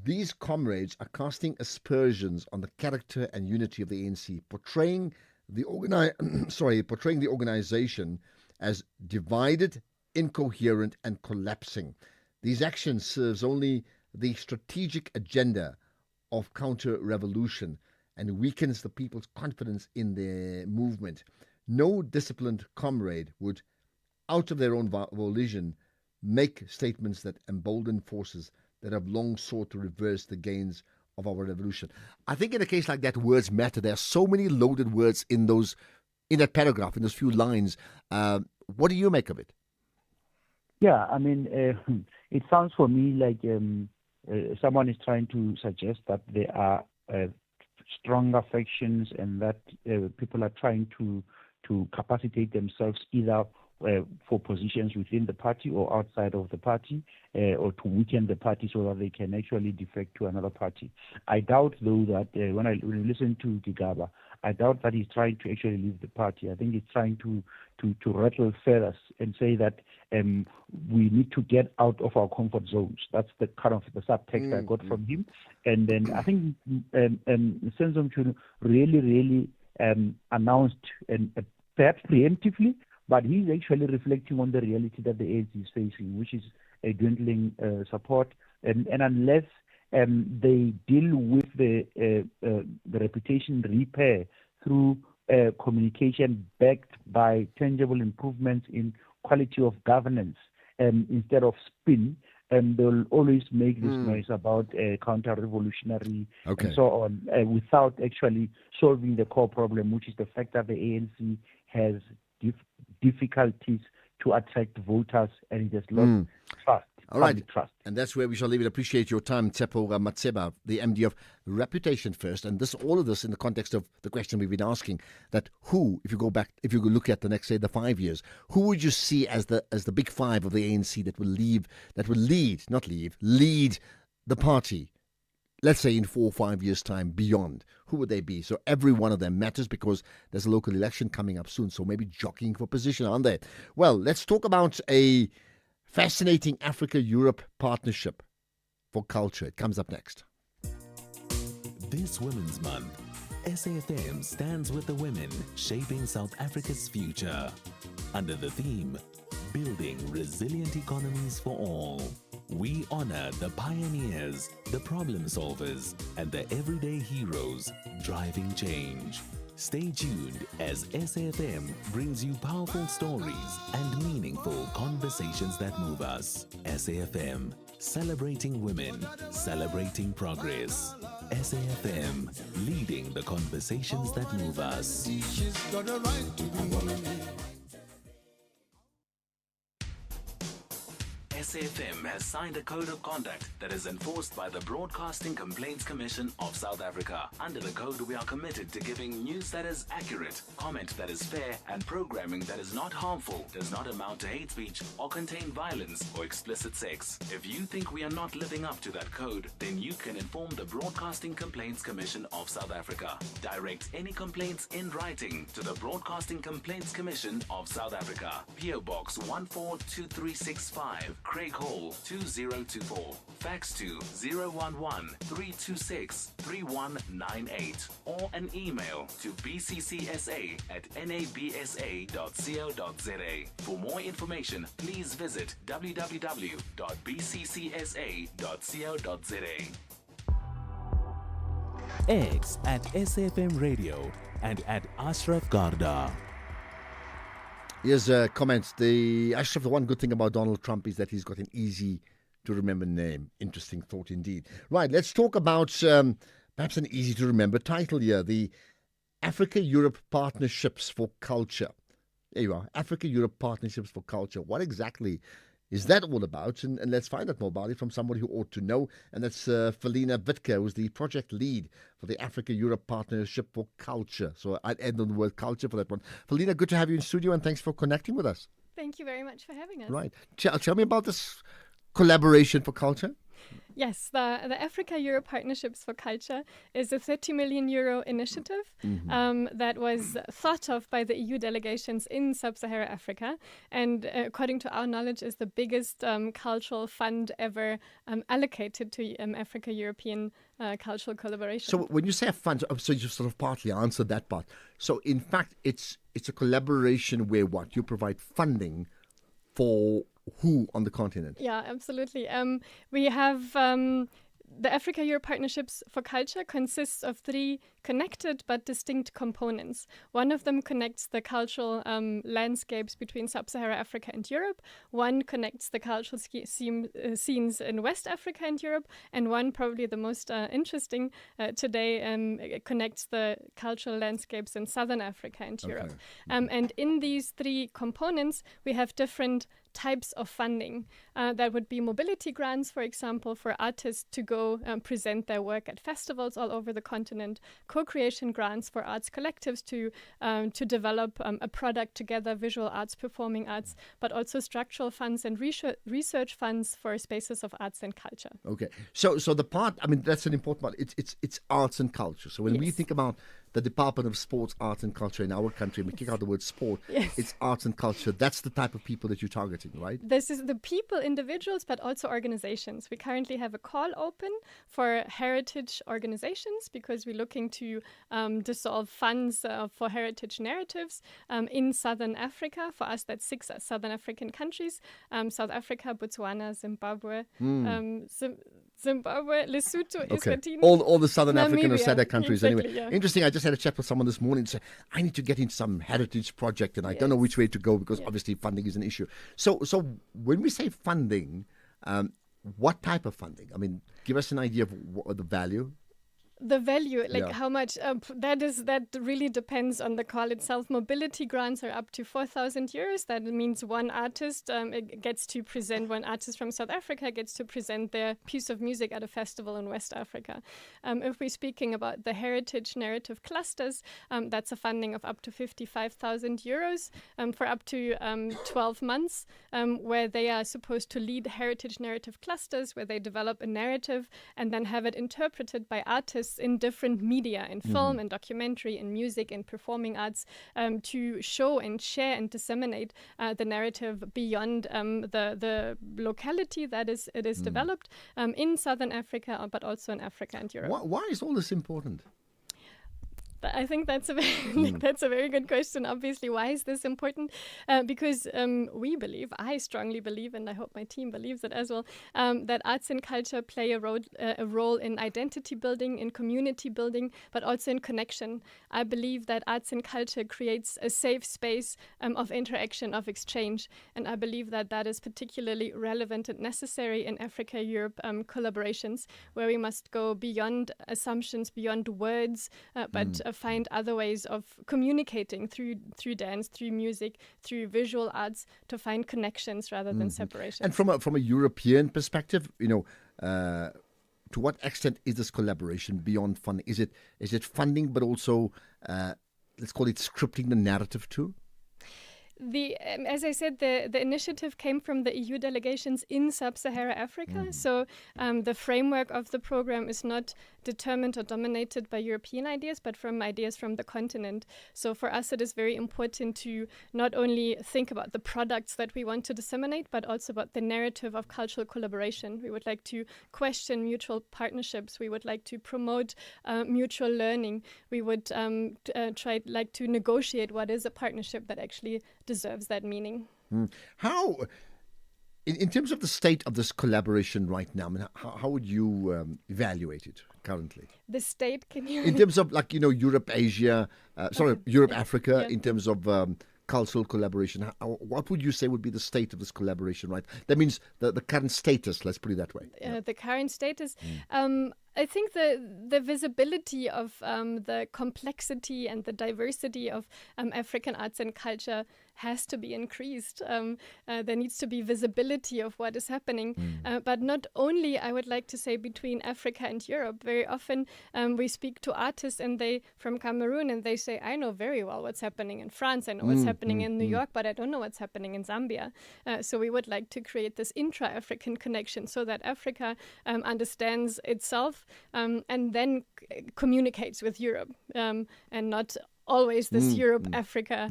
these comrades are casting aspersions on the character and unity of the ANC, portraying the organization as divided, incoherent, and collapsing. These actions serves only the strategic agenda of counter-revolution and weakens the people's confidence in their movement. No disciplined comrade would, out of their own volition, make statements that embolden forces that have long sought to reverse the gains of our revolution. I think in a case like that, words matter. There are so many loaded words in that paragraph, in those few lines. What do you make of it? Yeah, I mean, it sounds for me like someone is trying to suggest that there are stronger factions and that people are trying to capacitate themselves either for positions within the party or outside of the party, or to weaken the party so that they can actually defect to another party. I doubt, though, that when I listen to Gigaba, I doubt that he's trying to actually leave the party. I think he's trying to rattle feathers and say that we need to get out of our comfort zones. That's the kind of the subtext I got from him. And then I think Senzong Chunu really announced, and perhaps preemptively, but he's actually reflecting on the reality that the ANC is facing, which is a dwindling support. And unless they deal with the reputation repair through communication backed by tangible improvements in quality of governance instead of spin, they'll always make this noise about counter-revolutionary and so on without actually solving the core problem, which is the fact that the ANC has difficulties to attract voters and it has lost trust. All right. Trust. And that's where we shall leave it. Appreciate your time, Tsepo Matseba, the MD of Reputation First. And all of this in the context of the question we've been asking, that who, if you look at the next, say, the 5 years, who would you see as the big five of the ANC that will lead the party, let's say in 4 or 5 years' time, beyond? Who would they be? So every one of them matters because there's a local election coming up soon. So maybe jockeying for position, aren't they? Well, let's talk about a fascinating Africa-Europe partnership for culture. It comes up next. This Women's Month, SAFM stands with the women shaping South Africa's future. Under the theme, Building Resilient Economies for All. We honor the pioneers, the problem solvers, and the everyday heroes driving change. Stay tuned as SAFM brings you powerful stories and meaningful conversations that move us. SAFM, celebrating women, celebrating progress. SAFM, leading the conversations that move us. SAFM has signed a code of conduct that is enforced by the Broadcasting Complaints Commission of South Africa. Under the code, we are committed to giving news that is accurate, comment that is fair, and programming that is not harmful, does not amount to hate speech, or contain violence or explicit sex. If you think we are not living up to that code, then you can inform the Broadcasting Complaints Commission of South Africa. Direct any complaints in writing to the Broadcasting Complaints Commission of South Africa. PO Box 142365. Craig Hall 2024. Fax to 011-326-3198 or an email to bccsa@nabsa.co.za. For more information, please visit www.bccsa.co.za. X at SAFM Radio and at Ashraf Garda. Here's comments. Ashraf, the one good thing about Donald Trump is that he's got an easy to remember name. Interesting thought indeed. Right, let's talk about perhaps an easy to remember title here, the Africa-Europe Partnerships for Culture. There you are, Africa-Europe Partnerships for Culture. What exactly is that all about? And let's find out more about it from somebody who ought to know, and that's Felina Wittke, who's the project lead for the Africa-Europe Partnership for Culture. So I'd end on the word culture for that one. Felina, good to have you in studio, and thanks for connecting with us. Thank you very much for having us. Right. Tell me about this collaboration for culture. Yes, the Africa-Europe Partnerships for Culture is a 30 million euro initiative that was thought of by the EU delegations in sub-Saharan Africa, and according to our knowledge is the biggest cultural fund ever allocated to Africa-European cultural collaboration. So when you say a fund, so you sort of partly answered that part. So in fact, it's a collaboration where what? You provide funding for who on the continent? Yeah, absolutely. We have the Africa-Europe Partnerships for Culture consists of 3 connected but distinct components. One of them connects the cultural landscapes between Sub-Saharan Africa and Europe. One connects the cultural scenes in West Africa and Europe. And one, probably the most interesting today, connects the cultural landscapes in Southern Africa and Europe. And in these 3 components, we have different types of funding. That would be mobility grants, for example, for artists to go present their work at festivals all over the continent, co-creation grants for arts collectives to develop a product together, visual arts, performing arts, but also structural funds and research funds for spaces of arts and culture. Okay, so the part, I mean, that's an important part. It's arts and culture. So when we think about the Department of Sports, Arts and Culture in our country, we kick out the word sport, it's arts and culture. That's the type of people that you're targeting, right? This is the people, individuals, but also organizations. We currently have a call open for heritage organizations because we're looking to dissolve funds for heritage narratives in Southern Africa. For us, that's 6 Southern African countries: South Africa, Botswana, Zimbabwe, Zimbabwe, Lesotho, Eswatini. All the Southern African or SADC countries, exactly, anyway. Yeah. Interesting. I just had a chat with someone this morning and said, I need to get into some heritage project and I don't know which way to go because obviously funding is an issue. So when we say funding, what type of funding? I mean, give us an idea of the value. The value, how much, that really depends on the call itself. Mobility grants are up to 4,000 euros. That means one artist one artist from South Africa gets to present their piece of music at a festival in West Africa. If we're speaking about the heritage narrative clusters, that's a funding of up to 55,000 euros for up to 12 months, where they are supposed to lead heritage narrative clusters, where they develop a narrative and then have it interpreted by artists in different media, in film and documentary and music and performing arts, to show and share and disseminate the narrative beyond the locality that it is developed in Southern Africa, but also in Africa and Europe. Why is all this important? I think that's a very good question. Obviously, why is this important? Because I strongly believe, and I hope my team believes it as well, that arts and culture play a role in identity building, in community building, but also in connection. I believe that arts and culture creates a safe space of interaction, of exchange, and I believe that is particularly relevant and necessary in Africa-Europe collaborations, where we must go beyond assumptions, beyond words, but find other ways of communicating through dance, through music, through visual arts, to find connections rather than separation. And from a European perspective, to what extent is this collaboration beyond funding? Is it funding, but also let's call it scripting the narrative too? As I said, the initiative came from the EU delegations in Sub-Saharan Africa. So the framework of the program is not determined or dominated by European ideas, but from ideas from the continent. So for us, it is very important to not only think about the products that we want to disseminate, but also about the narrative of cultural collaboration. We would like to question mutual partnerships. We would like to promote mutual learning. We would like to negotiate what is a partnership that actually deserves that meaning. How, in terms of the state of this collaboration right now, I mean, how would you evaluate it currently? The state, can you... In terms of Europe, Asia, Europe, Africa, in terms of cultural collaboration, what would you say would be the state of this collaboration, right? That means the current status, let's put it that way. The current status... I think the visibility of the complexity and the diversity of African arts and culture has to be increased. There needs to be visibility of what is happening. But not only, I would like to say, between Africa and Europe. Very often we speak to artists from Cameroon and they say, I know very well what's happening in France. I know what's happening in New York, but I don't know what's happening in Zambia. So we would like to create this intra-African connection so that Africa understands itself and then communicates with Europe, and not always this Europe-Africa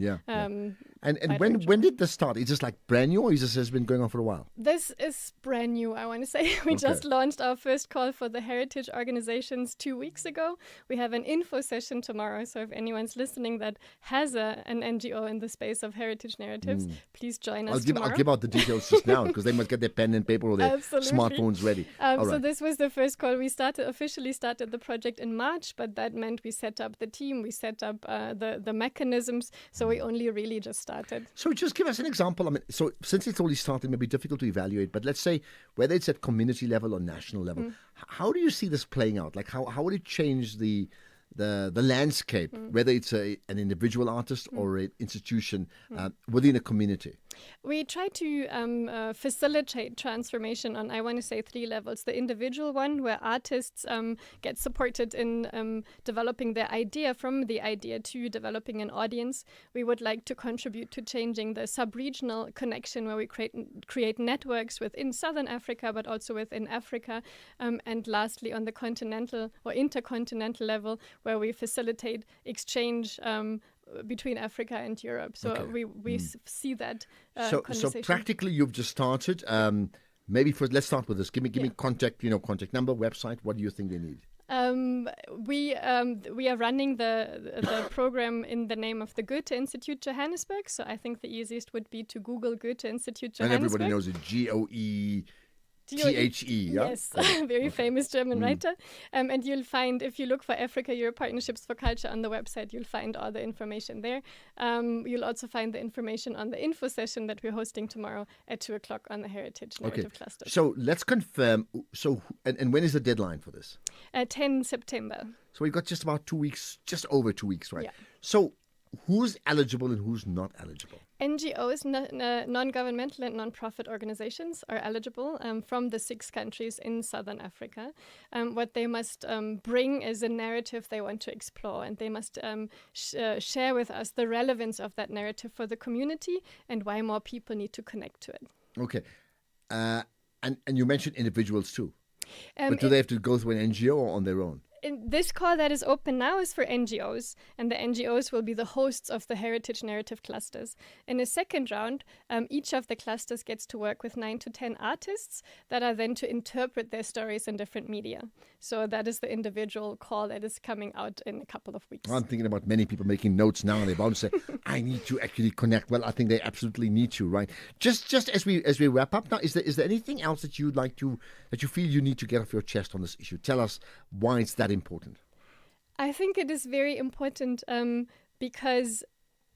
And when did this start? Is this like brand new, or is this has been going on for a while? This is brand new, I want to say. We just launched our first call for the heritage organizations 2 weeks ago. We have an info session tomorrow, so if anyone's listening that has an NGO in the space of heritage narratives, please join us tomorrow. I'll give out the details just now, because they must get their pen and paper or their smartphones ready. So this was the first call. We officially started the project in March, but that meant we set up the team, we set up the mechanisms, so we only really just started. So just give us an example. I mean, so since it's only started, it may be difficult to evaluate, but let's say whether it's at community level or national level, how do you see this playing out? Like how would it change the landscape, whether it's an individual artist or an institution within a community? We try to facilitate transformation on, I want to say, 3 levels. The individual one, where artists get supported in developing their idea, from the idea to developing an audience. We would like to contribute to changing the sub-regional connection, where we create networks within Southern Africa, but also within Africa. And lastly, on the continental or intercontinental level, where we facilitate exchange between Africa and Europe. So we see that conversation. So practically you've just started. Maybe let's start with this. Give me contact number, website. What do you think they need? We are running the program in the name of the Goethe Institute Johannesburg. So I think the easiest would be to Google Goethe Institute Johannesburg. And everybody knows it. GOETHE. Yeah? Yes, very famous German writer. And you'll find, if you look for Africa-Europe Partnerships for Culture on the website, you'll find all the information there. You'll also find the information on the info session that we're hosting tomorrow at 2:00 on the Heritage Narrative Cluster. So let's confirm. And when is the deadline for this? 10 September. So we've got just about 2 weeks, just over 2 weeks, right? Yeah. So who's eligible and who's not eligible? NGOs, non-governmental and non-profit organizations, are eligible from the 6 countries in Southern Africa. What they must bring is a narrative they want to explore, and they must share with us the relevance of that narrative for the community and why more people need to connect to it. Okay. And you mentioned individuals too. But do they have to go through an NGO or on their own? In this call that is open now is for NGOs, and the NGOs will be the hosts of the heritage narrative clusters. In a second round, each of the clusters gets to work with 9 to 10 artists that are then to interpret their stories in different media. So that is the individual call that is coming out in a couple of weeks. I'm thinking about many people making notes now, and they're about to say, I need to actually connect. Well, I think they absolutely need to, right? Just as we wrap up now, is there anything else that you'd like to, that you feel you need to get off your chest on this issue? Tell us why it's that important. I think it is very important because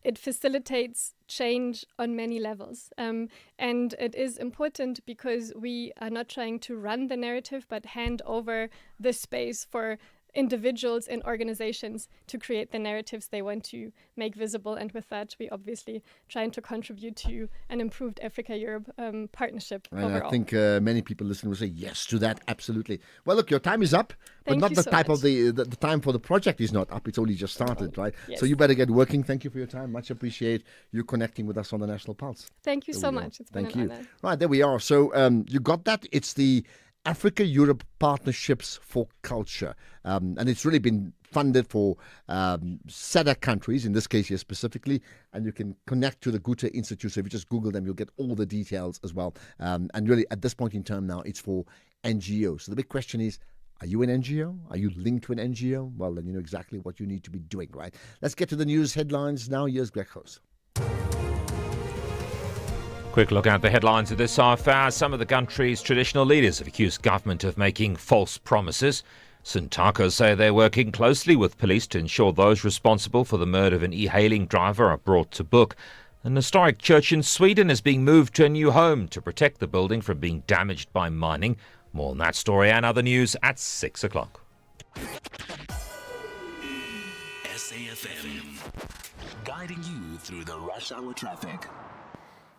it facilitates change on many levels. And it is important because we are not trying to run the narrative, but hand over the space for individuals and organizations to create the narratives they want to make visible. And with that, we obviously trying to contribute to an improved Africa-Europe partnership and overall. I think many people listening will say yes to that, absolutely. Well, look, your time is up, but not the type of the time for the project is not up. It's only just started, right? Yes. So you better get working. Thank you for your time. Much appreciate you connecting with us on the National Pulse. Thank you so much. It's Thank been you. an honor. Right, there we are. So you got that. It's the Africa-Europe Partnerships for Culture. And it's really been funded for SADC countries, in this case here specifically, and you can connect to the Goethe Institute. So if you just Google them, you'll get all the details as well. And really, at this point in time now, it's for NGOs. So the big question is, are you an NGO? Are you linked to an NGO? Well, then you know exactly what you need to be doing, right? Let's get to the news headlines now. Here's Greg House. Quick look at the headlines of this half hour. Some of the country's traditional leaders have accused government of making false promises. Santaco say they're working closely with police to ensure those responsible for the murder of an e-hailing driver are brought to book. An historic church in Sweden is being moved to a new home to protect the building from being damaged by mining. More on that story and other news at 6 o'clock. SAFM, guiding you through the rush hour traffic.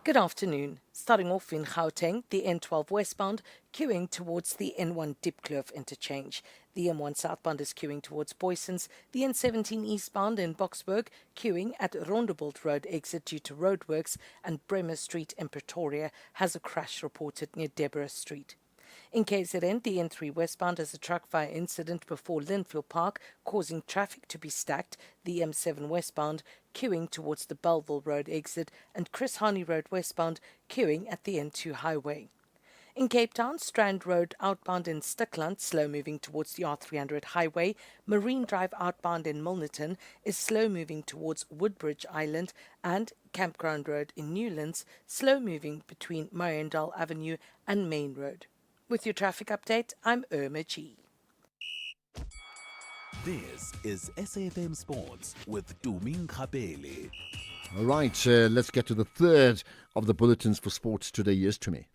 Good afternoon. Starting off in Gauteng, the N12 westbound queuing towards the N1 Diepkloof interchange. The M1 southbound is queuing towards Boysens. The N17 eastbound in Boksburg queuing at Rondebolt Road exit due to roadworks, and Bremer Street in Pretoria has a crash reported near Deborah Street. In KZN, the N3 westbound has a truck fire incident before Linfield Park, causing traffic to be stacked. The M7 westbound queuing towards the Belleville Road exit, and Chris Hani Road westbound queuing at the N2 highway. In Cape Town, Strand Road outbound in Stickland, slow moving towards the R300 highway. Marine Drive outbound in Milnerton is slow moving towards Woodbridge Island, and Campground Road in Newlands, slow moving between Mariendal Avenue and Main Road. With your traffic update, I'm Irma G. This is SAFM Sports with Tuming Kapele. All right, let's get to the third of the bulletins for sports today. Yes, to me.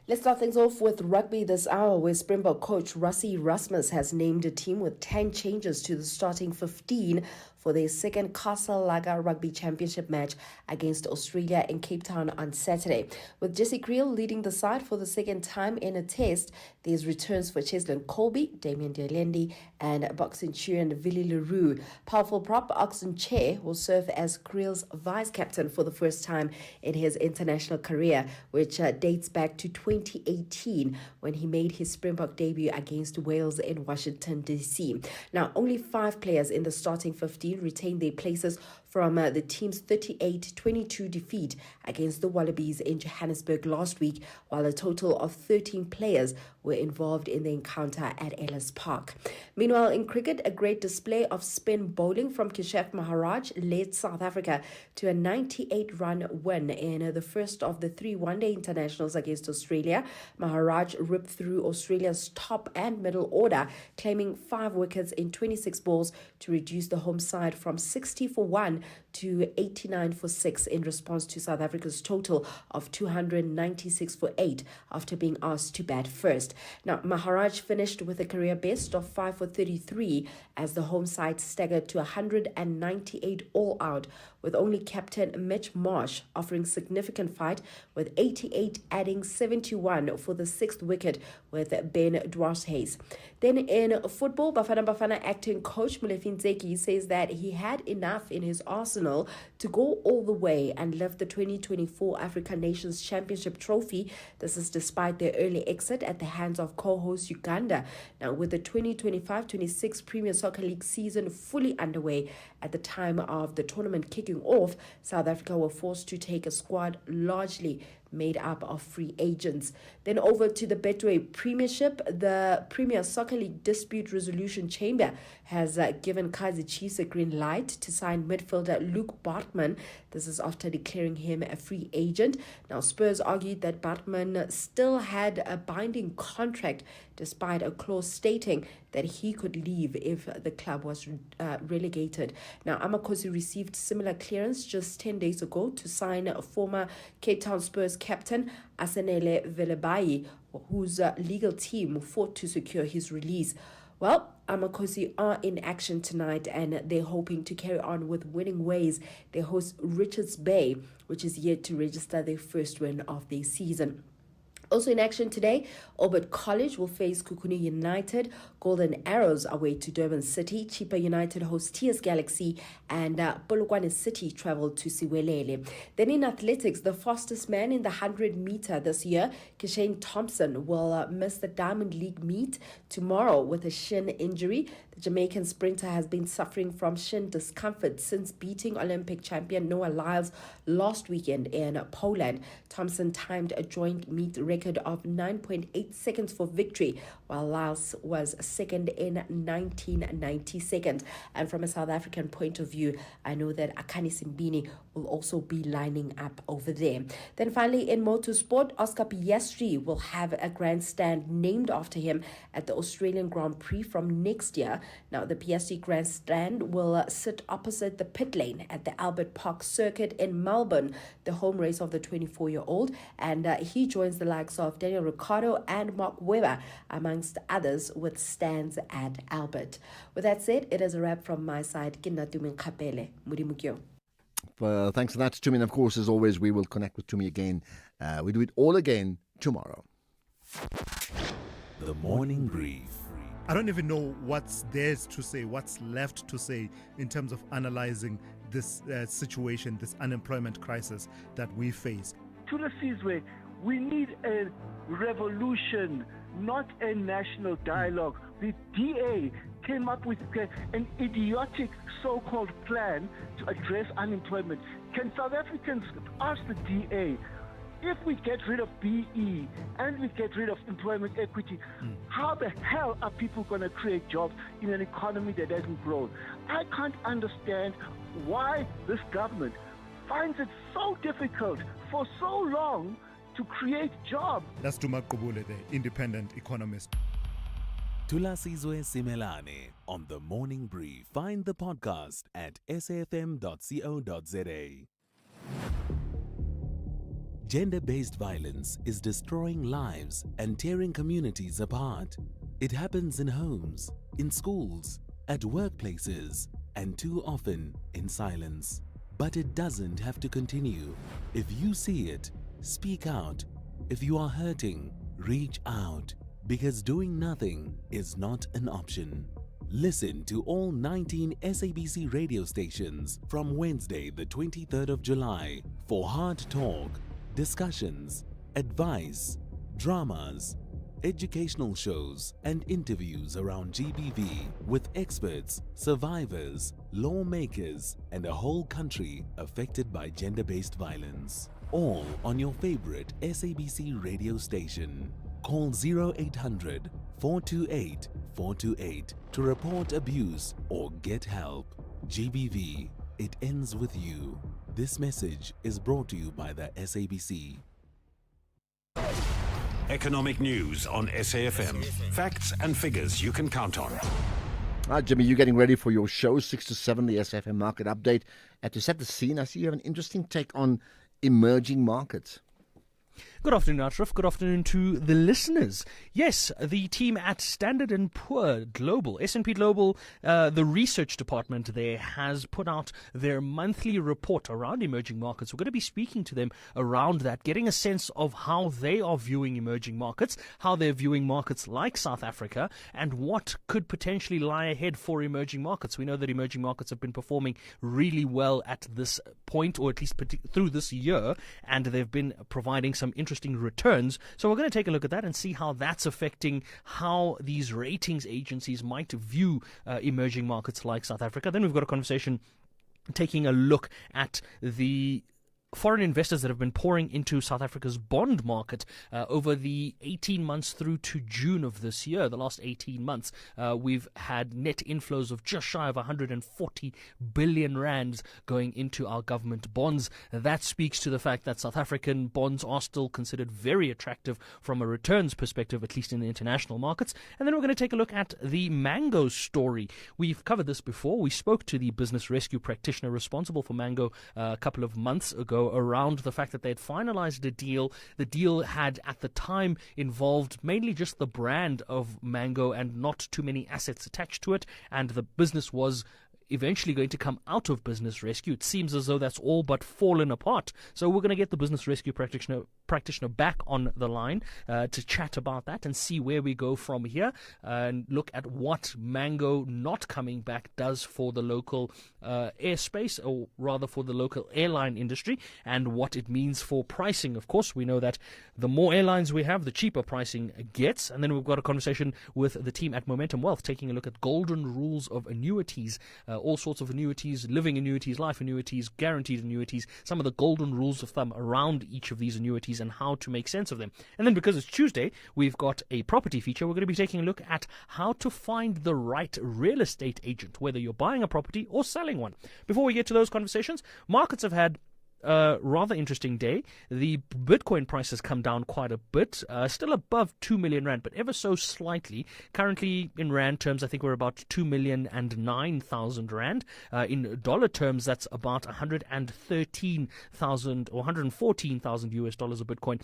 Let's start things off with rugby this hour, where Springbok coach Rassie Erasmus has named a team with 10 changes to the starting 15 for their second Castle Lager Rugby Championship match against Australia in Cape Town on Saturday. With Jesse Creel leading the side for the second time in a test, there's returns for Cheslin Colby, Damian Dialendi, and box-centurion Willie Leroux. Powerful prop Oxen Che will serve as Creel's vice-captain for the first time in his international career, which dates back to 2018 when he made his Springbok debut against Wales in Washington, D.C. Now, only 5 players in the starting 15 retained their places from the team's 38-22 defeat against the Wallabies in Johannesburg last week, while a total of 13 players were involved in the encounter at Ellis Park. Meanwhile, in cricket, a great display of spin bowling from Keshef Maharaj led South Africa to a 98-run win in the first of the 3 one-day internationals against Australia. Maharaj ripped through Australia's top and middle order, claiming 5 wickets in 26 balls to reduce the home side from 60 for 1 to 89 for 6 in response to South Africa's total of 296 for 8 after being asked to bat first. Now, Maharaj finished with a career best of 5 for 33 as the home side staggered to 198 all out, with only captain Mitch Marsh offering significant fight, with 88 adding 71 for the 6th wicket with Ben Dwarshuis. Then in football, Bafana acting coach Molefi Ntseki says that he had enough in his arsenal to go all the way and lift the 2024 African Nations Championship trophy. This is despite their early exit at the hands of co-host Uganda. Now, with the 2025-26 Premier Soccer League season fully underway at the time of the tournament kicking off, South Africa were forced to take a squad largely made up of free agents. Then over to the Betway Premiership, the Premier Soccer League Dispute Resolution Chamber has given Kaizer Chiefs a green light to sign midfielder Luke Bartman. This is after declaring him a free agent. Now, Spurs argued that Bartman still had a binding contract despite a clause stating that he could leave if the club was relegated. Now, Amakosi received similar clearance just 10 days ago to sign a former Cape Town Spurs captain Asenele Velebai, whose legal team fought to secure his release. Well, Amakosi are in action tonight, and they're hoping to carry on with winning ways. They host Richards Bay, which is yet to register their first win of the season. Also in action today, Albert College will face Kukuni United, Golden Arrows away to Durban City, Chipa United host TS Galaxy, and Polokwane City travel to Siwelele. Then in athletics, the fastest man in the 100-meter this year, Kishane Thompson, will miss the Diamond League meet tomorrow with a shin injury. The Jamaican sprinter has been suffering from shin discomfort since beating Olympic champion Noah Lyles last weekend in Poland. Thompson timed a joint meet record of 9.8 seconds for victory, while Lyles was second in 1990 seconds. And from a South African point of view, I know that Akani Simbini will also be lining up over there. Then finally, in motorsport, Oscar Piastri will have a grandstand named after him at the Australian Grand Prix from next year. Now, the Piastri grandstand will sit opposite the pit lane at the Albert Park circuit in Melbourne, the home race of the 24-year-old, and he joins the likes of Daniel Ricciardo and Mark Webber, amongst others, with stands at Albert. With that said, it is a wrap from my side. Thanks for that, Tumi. And of course, as always, we will connect with Tumi again. We do it all again tomorrow. The Morning Brief. I don't even know what's theirs to say, what's left to say in terms of analyzing this situation, this unemployment crisis that we face. To the Sizwe, we need a revolution, not a national dialogue. The DA came up with an idiotic so-called plan to address unemployment. Can South Africans ask the DA, if we get rid of BE and we get rid of employment equity, how the hell are people going to create jobs in an economy that hasn't grown? I can't understand why this government finds it so difficult for so long to create jobs. That's Duma Qubule, the independent economist. Tulasizwe Simelane on The Morning Brief. Find the podcast at safm.co.za. Gender-based violence is destroying lives and tearing communities apart. It happens in homes, in schools, at workplaces, and too often in silence. But it doesn't have to continue. If you see it, speak out. If you are hurting, reach out. Because doing nothing is not an option. Listen to all 19 SABC radio stations from Wednesday, the 23rd of July for hard talk, discussions, advice, dramas, educational shows, and interviews around GBV with experts, survivors, lawmakers, and a whole country affected by gender-based violence. All on your favorite SABC radio station. Call 0800 428 428 to report abuse or get help. GBV, it ends with you. This message is brought to you by the SABC. Economic news on SAFM. Facts and figures you can count on. Right, Jimmy, you're getting ready for your show, 6 to 7, the SAFM market update. And to set the scene, I see you have an interesting take on emerging markets. Good afternoon, Ashraf. Good afternoon to the listeners. Yes, the team at Standard & Poor Global, S&P Global, the research department there has put out their monthly report around emerging markets. We're going to be speaking to them around that, getting a sense of how they are viewing emerging markets, how they're viewing markets like South Africa, and what could potentially lie ahead for emerging markets. We know that emerging markets have been performing really well at this point, or at least through this year, and they've been providing some interesting returns. So we're going to take a look at that and see how that's affecting how these ratings agencies might view emerging markets like South Africa. Then we've got a conversation taking a look at the foreign investors that have been pouring into South Africa's bond market over the 18 months through to June of this year. The last 18 months, we've had net inflows of just shy of 140 billion rands going into our government bonds. That speaks to the fact that South African bonds are still considered very attractive from a returns perspective, at least in the international markets. And then we're going to take a look at the Mango story. We've covered this before. We spoke to the business rescue practitioner responsible for Mango a couple of months ago around the fact that they had finalized a deal. The deal had at the time involved mainly just the brand of Mango and not too many assets attached to it, and the business was eventually going to come out of business rescue. It seems as though that's all but fallen apart. So we're going to get the business rescue practitioner back on the line to chat about that and see where we go from here, and look at what Mango not coming back does for the local airspace, or rather for the local airline industry, and what it means for pricing. Of course, we know that the more airlines we have, the cheaper pricing gets. And then we've got a conversation with the team at Momentum Wealth, taking a look at golden rules of annuities, all sorts of annuities, living annuities, life annuities, guaranteed annuities, some of the golden rules of thumb around each of these annuities and how to make sense of them. And then because it's Tuesday, we've got a property feature. We're going to be taking a look at how to find the right real estate agent, whether you're buying a property or selling one. Before we get to those conversations, markets have had a rather interesting day. The Bitcoin price has come down quite a bit, still above 2 million rand, but ever so slightly. Currently, in rand terms, I think we're about 2,009,000 rand. In dollar terms, that's about 113,000 or 114,000 US dollars a Bitcoin.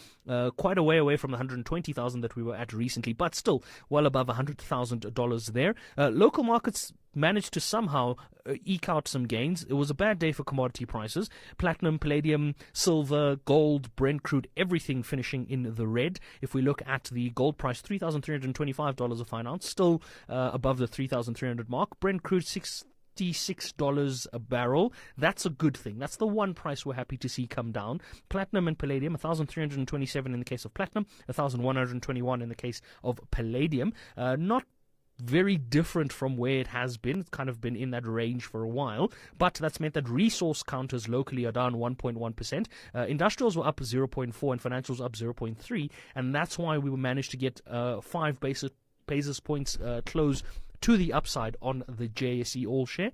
Quite a way away from the 120,000 that we were at recently, but still well above $100,000 there. Local markets managed to somehow eke out some gains. It was a bad day for commodity prices. Platinum, palladium, silver, gold, Brent crude, everything finishing in the red. If we look at the gold price, $3,325 a fine ounce, still above the 3,300 mark. Brent crude $56 a barrel. That's a good thing. That's the one price we're happy to see come down. Platinum and palladium, 1,327 in the case of platinum, 1,121 in the case of palladium. Not very different from where it has been. It's kind of been in that range for a while, but that's meant that resource counters locally are down 1.1%. Industrials were up 0.4% and financials up 0.3%, and that's why we managed to get 5 basis points close to the upside on the JSE All Share.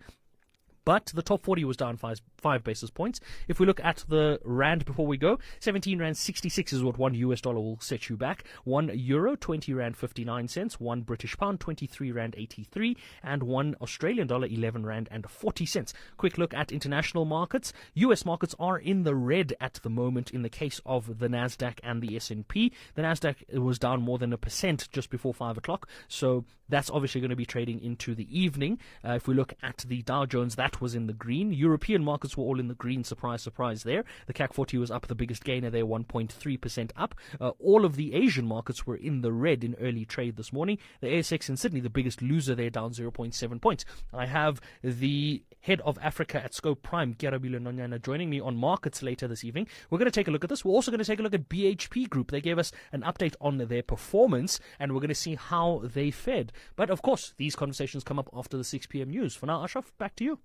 But the top 40 was down 5 basis points. If we look at the rand before we go, 17 rand 66 is what $1 will set you back. €1, 20 rand 59 cents. 1 British pound, 23 rand 83, and 1 Australian dollar, 11 rand and 40 cents. Quick look at international markets. US markets are in the red at the moment in the case of the Nasdaq and the S&P. The Nasdaq was down more than 1% just before 5 o'clock, so that's obviously going to be trading into the evening. If we look at the Dow Jones, that was in the green. European markets were all in the green. Surprise, surprise there. The CAC 40 was up, the biggest gainer there, 1.3% up. All of the Asian markets were in the red in early trade this morning. The ASX in Sydney, the biggest loser there, down 0.7 points. I have the head of Africa at Scope Prime, Gerabile Nonyana, joining me on markets later this evening. We're going to take a look at this. We're also going to take a look at BHP Group. They gave us an update on their performance, and we're going to see how they fared. But of course, these conversations come up after the 6 p.m. news. For now, Ashraf, back to you.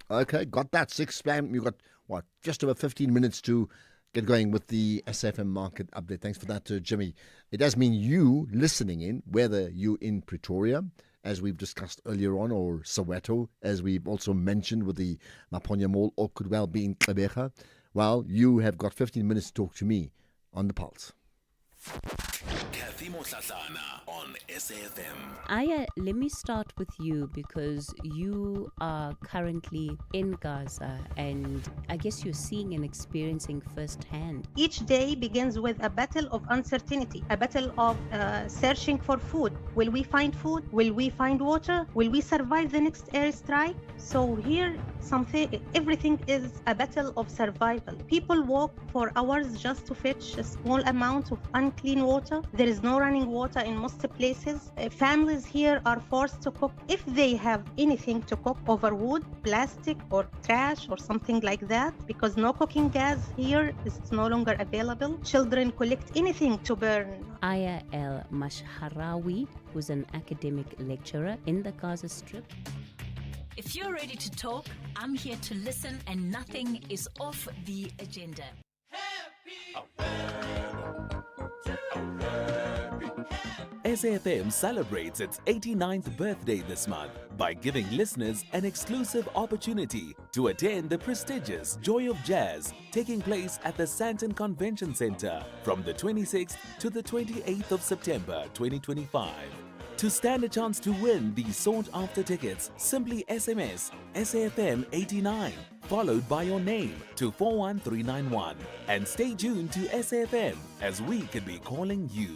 Okay, got that. 6 p.m. You've got, just over 15 minutes to get going with the SFM market update. Thanks for that, Jimmy. It does mean you listening in, whether you're in Pretoria, as we've discussed earlier on, or Soweto, as we've also mentioned with the Maponya Mall, or could well be in Gqeberha. Well, you have got 15 minutes to talk to me on the pulse. Kathy Motlatlana on SAFM. Aya, let me start with you because you are currently in Gaza and I guess you're seeing and experiencing firsthand. Each day begins with a battle of uncertainty, a battle of searching for food. Will we find food? Will we find water? Will we survive the next airstrike? So here, everything is a battle of survival. People walk for hours just to fetch a small amount of unclean water. There is no running water in most places. Families here are forced to cook, if they have anything to cook, over wood, plastic or trash or something like that, because no cooking gas here is no longer available. Children collect anything to burn. Aya El Mashharawi, who's an academic lecturer in the Gaza Strip. If you're ready to talk, I'm here to listen and nothing is off the agenda. SAFM celebrates its 89th birthday this month by giving listeners an exclusive opportunity to attend the prestigious Joy of Jazz taking place at the Sandton Convention Centre from the 26th to the 28th of September 2025. To stand a chance to win these sought-after tickets, simply SMS SAFM 89 followed by your name to 41391 and stay tuned to SAFM as we could be calling you.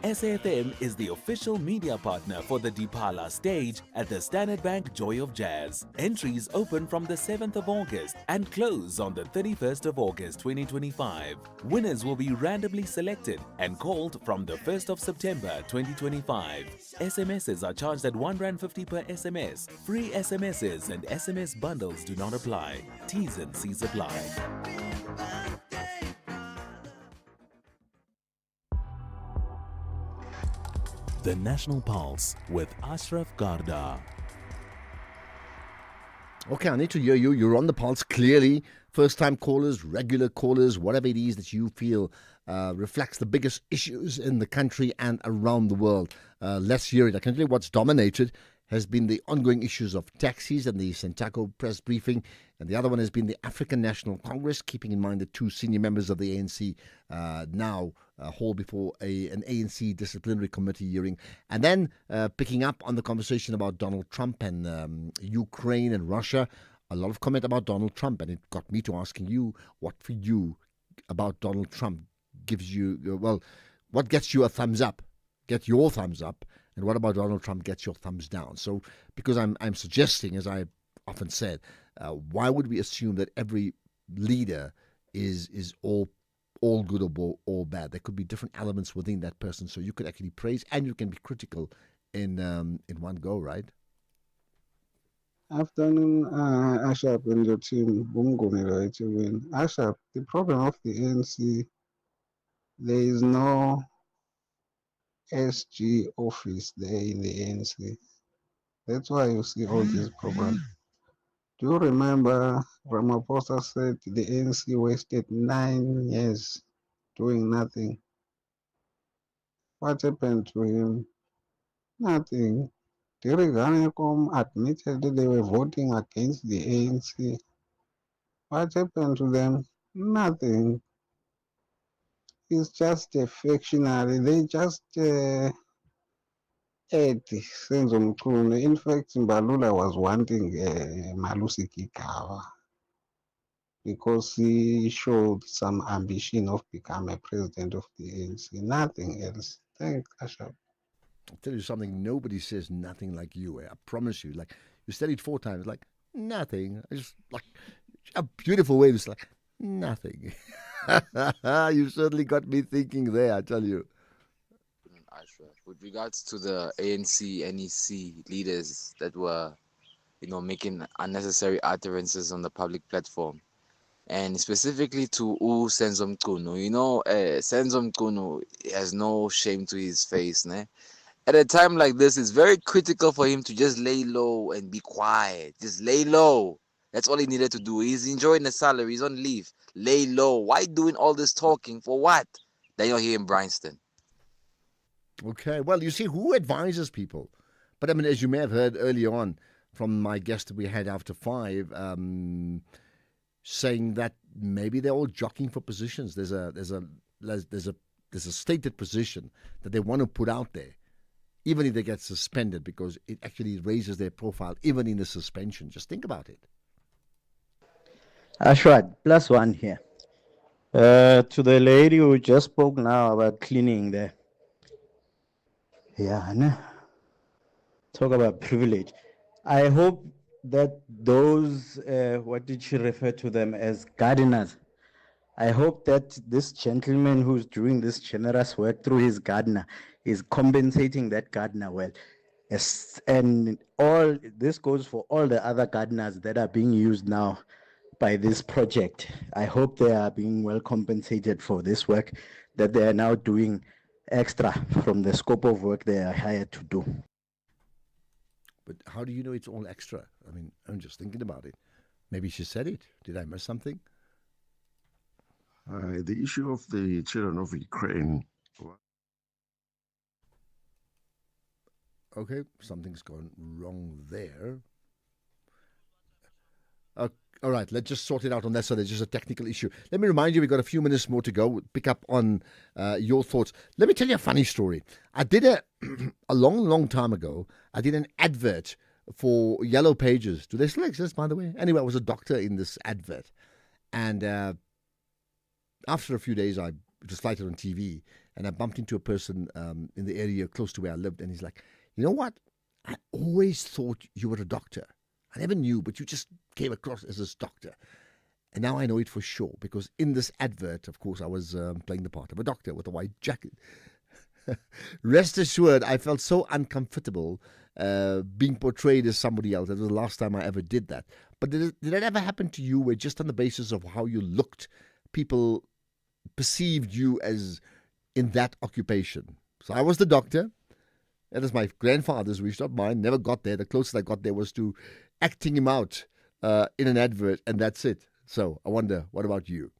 SAFM is the official media partner for the Dipala stage at the Standard Bank Joy of Jazz. Entries open from the 7th of August and close on the 31st of August 2025. Winners will be randomly selected and called from the 1st of September 2025. SMSs are charged at R1.50 per SMS. Free SMSs and SMS bundles do not apply. T's and C's apply. The National Pulse with Ashraf Garda. Okay, I need to hear you. You're on the pulse, clearly. First-time callers, regular callers, whatever it is that you feel reflects the biggest issues in the country and around the world. Let's hear it. I can tell you what's dominated has been the ongoing issues of taxis and the Santaco press briefing, and the other one has been the African National Congress, keeping in mind the two senior members of the ANC now hold before an ANC disciplinary committee hearing, and then picking up on the conversation about Donald Trump and Ukraine and Russia. A lot of comment about Donald Trump, and it got me to asking you, what for you about Donald Trump gives you, well, what gets you a thumbs up? Get your thumbs up. And what about Donald Trump gets your thumbs down? So, because I'm suggesting, as I often said, why would we assume that every leader is all good or all bad? There could be different elements within that person. So you could actually praise and you can be critical in one go, right? Afternoon, Ashap and your team. Bumgumelo Echiwin. Ashap, the problem of the ANC, there is no SG office there in the ANC. That's why you see all these problems. Do you remember Ramaphosa said the ANC wasted 9 years doing nothing? What happened to him? Nothing. Terry Ganekom admitted that they were voting against the ANC. What happened to them? Nothing. It's just a fictionary. They just add sense of Mkhulu. In fact, Mbalula was wanting Malusi Kikawa because he showed some ambition of becoming a president of the ANC. Nothing else. Thanks, Ashab. I'll tell you something. Nobody says nothing like you. I promise you. Like you said it 4 times. Like nothing. It's like a beautiful way to say like nothing. You certainly got me thinking there. I tell you. With regards to the ANC, NEC leaders that were, making unnecessary utterances on the public platform, and specifically to Senzo Mchunu, Senzo Mchunu has no shame to his face, ne? At a time like this, it's very critical for him to just lay low and be quiet. Just lay low. That's all he needed to do. He's enjoying the salary. He's on leave. Lay low. Why doing all this talking? For what? Then you're here in Bryanston. Okay. Well, you see, who advises people? But I mean, as you may have heard earlier on from my guest that we had after 5, saying that maybe they're all jockeying for positions. There's a stated position that they want to put out there, even if they get suspended, because it actually raises their profile, even in the suspension. Just think about it. Ashwad, +1 here. To the lady who just spoke now about cleaning there. Yeah, no? Talk about privilege. I hope that those, what did she refer to them as, gardeners? I hope that this gentleman who's doing this generous work through his gardener is compensating that gardener well. Yes, and all this goes for all the other gardeners that are being used now by this project. I hope they are being well compensated for this work that they are now doing extra from the scope of work they are hired to do. But how do you know it's all extra? I mean, I'm just thinking about it. Maybe she said it. Did I miss something? The issue of the children of Ukraine. Okay, something's gone wrong there. All right, let's just sort it out on that side. There's just a technical issue. Let me remind you, we've got a few minutes more to go. We'll pick up on your thoughts. Let me tell you a funny story. I did a long time ago, I did an advert for Yellow Pages. Do they still exist, by the way? Anyway, I was a doctor in this advert. And after a few days, I just lighted on TV, and I bumped into a person in the area close to where I lived. And he's like, you know what? I always thought you were a doctor. I never knew, but you just came across as this doctor. And now I know it for sure, because in this advert, of course, I was playing the part of a doctor with a white jacket. Rest assured, I felt so uncomfortable being portrayed as somebody else. That was the last time I ever did that. But did that ever happen to you where just on the basis of how you looked, people perceived you as in that occupation? So I was the doctor. That is my grandfather's wish, not mine. Never got there. The closest I got there was to acting him out in an advert, and that's it. So I wonder, what about you?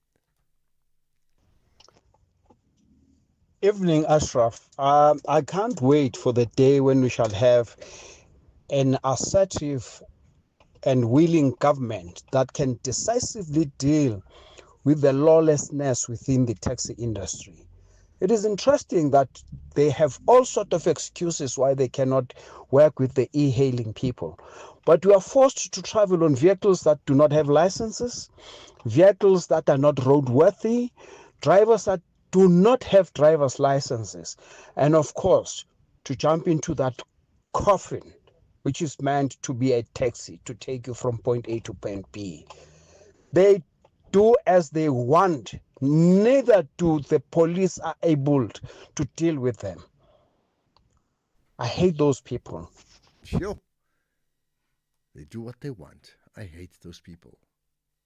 Evening, Ashraf. I can't wait for the day when we shall have an assertive and willing government that can decisively deal with the lawlessness within the taxi industry. It is interesting that they have all sorts of excuses why they cannot work with the e-hailing people. But we are forced to travel on vehicles that do not have licenses, vehicles that are not roadworthy, drivers that do not have driver's licenses, and of course, to jump into that coffin, which is meant to be a taxi to take you from point A to point B. They do as they want. Neither do the police are able to deal with them. I hate those people. Sure. They do what they want. I hate those people.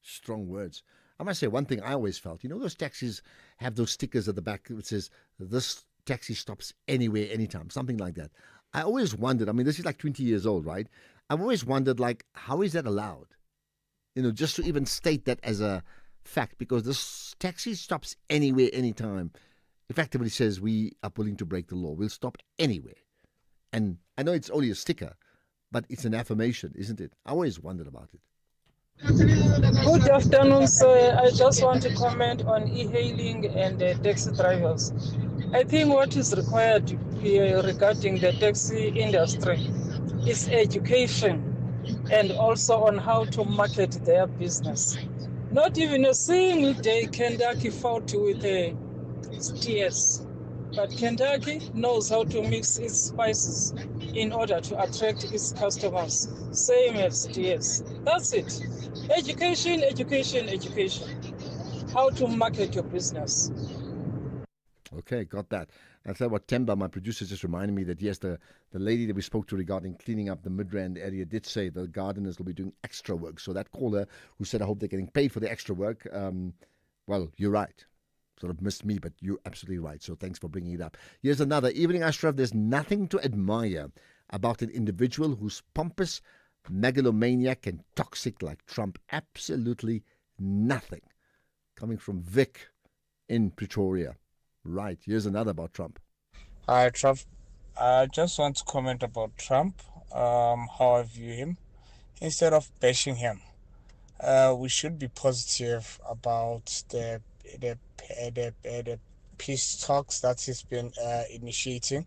Strong words. I must say one thing I always felt, those taxis have those stickers at the back that says, this taxi stops anywhere, anytime, something like that. I always wondered, this is like 20 years old, right? I've always wondered, how is that allowed? Just to even state that as a fact, because this taxi stops anywhere, anytime. Effectively says we are willing to break the law. We'll stop anywhere. And I know it's only a sticker, but it's an affirmation, isn't it? I always wondered about it. Good afternoon, sir. I just want to comment on e-hailing and taxi drivers. I think what is required regarding the taxi industry is education and also on how to market their business. Not even a single day Kentucky fought with TS, but Kentucky knows how to mix its spices in order to attract its customers, same as TS. That's it. Education, education, education. How to market your business. Okay, got that. And so what Temba, my producer, just reminded me that, yes, the lady that we spoke to regarding cleaning up the Midrand area did say the gardeners will be doing extra work. So that caller who said, I hope they're getting paid for the extra work, well, you're right. Sort of missed me, but you're absolutely right. So thanks for bringing it up. Here's another. Evening, Ashraf. There's nothing to admire about an individual who's pompous, megalomaniac, and toxic like Trump. Absolutely nothing. Coming from Vic in Pretoria. Right. Here's another about Trump. Hi, Trump. I just want to comment about Trump, how I view him. Instead of bashing him, we should be positive about the peace talks that he's been initiating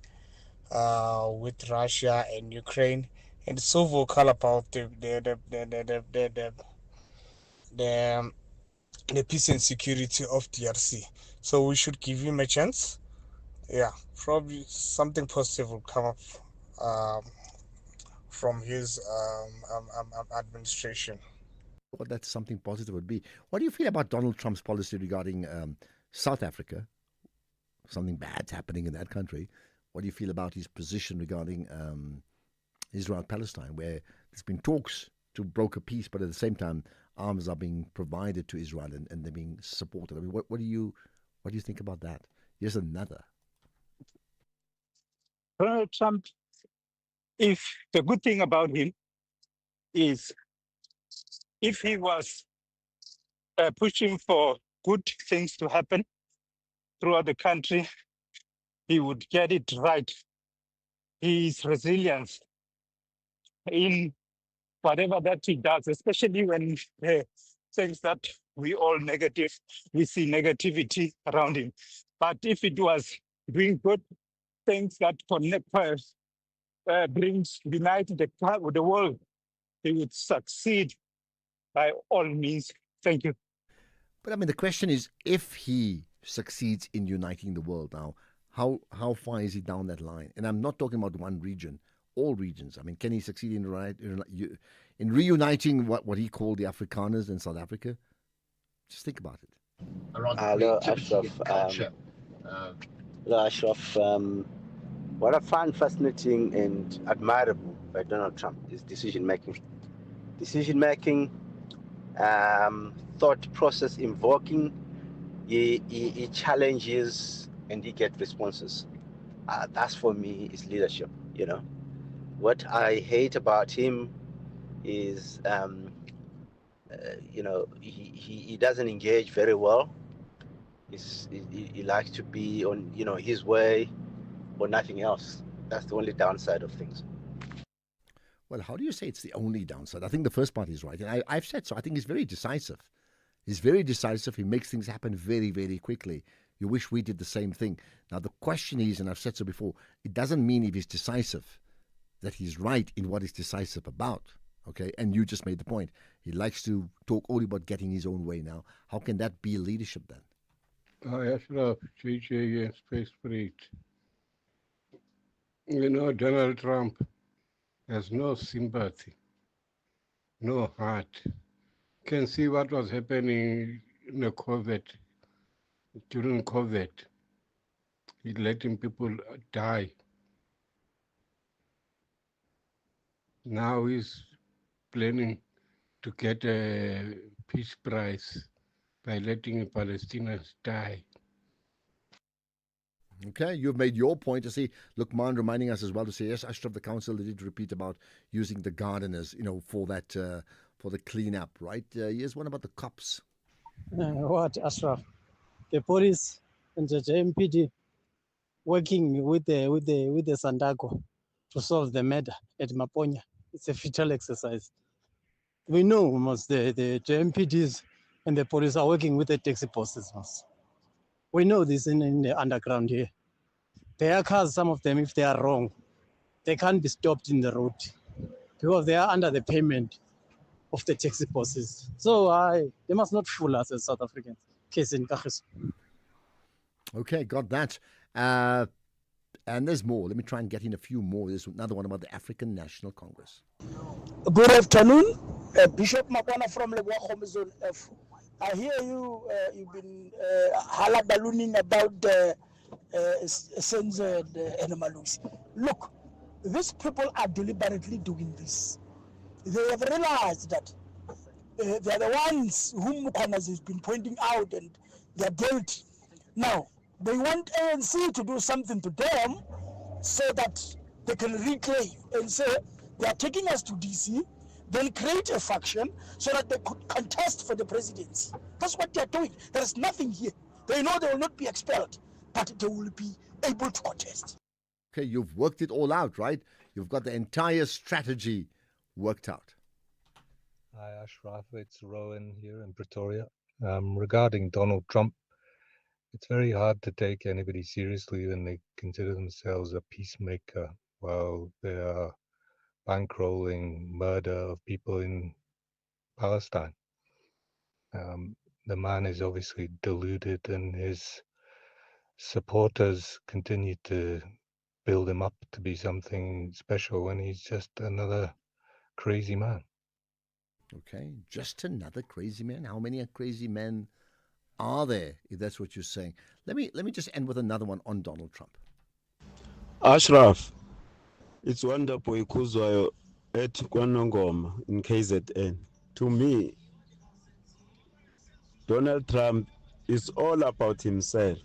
with Russia and Ukraine, and so vocal about the peace and security of DRC. So we should give him a chance. Yeah, probably something positive will come up from his administration. Well, that's something positive would be. What do you feel about Donald Trump's policy regarding South Africa? Something bad's happening in that country. What do you feel about his position regarding Israel-Palestine, where there's been talks to broker peace, but at the same time, arms are being provided to Israel and they're being supported? What do you think about that? Here's another. Donald Trump, if the good thing about him is if he was pushing for good things to happen throughout the country, he would get it right. His resilience in whatever that he does, especially when things that we all negative, we see negativity around him. But if it was doing good things that connect, brings unite the world, he would succeed by all means. Thank you. But the question is, if he succeeds in uniting the world now, how far is he down that line? And I'm not talking about one region, all regions. Can he succeed in reuniting what he called the Afrikaners in South Africa? Just think about it. Hello, Ashraf. Ashraf. What I find fascinating and admirable by Donald Trump is decision making. Thought process invoking. He challenges and he gets responses. That's for me is leadership. What I hate about him is he doesn't engage very well. He likes to be on his way or nothing else. That's the only downside of things. Well, how do you say it's the only downside? I think the first part is right, and I've said so. I think he's very decisive. He's very decisive. He makes things happen very, very quickly. You wish we did the same thing. Now, the question is, and I've said so before, it doesn't mean if he's decisive that he's right in what he's decisive about. Okay, and you just made the point. He likes to talk only about getting his own way now. How can that be leadership then? Ashraf, JJ, and Space Freight. Donald Trump has no sympathy, no heart. You can see what was happening in the COVID, during COVID. He's letting people die. Now he's planning to get a peace prize by letting Palestinians die. Okay, you've made your point to see. Look, Man reminding us as well to say, yes, Ashraf, the council did repeat about using the gardeners, for that, for the cleanup, right? Here's one about the cops. What, Ashraf? The police and the JMPD working with the Sandago to solve the murder at Maponya. It's a futile exercise. We know almost the JMPDs and the police are working with the taxi bosses. We know this in the underground here. Their cars, some of them, if they are wrong, they can't be stopped in the road because they are under the payment of the taxi bosses. So they must not fool us as South Africans. Case in Kagiso. Okay, got that. And there's more. Let me try and get in a few more. There's another one about the African National Congress. Good afternoon, Bishop Makwana from Leboa Zone F. I hear you, you've been ballooning about censored animals. Look, these people are deliberately doing this. They have realized that they're the ones whom Mukhwana has been pointing out and they're guilty. Now, they want ANC to do something to them so that they can reclaim and say they are taking us to DC, then create a faction so that they could contest for the presidency. That's what they're doing. There is nothing here. They know they will not be expelled, but they will be able to contest. Okay, you've worked it all out, right? You've got the entire strategy worked out. Hi, Ashraf. It's Rowan here in Pretoria. Regarding Donald Trump, it's very hard to take anybody seriously when they consider themselves a peacemaker while they are bankrolling murder of people in Palestine. The man is obviously deluded, and his supporters continue to build him up to be something special when he's just another crazy man. Okay, just another crazy man. How many crazy men are there, if that's what you're saying? Let me just end with another one on Donald Trump. Ashraf, it's wonderful ikuzwayo at Kwanongoma in KZN. To me, Donald Trump is all about himself.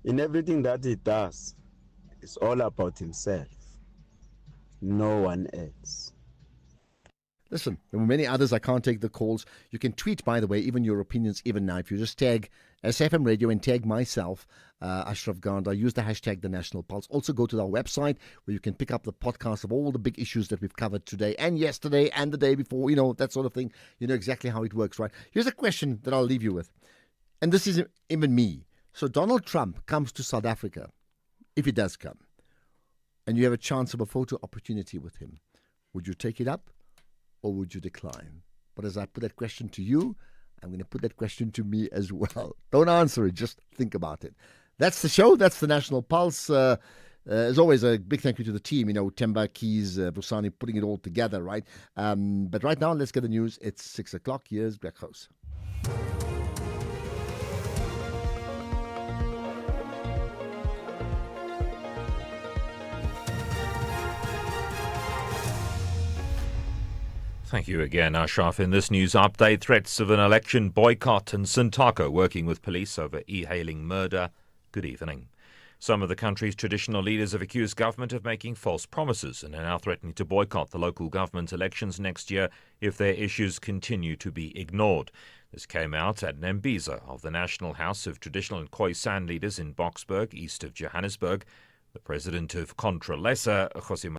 In everything that he does, it's all about himself. No one else. Listen, there were many others. I can't take the calls. You can tweet, by the way, even your opinions, even now. If you just tag SFM Radio and tag myself, Ashraf Ganda, use the hashtag The National Pulse. Also go to our website where you can pick up the podcast of all the big issues that we've covered today and yesterday and the day before, that sort of thing. You know exactly how it works, right? Here's a question that I'll leave you with. And this isn't even me. So Donald Trump comes to South Africa, if he does come, and you have a chance of a photo opportunity with him. Would you take it up? Or would you decline? But as I put that question to you, I'm going to put that question to me as well. Don't answer it, just think about it. That's the show. That's the National Pulse. As always, a big thank you to the team, Temba, Keys, Vusani, putting it all together, right? But right now, let's get the news. It's 6 o'clock. Here's Greg House. Thank you again, Ashraf. In this news update, threats of an election boycott and Sintaka working with police over e-hailing murder. Good evening. Some of the country's traditional leaders have accused government of making false promises and are now threatening to boycott the local government elections next year if their issues continue to be ignored. This came out at Nembiza of the National House of Traditional and Khoisan leaders in Boksburg, east of Johannesburg. The president of Contra Lesser, Jose